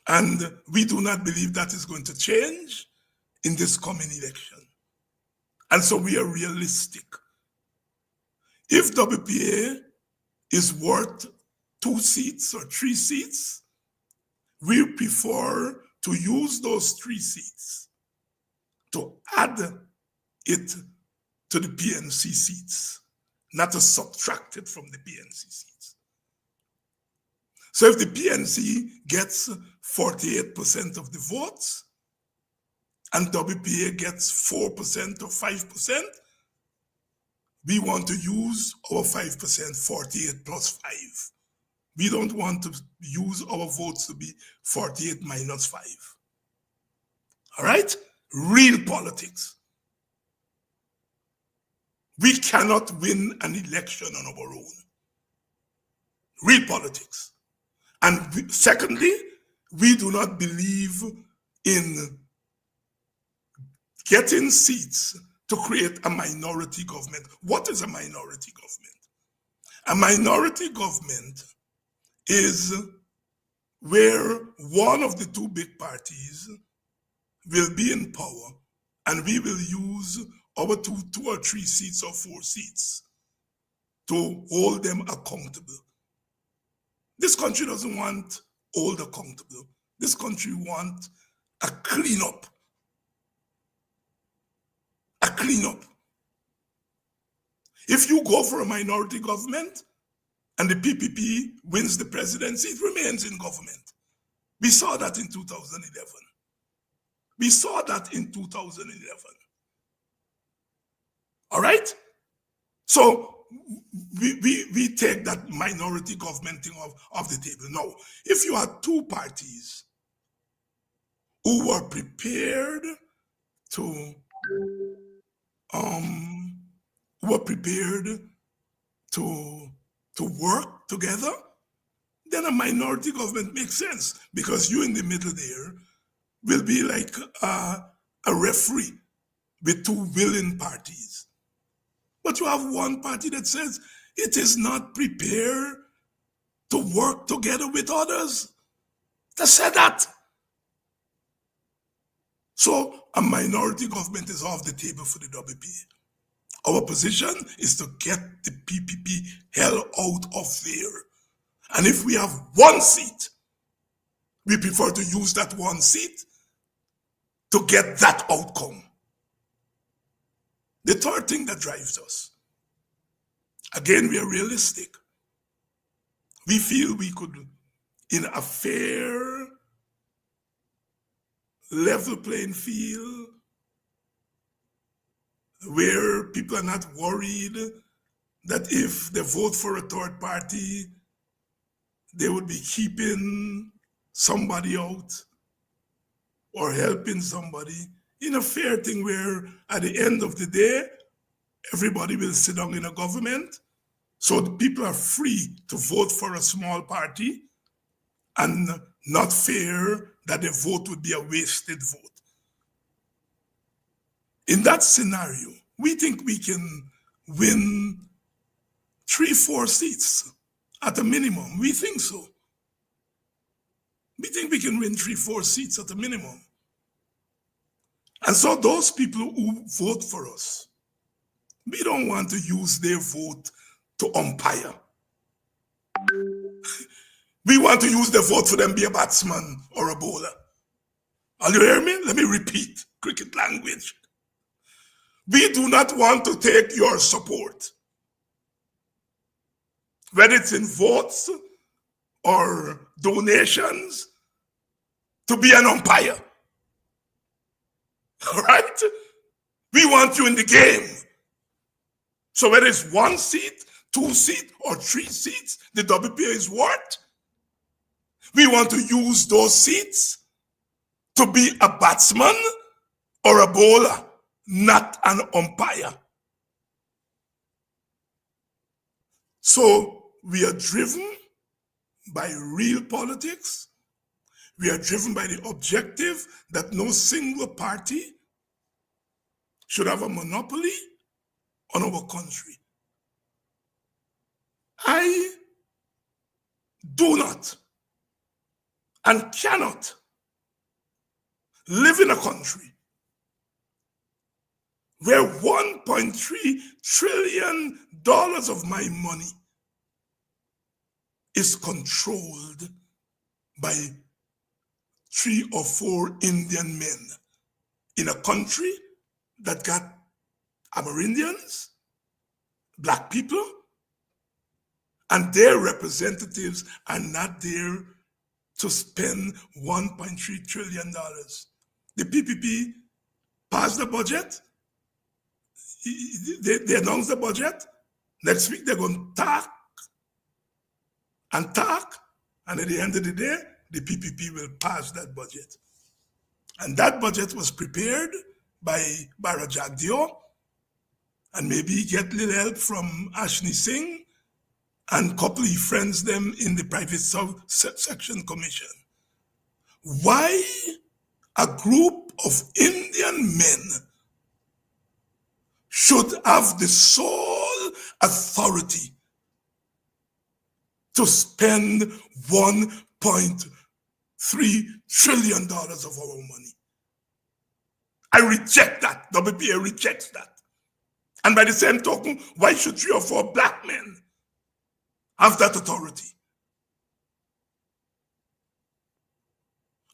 And we do not believe that is going to change in this coming election. And so we are realistic. If WPA is worth 2 seats or 3 seats, we prefer to use those 3 seats to add it to the PNC seats, not to subtract it from the PNC seats. So if the PNC gets 48% of the votes and WPA gets 4% or 5%, we want to use our 5%, 48 plus 5. We don't want to use our votes to be 48 minus 5. All right? Real politics. We cannot win an election on our own. Real politics. And secondly, we do not believe in getting seats to create a minority government. What is a minority government? A minority government is where one of the two big parties will be in power, and we will use our two or three seats or 4 seats to hold them accountable. This country doesn't want hold accountable. This country wants a cleanup. A cleanup. If you go for a minority government and the PPP wins the presidency, it remains in government. We saw that in 2011. We saw that in 2011. All right? So we take that minority government thing off the table. Now, if you had two parties who were prepared to work together, then a minority government makes sense, because you in the middle there will be like a referee with two willing parties. But you have one party that says it is not prepared to work together with others. They said that. So a minority government is off the table for the WP. Our position is to get the PPP hell out of there. And if we have one seat, we prefer to use that one seat to get that outcome. The third thing that drives us, again, we are realistic. We feel we could, in a fair, level playing field, where people are not worried that if they vote for a third party, they would be keeping somebody out or helping somebody, in a fair thing where at the end of the day, everybody will sit down in a government, so the people are free to vote for a small party, and not fair that the vote would be a wasted vote. In that scenario, we think we can win 3-4 seats at a minimum. We think so. We think we can win 3-4 seats at a minimum. And so those people who vote for us, we don't want to use their vote to umpire. We want to use their vote for them to be a batsman or a bowler. Are you hear me? Let me repeat cricket language. We do not want to take your support, whether it's in votes or donations, to be an umpire. All right? We want you in the game. So whether it's 1 seat, 2 seats, or 3 seats, the WPA is worth. We want to use those seats to be a batsman or a bowler, not an umpire. So we are driven by real politics. We are driven by the objective that no single party should have a monopoly on our country. I do not and cannot live in a country where $1.3 trillion of my money is controlled by 3 or 4 Indian men in a country that got Amerindians, black people, and their representatives are not there to spend $1.3 trillion. The PPP passed the budget. They announced the budget. Next week, they're going to talk, and at the end of the day, the PPP will pass that budget. And that budget was prepared by Bara Jagdeo, and maybe get a little help from Ashni Singh and a couple of friends them in the private section commission. Why a group of Indian men should have the sole authority to spend $1.3 trillion of our money. I reject that. WPA rejects that. And by the same token, why should 3 or 4 black men have that authority?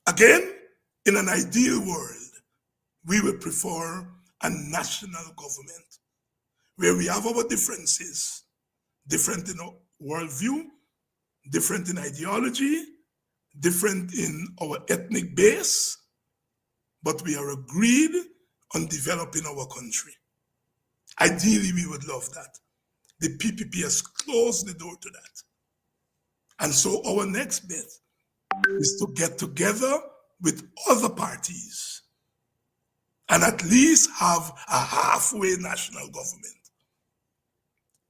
Again, in an ideal world, we would prefer a national government where we have our differences, different in our worldview, different in ideology, different in our ethnic base, but we are agreed on developing our country. Ideally, we would love that. The PPP has closed the door to that. And so our next bet is to get together with other parties and at least have a halfway national government.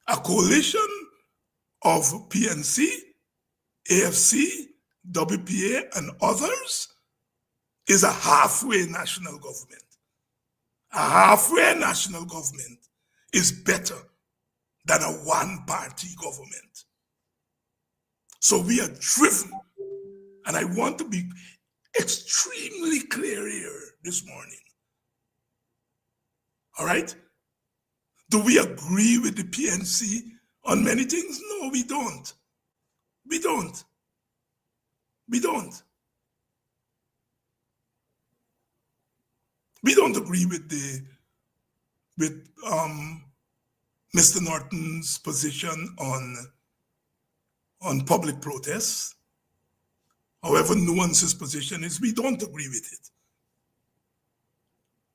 A coalition of PNC, AFC, WPA, and others is a halfway national government. A halfway national government is better than a one-party government. So we are driven, and I want to be extremely clear here this morning. All right? Do we agree with the PNC on many things? No, we don't. We don't. We don't. We don't agree with Mr. Norton's position on public protests. However nuanced his position is, we don't agree with it.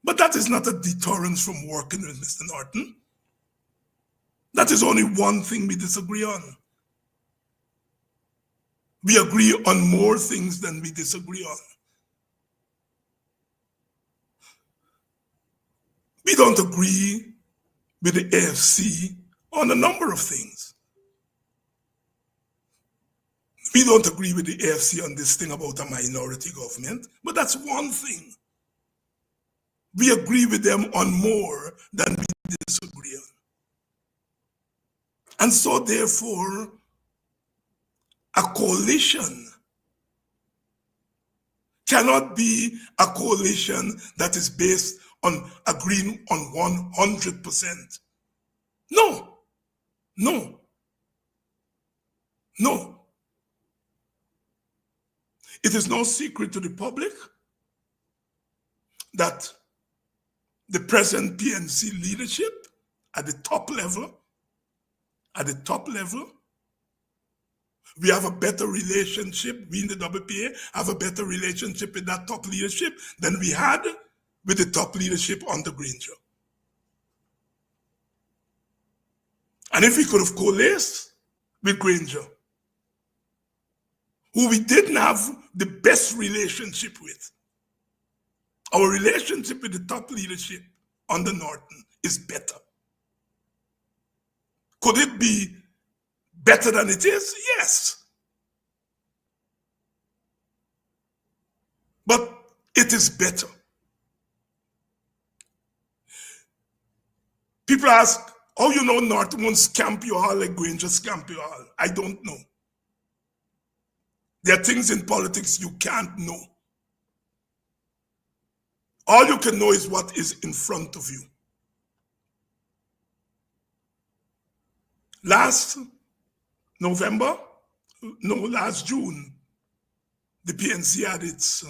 But that is not a deterrence from working with Mr. Norton. That is only one thing we disagree on. We agree on more things than we disagree on. We don't agree with the AFC on a number of things. We don't agree with the AFC on this thing about a minority government, but that's one thing. We agree with them on more than we disagree on. And so therefore, a coalition cannot be a coalition that is based on agreeing on 100%. No, no, no. It is no secret to the public that the present PNC leadership at the top level, we have a better relationship, we in the WPA have a better relationship with that top leadership than we had with the top leadership under Granger. And if we could have coalesced with Granger, who we didn't have the best relationship with, our relationship with the top leadership under Norton is better. Could it be better than it is? Yes. But it is better. People ask, how you know Norton won't scamp you all like Granger scamp you all? I don't know. There are things in politics you can't know. All you can know is what is in front of you. Last June, the PNC had its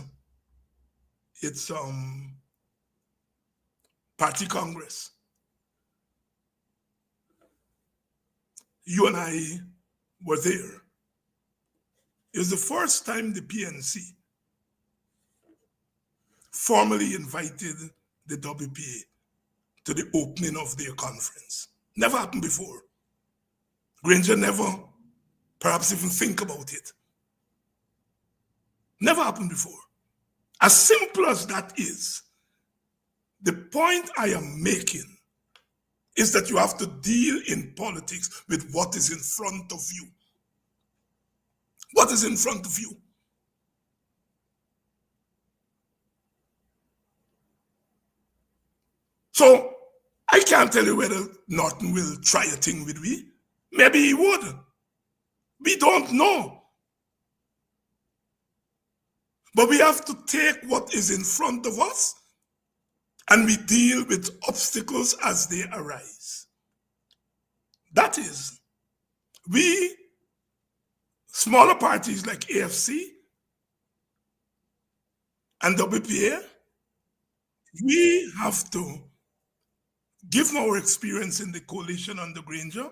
party congress. You and I were there. It was the first time the PNC formally invited the WPA to the opening of their conference. Never happened before. Granger never perhaps even think about it. Never happened before. As simple as that is, the point I am making is that you have to deal in politics with what is in front of you. What is in front of you? So I can't tell you whether Norton will try a thing with me. Maybe he would. We don't know. But we have to take what is in front of us and we deal with obstacles as they arise. That is, we, smaller parties like AFC and WPA, we have to give our experience in the coalition under Granger.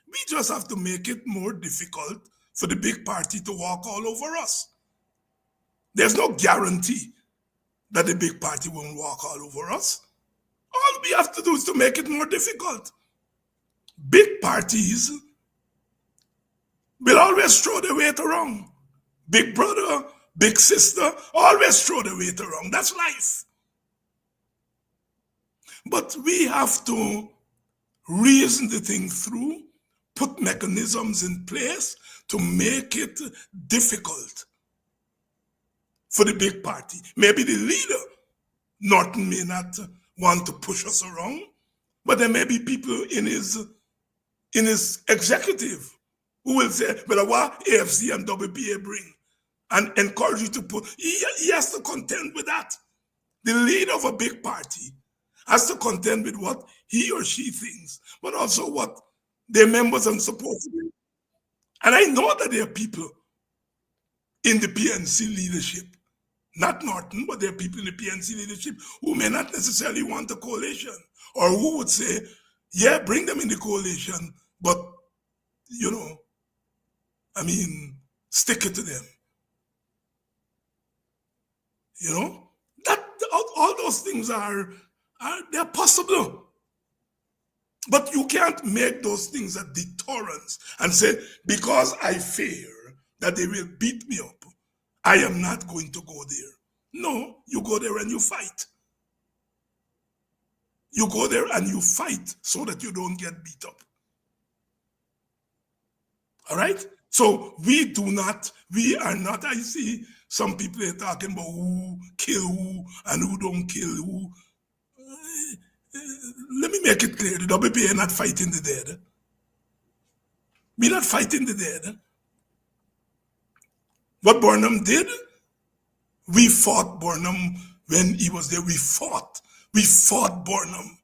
We just have to make it more difficult for the big party to walk all over us. There's no guarantee that the big party won't walk all over us. All we have to do is to make it more difficult. Big parties will always throw their weight around. Big brother, big sister, always throw their weight around. That's life. But we have to reason the thing through, put mechanisms in place to make it difficult for the big party. Maybe the leader, Norton, may not want to push us around, but there may be people in his executive who will say, well, what AFC and WPA bring, and encourage you to put, he has to contend with that. The leader of a big party has to contend with what he or she thinks, but also what their members are supposed to do. And I know that there are people in the PNC leadership, not Norton, but there are people in the PNC leadership who may not necessarily want a coalition, or who would say, yeah, bring them in the coalition, but, you know, I mean, stick it to them. You know, that all those things they're possible. But you can't make those things a deterrence and say, because I fear that they will beat me up, I am not going to go there. No, you go there and you fight. You go there and you fight so that you don't get beat up. All right? So we are not, I see some people are talking about who kill who and who don't kill who. Let me make it clear, the WPA are not fighting the dead. We're not fighting the dead. What Burnham did, we fought Burnham when he was there. We fought Burnham.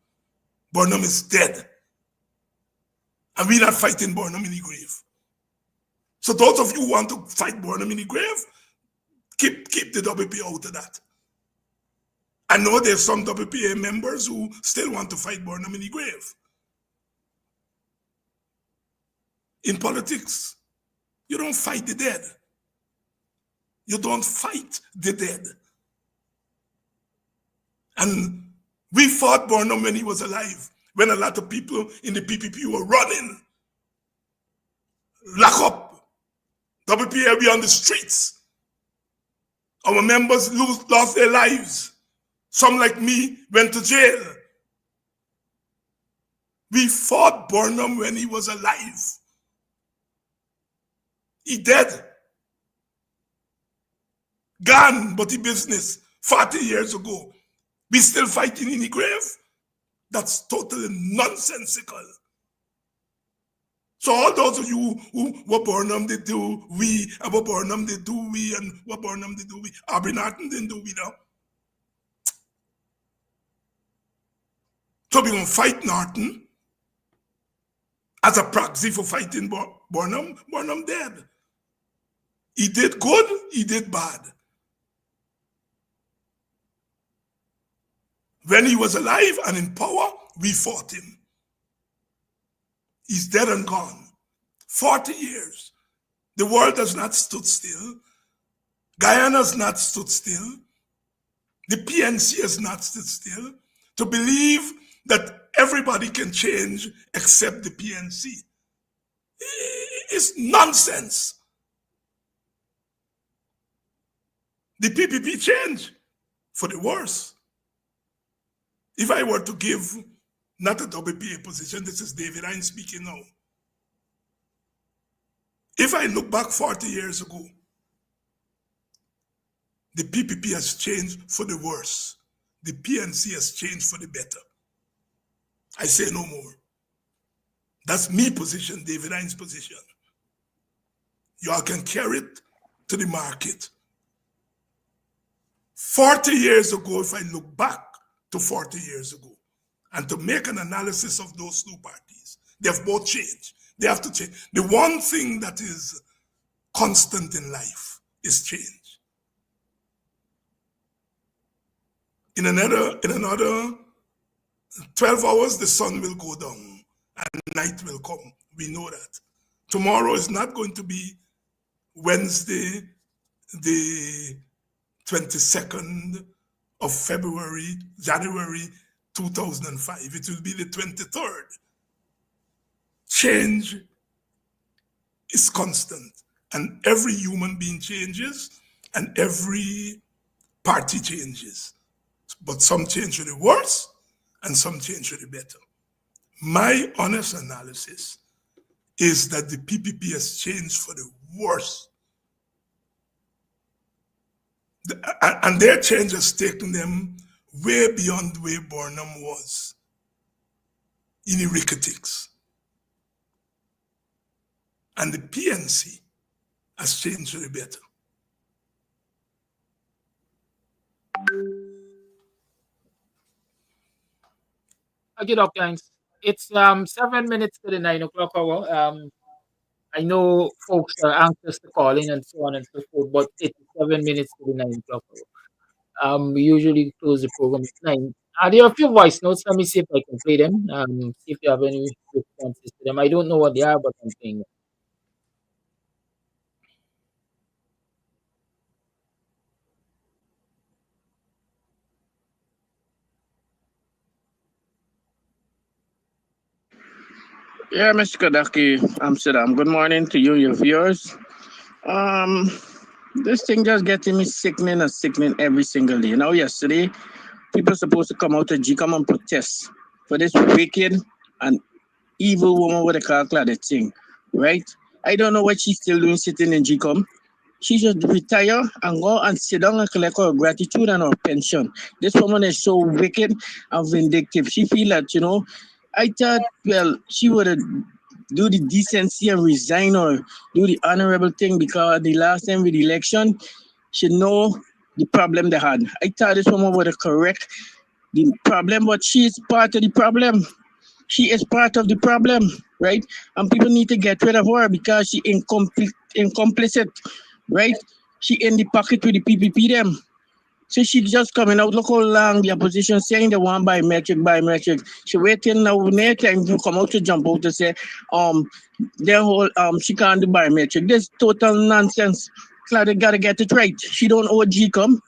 Burnham is dead. And we're not fighting Burnham in the grave. So those of you who want to fight Burnham in the grave, keep the WPA out of that. I know there's some WPA members who still want to fight Burnham in the grave. In politics, you don't fight the dead. You don't fight the dead. And we fought Burnham when he was alive, when a lot of people in the PPP were running. Lock up. WPA be on the streets. Our members lost their lives. Some like me went to jail. We fought Burnham when he was alive. He dead. Gone, but he business 40 years ago. We still fighting in the grave? That's totally nonsensical. So all those of you who what Burnham did do, we, and what Burnham did do, we, and what Burnham did do, we, Aubrey Norton didn't do, we now. So we're going to fight Norton as a proxy for fighting Burnham. Burnham dead. He did good, he did bad. When he was alive and in power, we fought him. He's dead and gone. 40 years. The world has not stood still. Guyana has not stood still. The PNC has not stood still. To believe that everybody can change except the PNC is nonsense. The PPP changed for the worse. If I were to give not a WPA position, this is David Hines speaking now. If I look back 40 years ago, the PPP has changed for the worse. The PNC has changed for the better. I say no more. That's me position, David Hines' position. y'all can carry it to the market. 40 years ago, if I look back to 40 years ago, and to make an analysis of those two parties, they have both changed. They have to change. The one thing that is constant in life is change. In another 12 hours, the sun will go down and night will come. We know that. Tomorrow is not going to be Wednesday, the 22nd of February, January 2005. It will be the 23rd. Change is constant, and every human being changes, and every party changes. But some change for the worse, and some change for the better. My honest analysis is that the PPP has changed for the worse. And their change has taken them way beyond where Burnham was in Ericatics. And the PNC has changed for the better. Okay, Dr. Hines. It's 7 minutes to the 9 o'clock hour. I know folks are anxious to call in and so on and so forth, but it's 7 minutes to the 9 o'clock hour. We usually close the program at 9. There are a few voice notes. Let me see if I can play them. See if you have any responses to them. I don't know what they are, but I'm playing them. Yeah, Mr. Kadaki, Amsterdam. Good morning to you, your viewers. This thing just getting me sickening and sickening every single day. Now, yesterday, people supposed to come out to Gcom and protest for this wicked and evil woman with a car clad thing, right? I don't know what she's still doing sitting in Gcom. She should retire and go and sit down and collect her gratitude and her pension. This woman is so wicked and vindictive. She feel that, I thought, well, she would do the decency and resign or do the honorable thing because the last time with the election, she know the problem they had. I thought this woman would correct the problem, but she is part of the problem. She is part of the problem, right? And people need to get rid of her because she complicit, right? She in the pocket with the PPP them. So she just coming out, look how long the opposition saying they want biometric. She waiting now near time to come out to jump out to say, their whole she can't do biometric. This total nonsense. Claudia gotta get it right. She don't owe Gcom,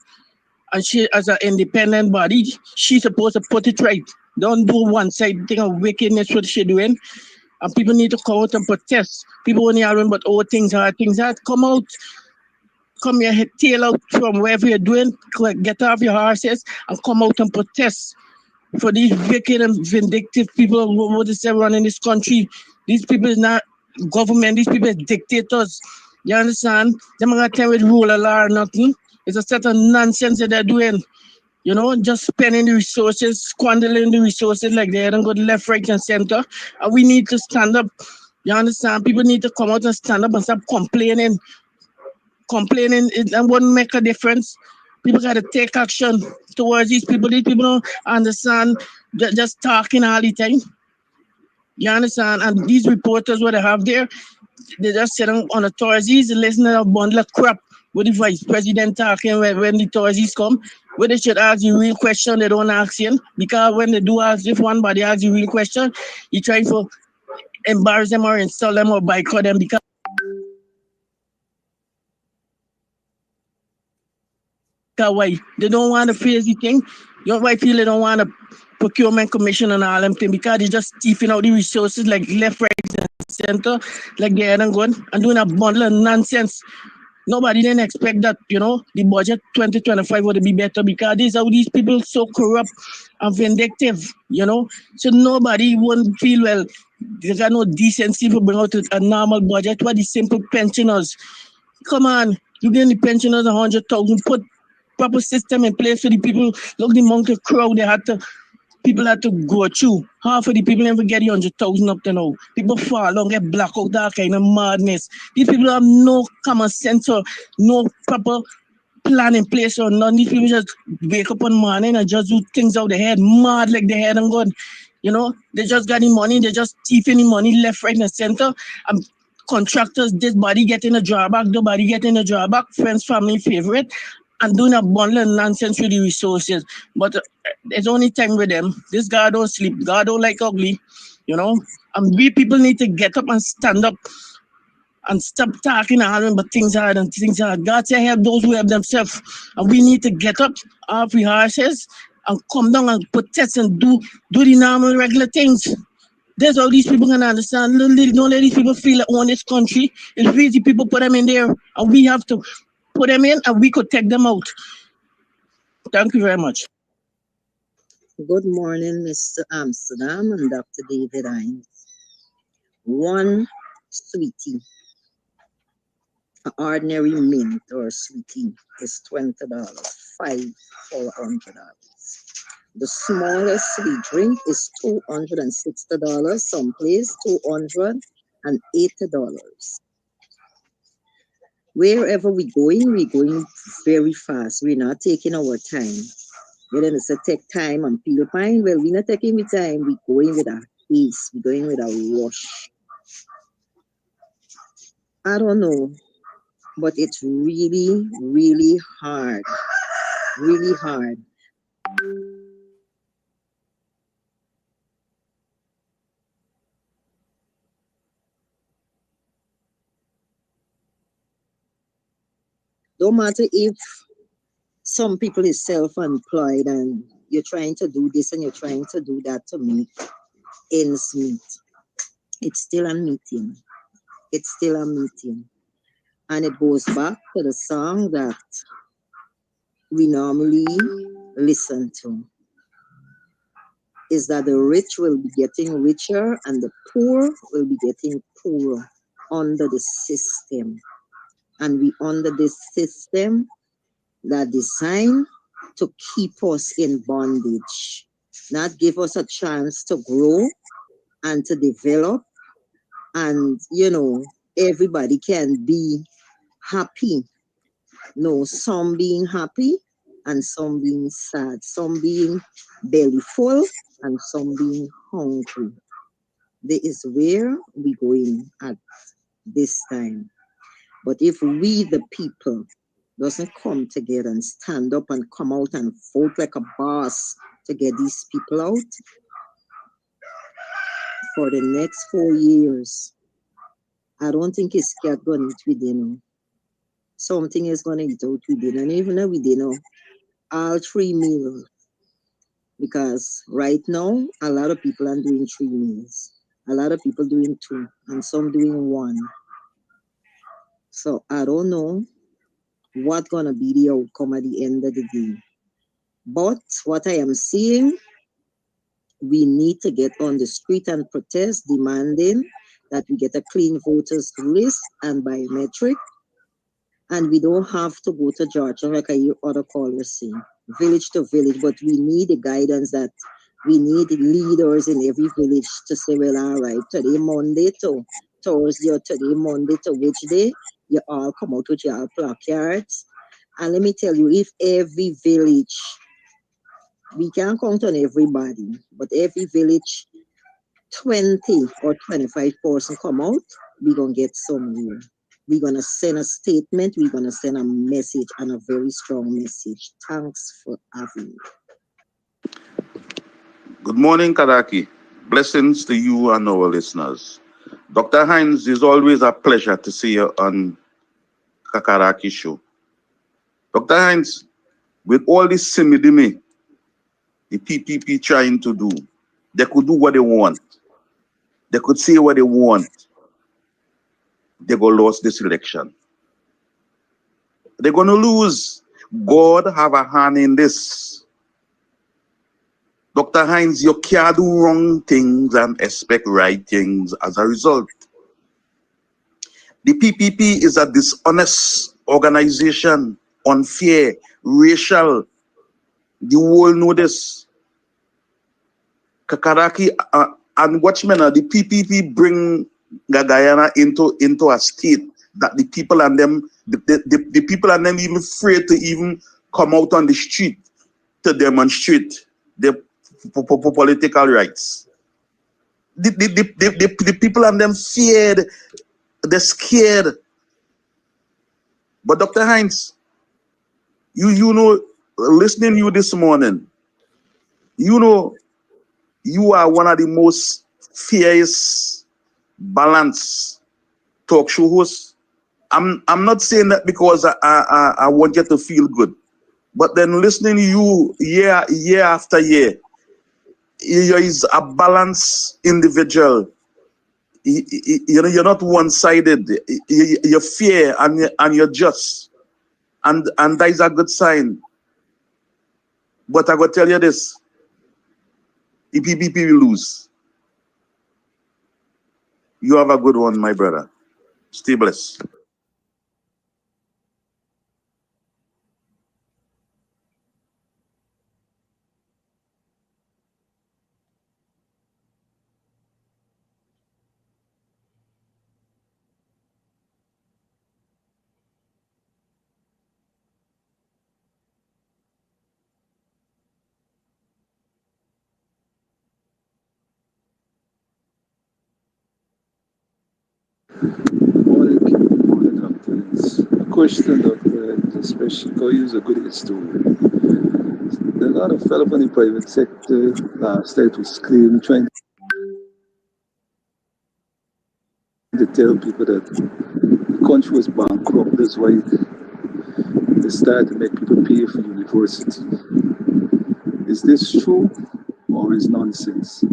and she as an independent body, she's supposed to put it right. Don't do one side thing of wickedness what she doing. And people need to come out and protest. People only arguing but things hard. Come out. Come your tail out from wherever you're doing, get off your horses and come out and protest for these wicked and vindictive people who is running this country. These people is not government, these people is dictators. You understand? They're not going to rule a law or nothing. It's a set of nonsense that they're doing. Just spending the resources, squandering the resources like they don't go left, right, and center. And we need to stand up. You understand? People need to come out and stand up and stop complaining. Complaining it won't make a difference. People got to take action towards these people. These people don't understand just talking all the time. You understand? And these reporters, what they have there, they just sit on the Thursdays and listen to a bundle of crap with the vice president talking when the Thursdays come. Where they should ask the real question, they don't ask him. Because when they do ask, if one body asks the real question, he try to embarrass them or insult them or boycott them because why? They don't want to face the thing. You know why people they don't want a procurement commission and all them thing because they just thieving out the resources like left, right, and center, like they hadn't gone and doing a bundle of nonsense. Nobody didn't expect that, the budget 2025 would be better because these people so corrupt and vindictive, So nobody wouldn't feel well. They got no decency to bring out a normal budget. What the simple pensioners? Come on, you give the pensioners 100,000, put proper system in place for the people. Look, the monkey crowd, they had to people had to go through. Half of the people never get the 100,000 up to now. People fall down, get black out, that kind of madness. These people have no common sense or no proper plan in place or none. These people just wake up one morning and just do things out their head, mad like their head and gone. You know, they just got the money, they just thieving the money left, right, and center. And contractors, this body getting a drawback, the body getting a drawback, friends, family, favorite, and doing a bundle of nonsense with the resources. But there's only time with them. This guy don't sleep. God don't like ugly, you know. And we people need to get up and stand up and stop talking and hollering, but things hard and things hard. God say help those who help themselves. And we need to get up off our horses and come down and protest and do the normal regular things. That's how these people can understand. Don't let these people feel that own this country. It's easy people put them in there and we have to put them in and we could take them out. Thank you very much. Good morning, Mr. Amsterdam and Dr. David Hines. One sweetie, an ordinary mint or sweetie is $20, 5 for $100. The smallest sweet drink is $260, someplace $280. Wherever we're going very fast. We're not taking our time. You know, it's a take time and peel pine. Well, we're not taking the time. We're going with a haste. We're going with a rush. I don't know, but it's really, really hard. Really hard. Don't matter if some people is self-employed and you're trying to do this and you're trying to do that to make ends meet. It's still a meeting. It's still a meeting. And it goes back to the song that we normally listen to. Is that the rich will be getting richer and the poor will be getting poorer under the system. And we under this system that designed to keep us in bondage, not give us a chance to grow and to develop. And, you know, everybody can be happy. No, some being happy and some being sad, some being belly full and some being hungry. This is where we're going at this time. But if we, the people, doesn't come together and stand up and come out and vote like a boss to get these people out, for the next 4 years, I don't think it's going to eat within. Something is going to eat out within. And even though we didn't, all 3 meals. Because right now, a lot of people are doing 3 meals. A lot of people doing 2 and some doing 1. So I don't know what's going to be the outcome at the end of the day. But what I am seeing, we need to get on the street and protest, demanding that we get a clean voters list and biometric. And we don't have to go to Georgia like I hear other callers saying, village to village, but we need the guidance that we need leaders in every village to say, well, all right, today Monday to Thursday or today Monday to which day, you all come out with your placards. And let me tell you, if every village, we can't count on everybody, but every village, 20 or 25% come out, we're going to get somewhere. We're going to send a statement, we're going to send a message, and a very strong message. Thanks for having me. Good morning, Kadaki. Blessings to you and our listeners. Dr. Hines, it's always a pleasure to see you on Kakaraki Show. Dr. Hines, with all this simidimi, the PPP trying to do, they could do what they want. They could say what they want. They're going to lose this election. They're going to lose. God have a hand in this. Dr. Hines, you can't do wrong things and expect right things as a result. The PPP is a dishonest organization, unfair, racial. The world know this. Kakaraki and watchmen, the PPP bring Guyana into a state that the people and them, the people and them even afraid to even come out on the street to demonstrate their political rights. The people and them feared, they're scared. But Dr. Hines, you know, listening to you this morning, you know, you are one of the most fierce, balanced talk show hosts. I'm not saying that because I want you to feel good, but then listening to you year after year, you is a balanced individual. You're not one-sided. You're fair and you're just, and that is a good sign. But I gotta tell you this: the PPP will lose. You have a good one, my brother. Stay blessed. Morning, captains. A question, Dr. Especially because he's a good historian. There are a lot of fellow in the private sector state was claiming, trying to tell people that the country was bankrupt. That's why they started to make people pay for university. Is this true or is nonsense?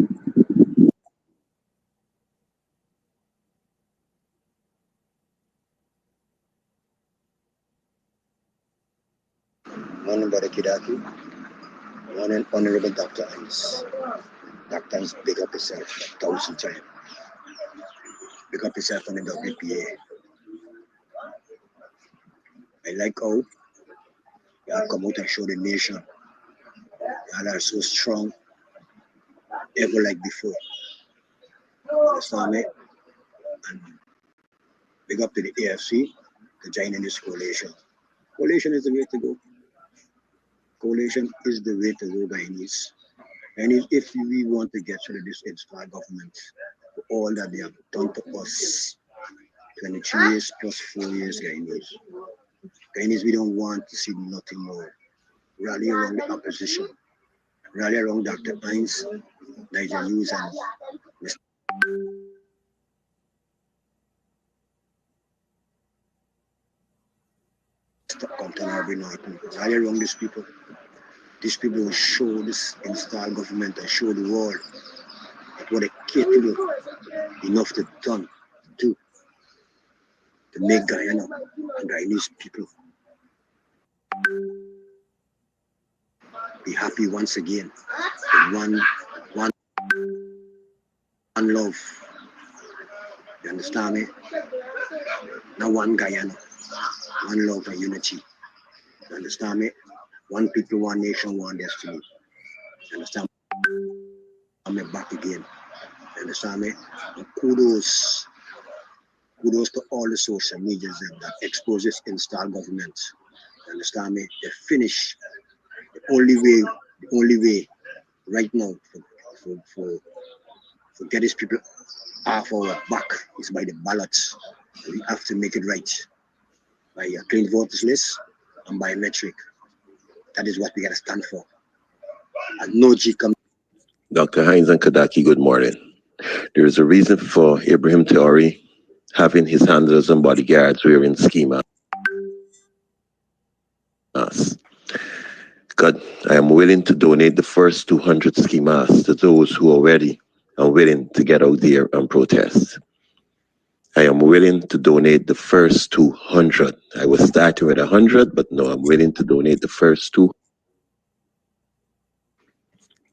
Morning, Brother Kidaki. Morning, Honorable Dr. Hans. Dr. Hans, big up yourself 1,000 times. Big up yourself on the WPA. I like how you have come out and show the nation you are so strong, ever like before. You understand me? And big up to the AFC to join in this coalition. Coalition is the way to go. Coalition is the way to go, Guyanese. And if we want to get rid of this installed government, for all that they have done to us, 23 years plus 4 years, Guyanese. Guyanese, we don't want to see nothing more. Rally around the opposition. Rally around Dr. Hines, Nigel Hughes, and Mr. Compton Aubrey Norton. Rally around these people. These people will show this installed government and show the world that what they capable enough to do to make Guyana and Guyanese people be happy once again. With one love. You understand me? Not one Guyana. One love and unity. You understand me? One people, one nation, one destiny. You understand me? I'm back again. You understand me? And kudos to all the social medias that expose this installed government. You understand me? They finish. The only way right now for get these people off our back is by the ballots. We have to make it right by a clean voters list and biometric. That is what we gotta stand for. And no Gcom. Dr. Hines and Kadaki, good morning. There is a reason for Ibrahim Traore having his handlers and bodyguards wearing ski masks. God, I am willing to donate the first 200 ski masks to those who are ready and willing to get out there and protest. I am willing to donate the first 200. I was starting with 100, but no, I'm willing to donate the first 2.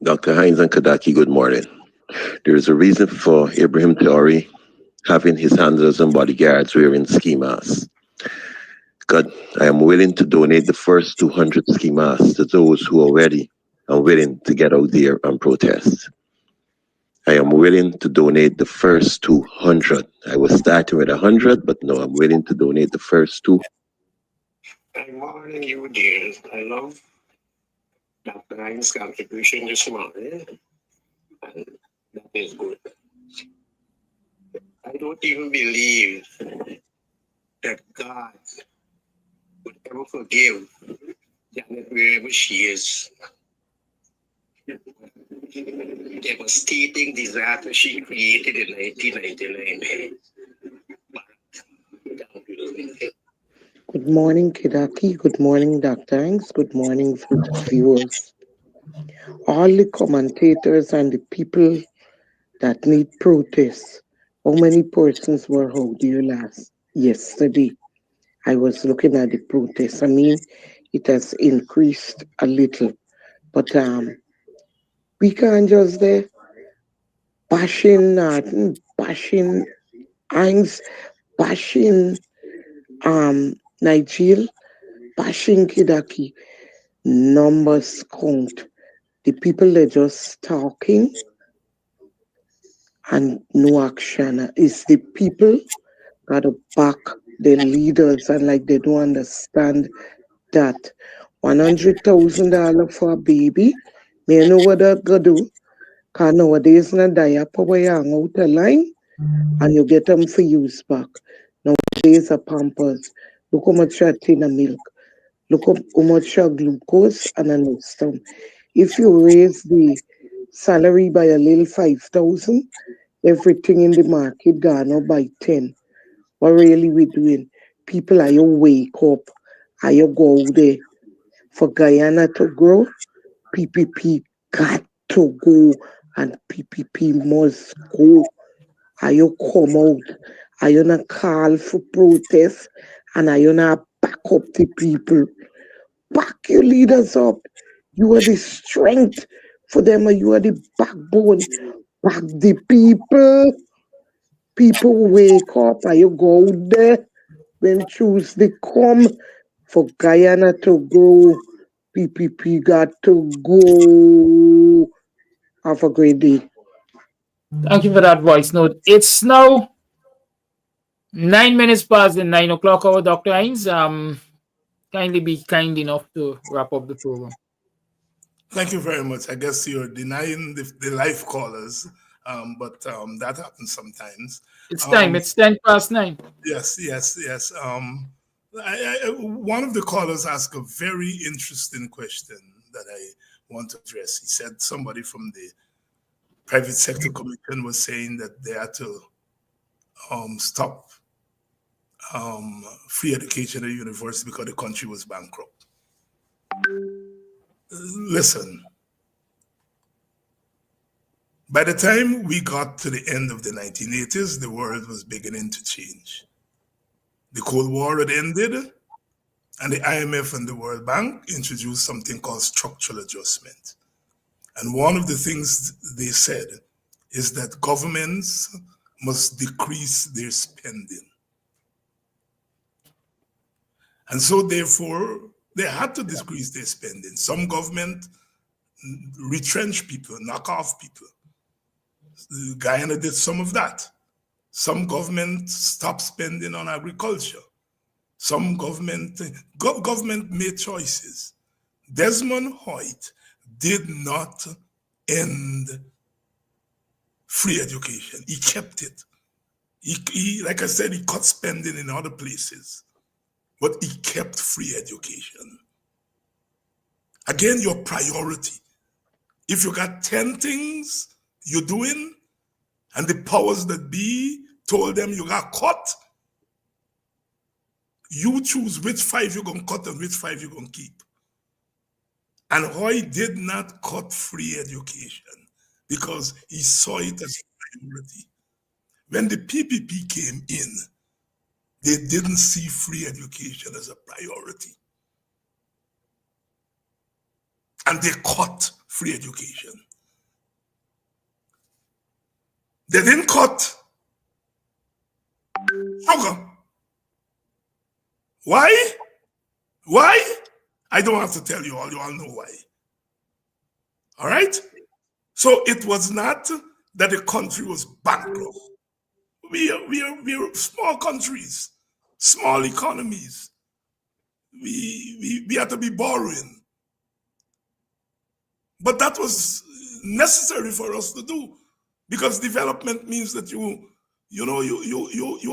Dr. Hines and Kadaki, good morning. There is a reason for Ibrahim Traore having his handlers and bodyguards wearing ski masks. God, I am willing to donate the first 200 ski masks to those who are ready and willing to get out there and protest. I am willing to donate the first 200. I was starting with 100, but no, I'm willing to donate the first 2. Good morning, you dears. I love Dr. Hines' contribution this morning, and that is good. I don't even believe that God would ever forgive Janet wherever she is. Devastating disaster she created in 1999. Good morning, Kidaki. Good morning, Dr. Hanks. Good morning, viewers. All the commentators and the people that need protests. How many persons were out there yesterday? I was looking at the protests. I mean, it has increased a little, but we can't just bashing Norton, bashing Hanks, bashing Nigel, bashing Kidaki. Numbers count. The people are just talking and no action. It's the people got to back the leaders, and like they don't understand that $100,000 for a baby. May know what that gonna do? Cause nowadays na diaper where you hang out the line and you get them for use back. Nowadays a Pampers. Look how much a tin of milk. Look how much a glucose and a system. If you raise the salary by a little 5,000, everything in the market gone up by 10. What really we doing? People, are you wake up? Are you go out there? For Guyana to grow, PPP got to go and PPP must go. Are you come out? Are you not call for protest? And are you not back up the people? Back your leaders up. You are the strength for them, and you are the backbone. Back the people. People wake up. Are you go out there when Tuesday come for Guyana to grow? PPP got to go. Have a great day. Thank you for that voice note. It's now 9 minutes past the 9 o'clock hour, Dr. Hines. Kindly be kind enough to wrap up the program. Thank you very much. I guess you're denying the live callers, but that happens sometimes. It's time. It's 10 past 9. Yes. One of the callers asked a very interesting question that I want to address. He said somebody from the private sector commission was saying that they had to stop free education at university because the country was bankrupt. Listen, by the time we got to the end of the 1980s, the world was beginning to change. The Cold War had ended, and the IMF and the World Bank introduced something called structural adjustment. And one of the things they said is that governments must decrease their spending. And so therefore, they had to decrease their spending. Some government retrench people, knock off people. Guyana did some of that. Some government stopped spending on agriculture. Some government made choices. Desmond Hoyt did not end free education. He kept it. He, like I said, he cut spending in other places, but he kept free education. Again, your priority. If you got 10 things you're doing, and the powers that be told them you got cut, you choose which 5 you're going to cut and which 5 you're going to keep. And Hoy did not cut free education because he saw it as a priority. When the PPP came in, they didn't see free education as a priority. And they cut free education. They didn't cut sugar. Why? Why? I don't have to tell you all know why. All right? So it was not that the country was bankrupt. We are small countries, small economies. We had to be borrowing. But that was necessary for us to do, because development means that you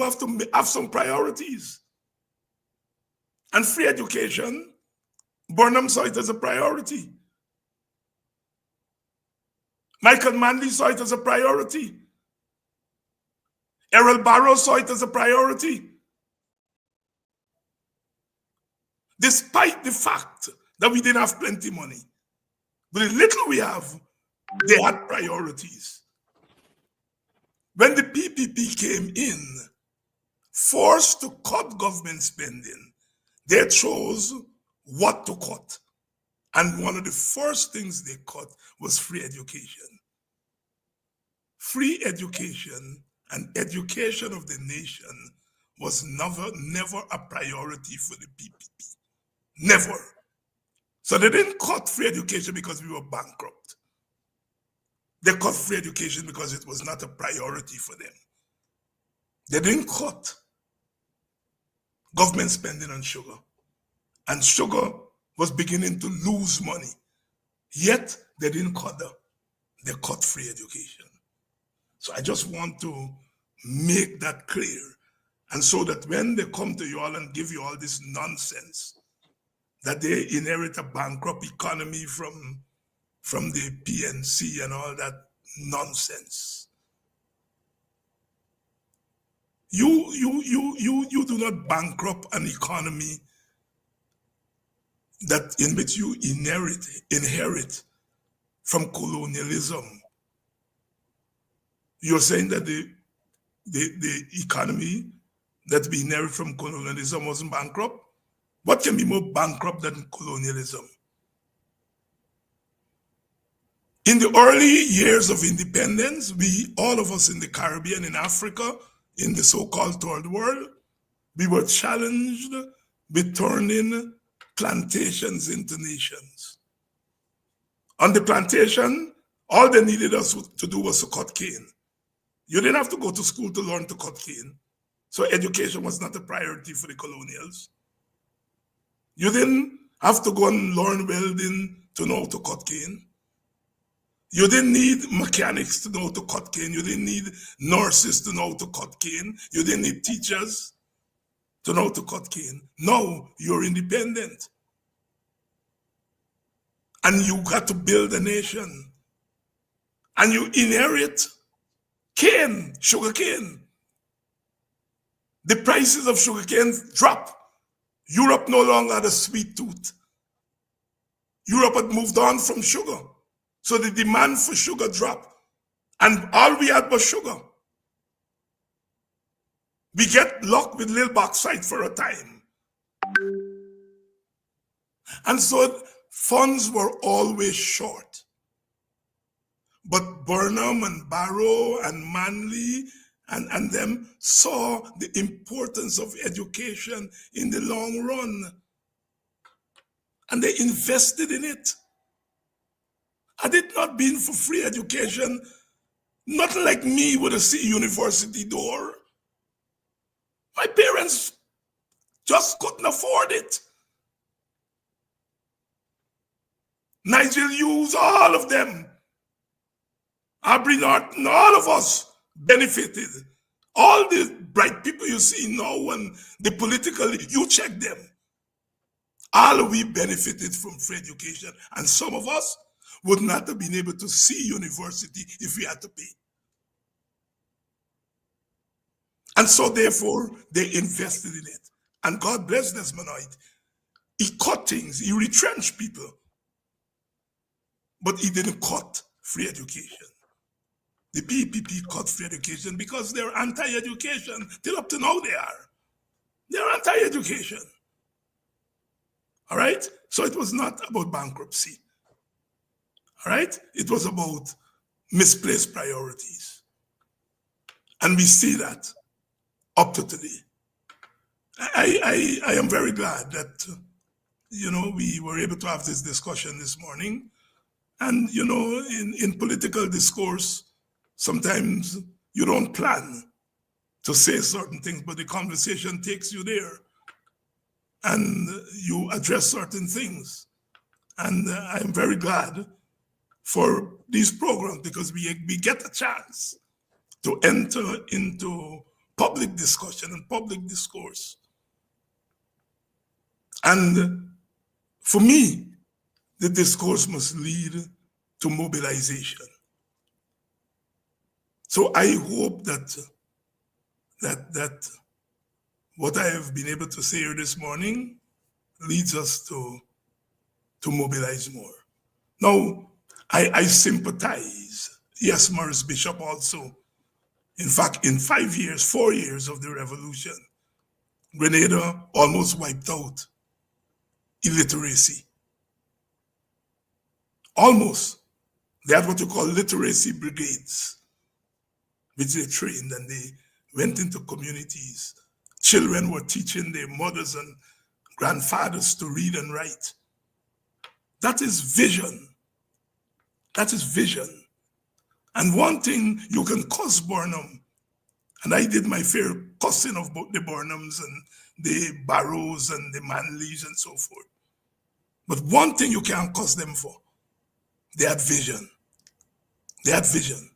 have to have some priorities. And free education, Burnham saw it as a priority. Michael Manley saw it as a priority. Errol Barrow saw it as a priority. Despite the fact that we didn't have plenty money, but the little we have, they had priorities. When the PPP came in, forced to cut government spending, they chose what to cut. And one of the first things they cut was free education. Free education and education of the nation was never a priority for the PPP. Never. So they didn't cut free education because we were bankrupt. They cut free education because it was not a priority for them. They didn't cut government spending on sugar. And sugar was beginning to lose money. Yet they didn't cut them. They cut free education. So I just want to make that clear. And so that when they come to you all and give you all this nonsense, that they inherit a bankrupt economy from the PNC and all that nonsense. You do not bankrupt an economy that in which you inherit from colonialism. You're saying that the economy that we inherit from colonialism wasn't bankrupt? What can be more bankrupt than colonialism? In the early years of independence, all of us in the Caribbean, in Africa, in the so-called third world, we were challenged with turning plantations into nations. On the plantation, all they needed us to do was to cut cane. You didn't have to go to school to learn to cut cane. So education was not a priority for the colonials. You didn't have to go and learn welding to know how to cut cane. You didn't need mechanics to know how to cut cane. You didn't need nurses to know how to cut cane. You didn't need teachers to know how to cut cane. Now you're independent. And you got to build a nation. And you inherit cane, sugar cane. The prices of sugar cane drop. Europe no longer had a sweet tooth. Europe had moved on from sugar. So the demand for sugar dropped. And all we had was sugar. We get luck with little bauxite for a time. And so funds were always short. But Burnham and Barrow and Manley and them saw the importance of education in the long run. And they invested in it. Had it not been for free education, nothing like me would have seen university door. My parents just couldn't afford it. Nigel Hughes, all of them. Aubrey Norton, all of us benefited. All the bright people you see now and the political, you check them. All we benefited from free education. And some of us would not have been able to see university if we had to pay. And so therefore, they invested in it. And God bless Desmond White. He cut things, he retrenched people. But he didn't cut free education. The PPP cut free education because they're anti-education. Till up to now they are. They're anti-education. All right? So it was not about bankruptcy. All right? It was about misplaced priorities. And we see that up to today. I am very glad that, we were able to have this discussion this morning. And, in political discourse, Sometimes you don't plan to say certain things, but the conversation takes you there and you address certain things. And I'm very glad for these programs because we get a chance to enter into public discussion and public discourse. And for me, the discourse must lead to mobilization. So I hope that what I have been able to say here this morning leads us to mobilize more. Now, I sympathize. Yes, Morris Bishop also. In fact, in 4 years of the revolution, Grenada almost wiped out illiteracy. Almost. They had what you call literacy brigades, which they trained and they went into communities. Children were teaching their mothers and grandfathers to read and write. That is vision. That is vision. And one thing, you can cuss Burnham, and I did my fair cussing of both the Burnhams and the Barrows and the Manleys and so forth. But one thing you can't cuss them for, they had vision. They had vision.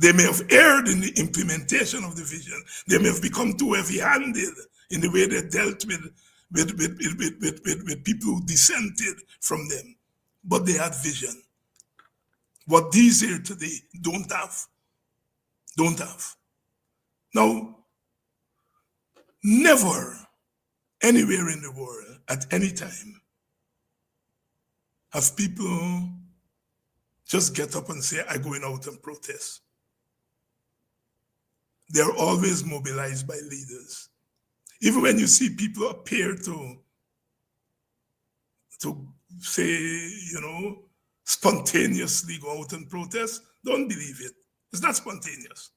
They may have erred in the implementation of the vision. They may have become too heavy-handed in the way they dealt with people who dissented from them. But they had vision. What these here today don't have. Don't have. Now, never anywhere in the world at any time have people just get up and say, I'm going out and protest. They're always mobilized by leaders. Even when you see people appear to say, spontaneously go out and protest, don't believe it. It's not spontaneous.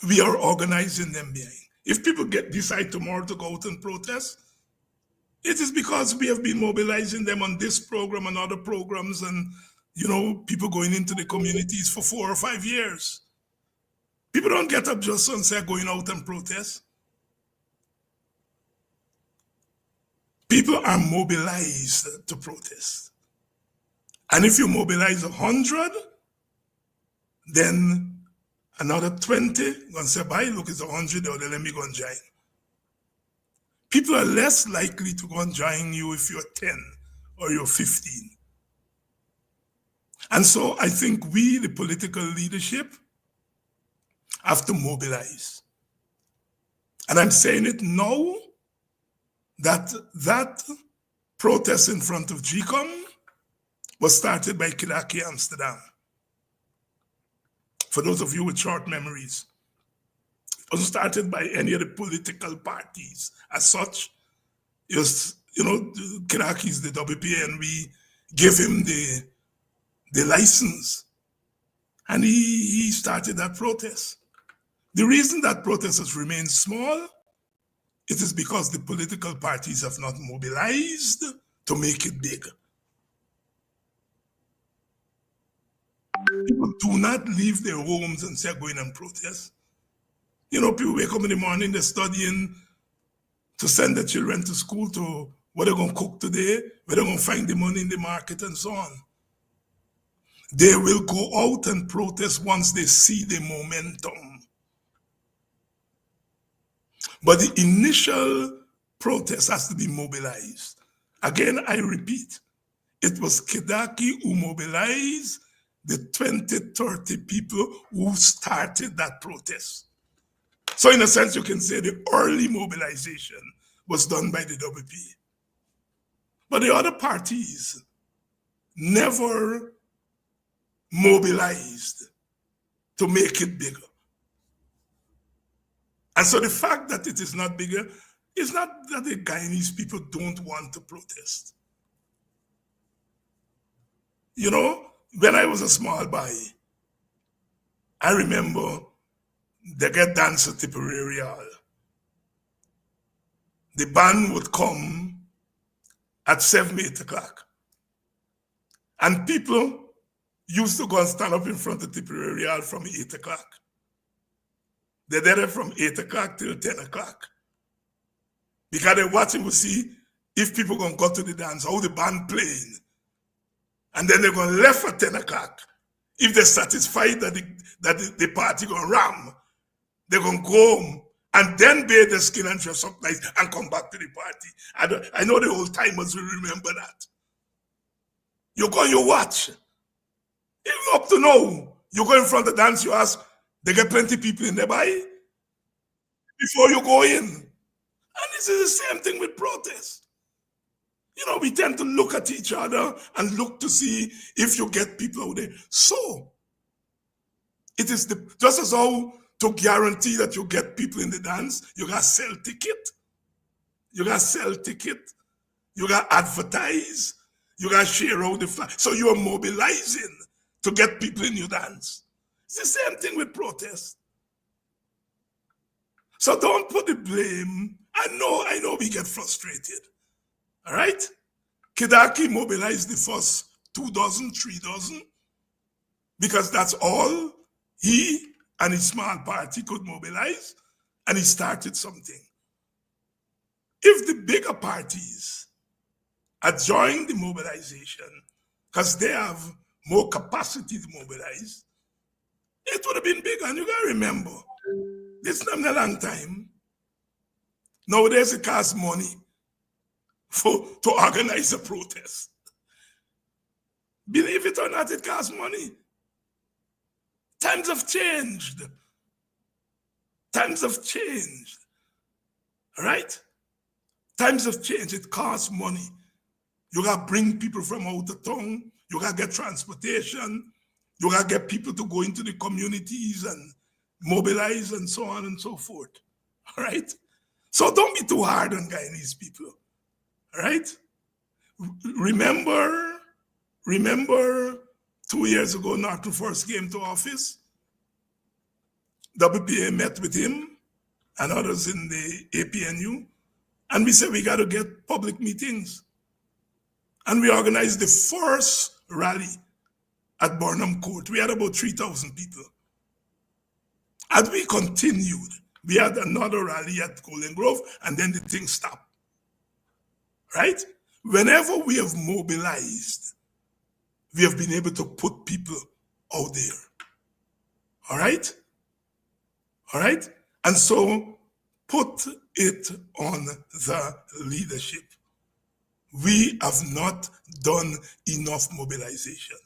We are organizing them behind. If people decide tomorrow to go out and protest, it is because we have been mobilizing them on this program and other programs and, people going into the communities for 4 or 5 years. People don't get up just and say going out and protest. People are mobilized to protest. And if you mobilize 100, then another 20 gonna say, bye, look, it's 100, or let me go and join. People are less likely to go and join you if you're 10 or you're 15. And so I think we, the political leadership, have to mobilize. And I'm saying it now that protest in front of Gcom was started by Kidaki Amsterdam. For those of you with short memories, it wasn't started by any of the political parties as such. It was, Kiraki's the WPA, and we gave him the license. And he started that protest. The reason that protest has remained small, it is because the political parties have not mobilized to make it big. People do not leave their homes and say, go in and protest. People wake up in the morning, they're studying to send their children to school, to what they're going to cook today, where they're going to find the money in the market and so on. They will go out and protest once they see the momentum. But the initial protest has to be mobilized. Again, I repeat, it was Kidaki who mobilized the 20, 30 people who started that protest. So in a sense, you can say the early mobilization was done by the WP. But the other parties never mobilized to make it bigger. And so the fact that it is not bigger is not that the Guyanese people don't want to protest. When I was a small boy, I remember they get dance at Tipperary Hall. The band would come at 7, 8 o'clock. And people used to go and stand up in front of Tipperary Hall from 8 o'clock. They did it from 8 o'clock till 10 o'clock. Because they're watching to see if people going to go to the dance, how the band playing. And then they're going to left at 10 o'clock. If they're satisfied that the party going to ram, they're going to go home and then bathe their skin and dress up nice and come back to the party. I know the old timers will remember that. You go and you watch. Even up to now, you go in front of the dance, you ask, they get plenty people in there by before you go in. And this is the same thing with protest. You know, we tend to look at each other and look to see if you get people out there. So, it is just as how to guarantee that you get people in the dance, you got to sell ticket. You got to sell ticket. You got to advertise. You got to share out the flag. So you are mobilizing to get people in your dance. It's the same thing with protest. So don't put the blame. I know we get frustrated. All right? Kidaki mobilized the first 2 dozen, 3 dozen, because that's all he and his small party could mobilize, and he started something. If the bigger parties had joined the mobilization, because they have more capacity to mobilize, it would have been bigger. And you got to remember, this is not a long time. Nowadays, it costs money to organize a protest. Believe it or not, it costs money. Times have changed. Times have changed. All right? Times have changed. It costs money. You got to bring people from out of town. You got to get transportation. You got to get people to go into the communities and mobilize and so on and so forth. All right? So don't be too hard on Guyanese people. All right? Remember 2 years ago, Norton first came to office. WPA met with him and others in the APNU. And we said we got to get public meetings. And we organized the first rally at Burnham Court. We had about 3,000 people. As we continued, we had another rally at Golden Grove, and then the thing stopped. Right? Whenever we have mobilized, we have been able to put people out there. All right? All right? And so put it on the leadership. We have not done enough mobilization.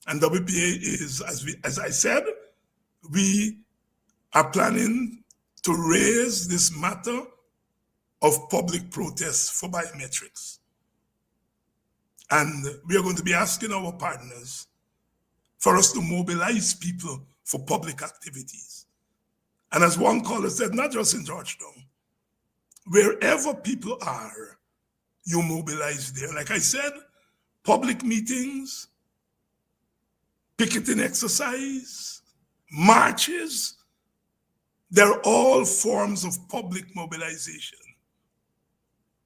And WPA is, as I said, we are planning to raise this matter of public protests for biometrics. And we are going to be asking our partners for us to mobilize people for public activities. And as one caller said, not just in Georgetown, wherever people are, you mobilize there. Like I said, public meetings, picketing exercise, marches, they're all forms of public mobilization.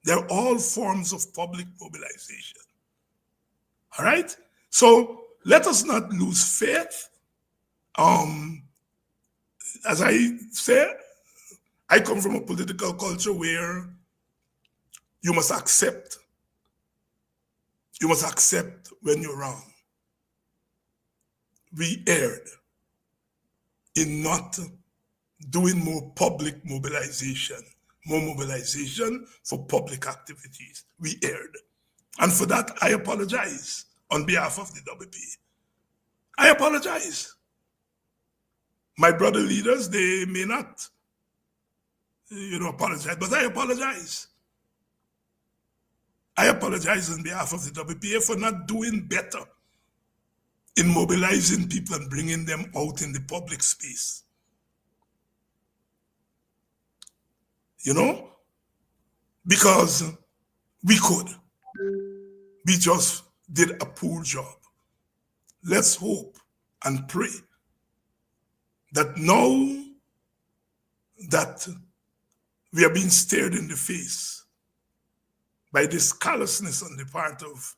They're all forms of public mobilization. All right? So let us not lose faith. As I said, I come from a political culture where you must accept. You must accept when you're wrong. We erred in not doing more public mobilization, more mobilization for public activities. We erred. And for that, I apologize on behalf of the WP. I apologize. My brother leaders, they may not, apologize, but I apologize. I apologize on behalf of the WPA for not doing better in mobilizing people and bringing them out in the public space. Because we could. We just did a poor job. Let's hope and pray that now that we are being stared in the face by this callousness on the part of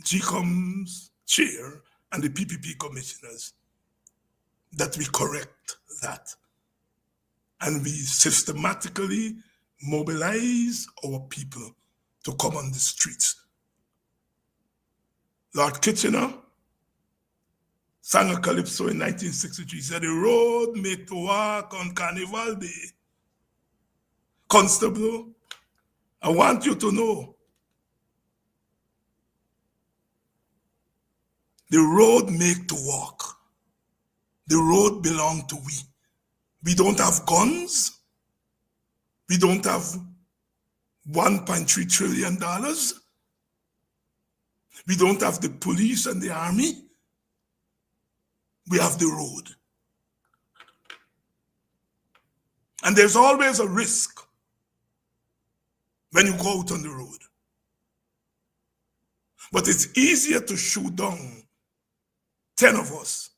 Gcom's chair and the PPP commissioners that we correct that. And we systematically mobilize our people to come on the streets. Lord Kitchener sang a calypso in 1963, said, the road make to walk on Carnival Day. Constable, I want you to know, the road make to walk. The road belong to we. We don't have guns. We don't have $1.3 trillion. We don't have the police and the army. We have the road. And there's always a risk when you go out on the road. But it's easier to shoot down 10 of us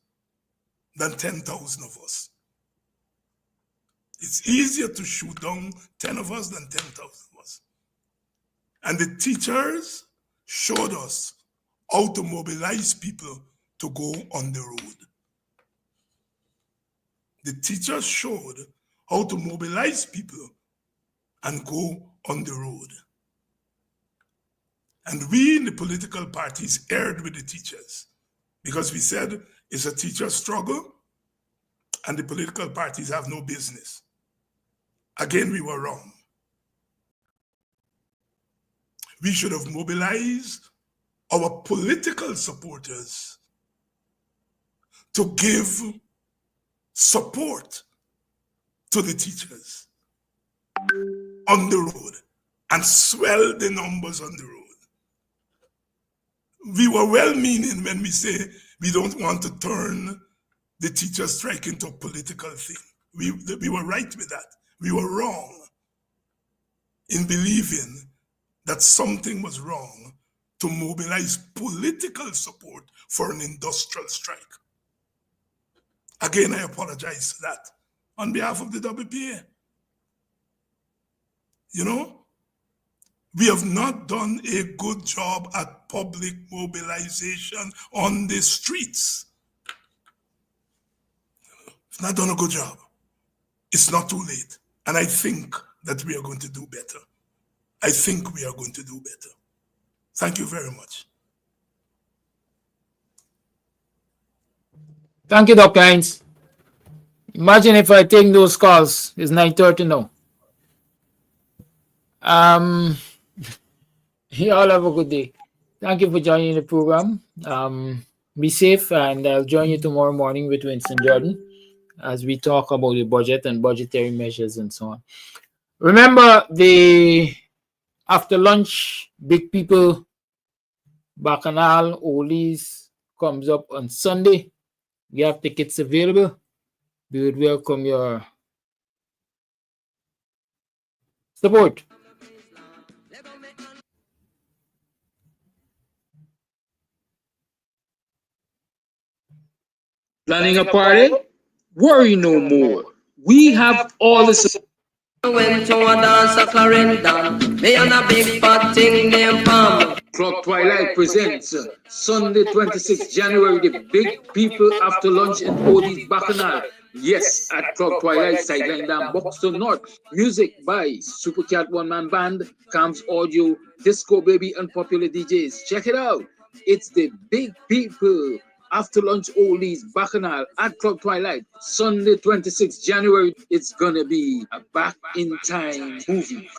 than 10,000 of us. It's easier to shoot down 10 of us than 10,000 of us. And the teachers showed us how to mobilize people to go on the road. The teachers showed how to mobilize people and go on the road. And we in the political parties erred with the teachers because we said it's a teacher struggle and the political parties have no business. Again, we were wrong. We should have mobilized our political supporters to give support to the teachers on the road and swell the numbers on the road. We were well-meaning when we say we don't want to turn the teacher strike into a political thing. We were right with that. We were wrong in believing that something was wrong to mobilize political support for an industrial strike. Again, I apologize for that on behalf of the WPA. You know, we have not done a good job at public mobilization on the streets. We've not done a good job. It's not too late. And I think that we are going to do better. I think we are going to do better. Thank you very much. Thank you, Dr. Hines. Imagine if I take those calls. It's 9:30 now. You all have a good day. Thank you for joining the program. Be safe, and I'll join you tomorrow morning with Winston Jordan as we talk about the budget and budgetary measures and so on. Remember, the after lunch, Big People Bacchanal Oldies comes up on Sunday. We have tickets available. We would welcome your support. Planning a party? Worry no more. We have all the support. Went to a dance a Clarendon. Me and a big fat thing named Palm. Club Twilight presents Sunday 26th January, the Big People After Lunch in Oldies Bacchanal. Yes, at Club Twilight, Sideline Dam, Buxton North. Music by Supercat One Man Band, Cam's Audio, Disco Baby, and popular DJs. Check it out. It's the Big People After Lunch Oldies Bacchanal at Club Twilight, Sunday 26th January. It's gonna be a back in time movie.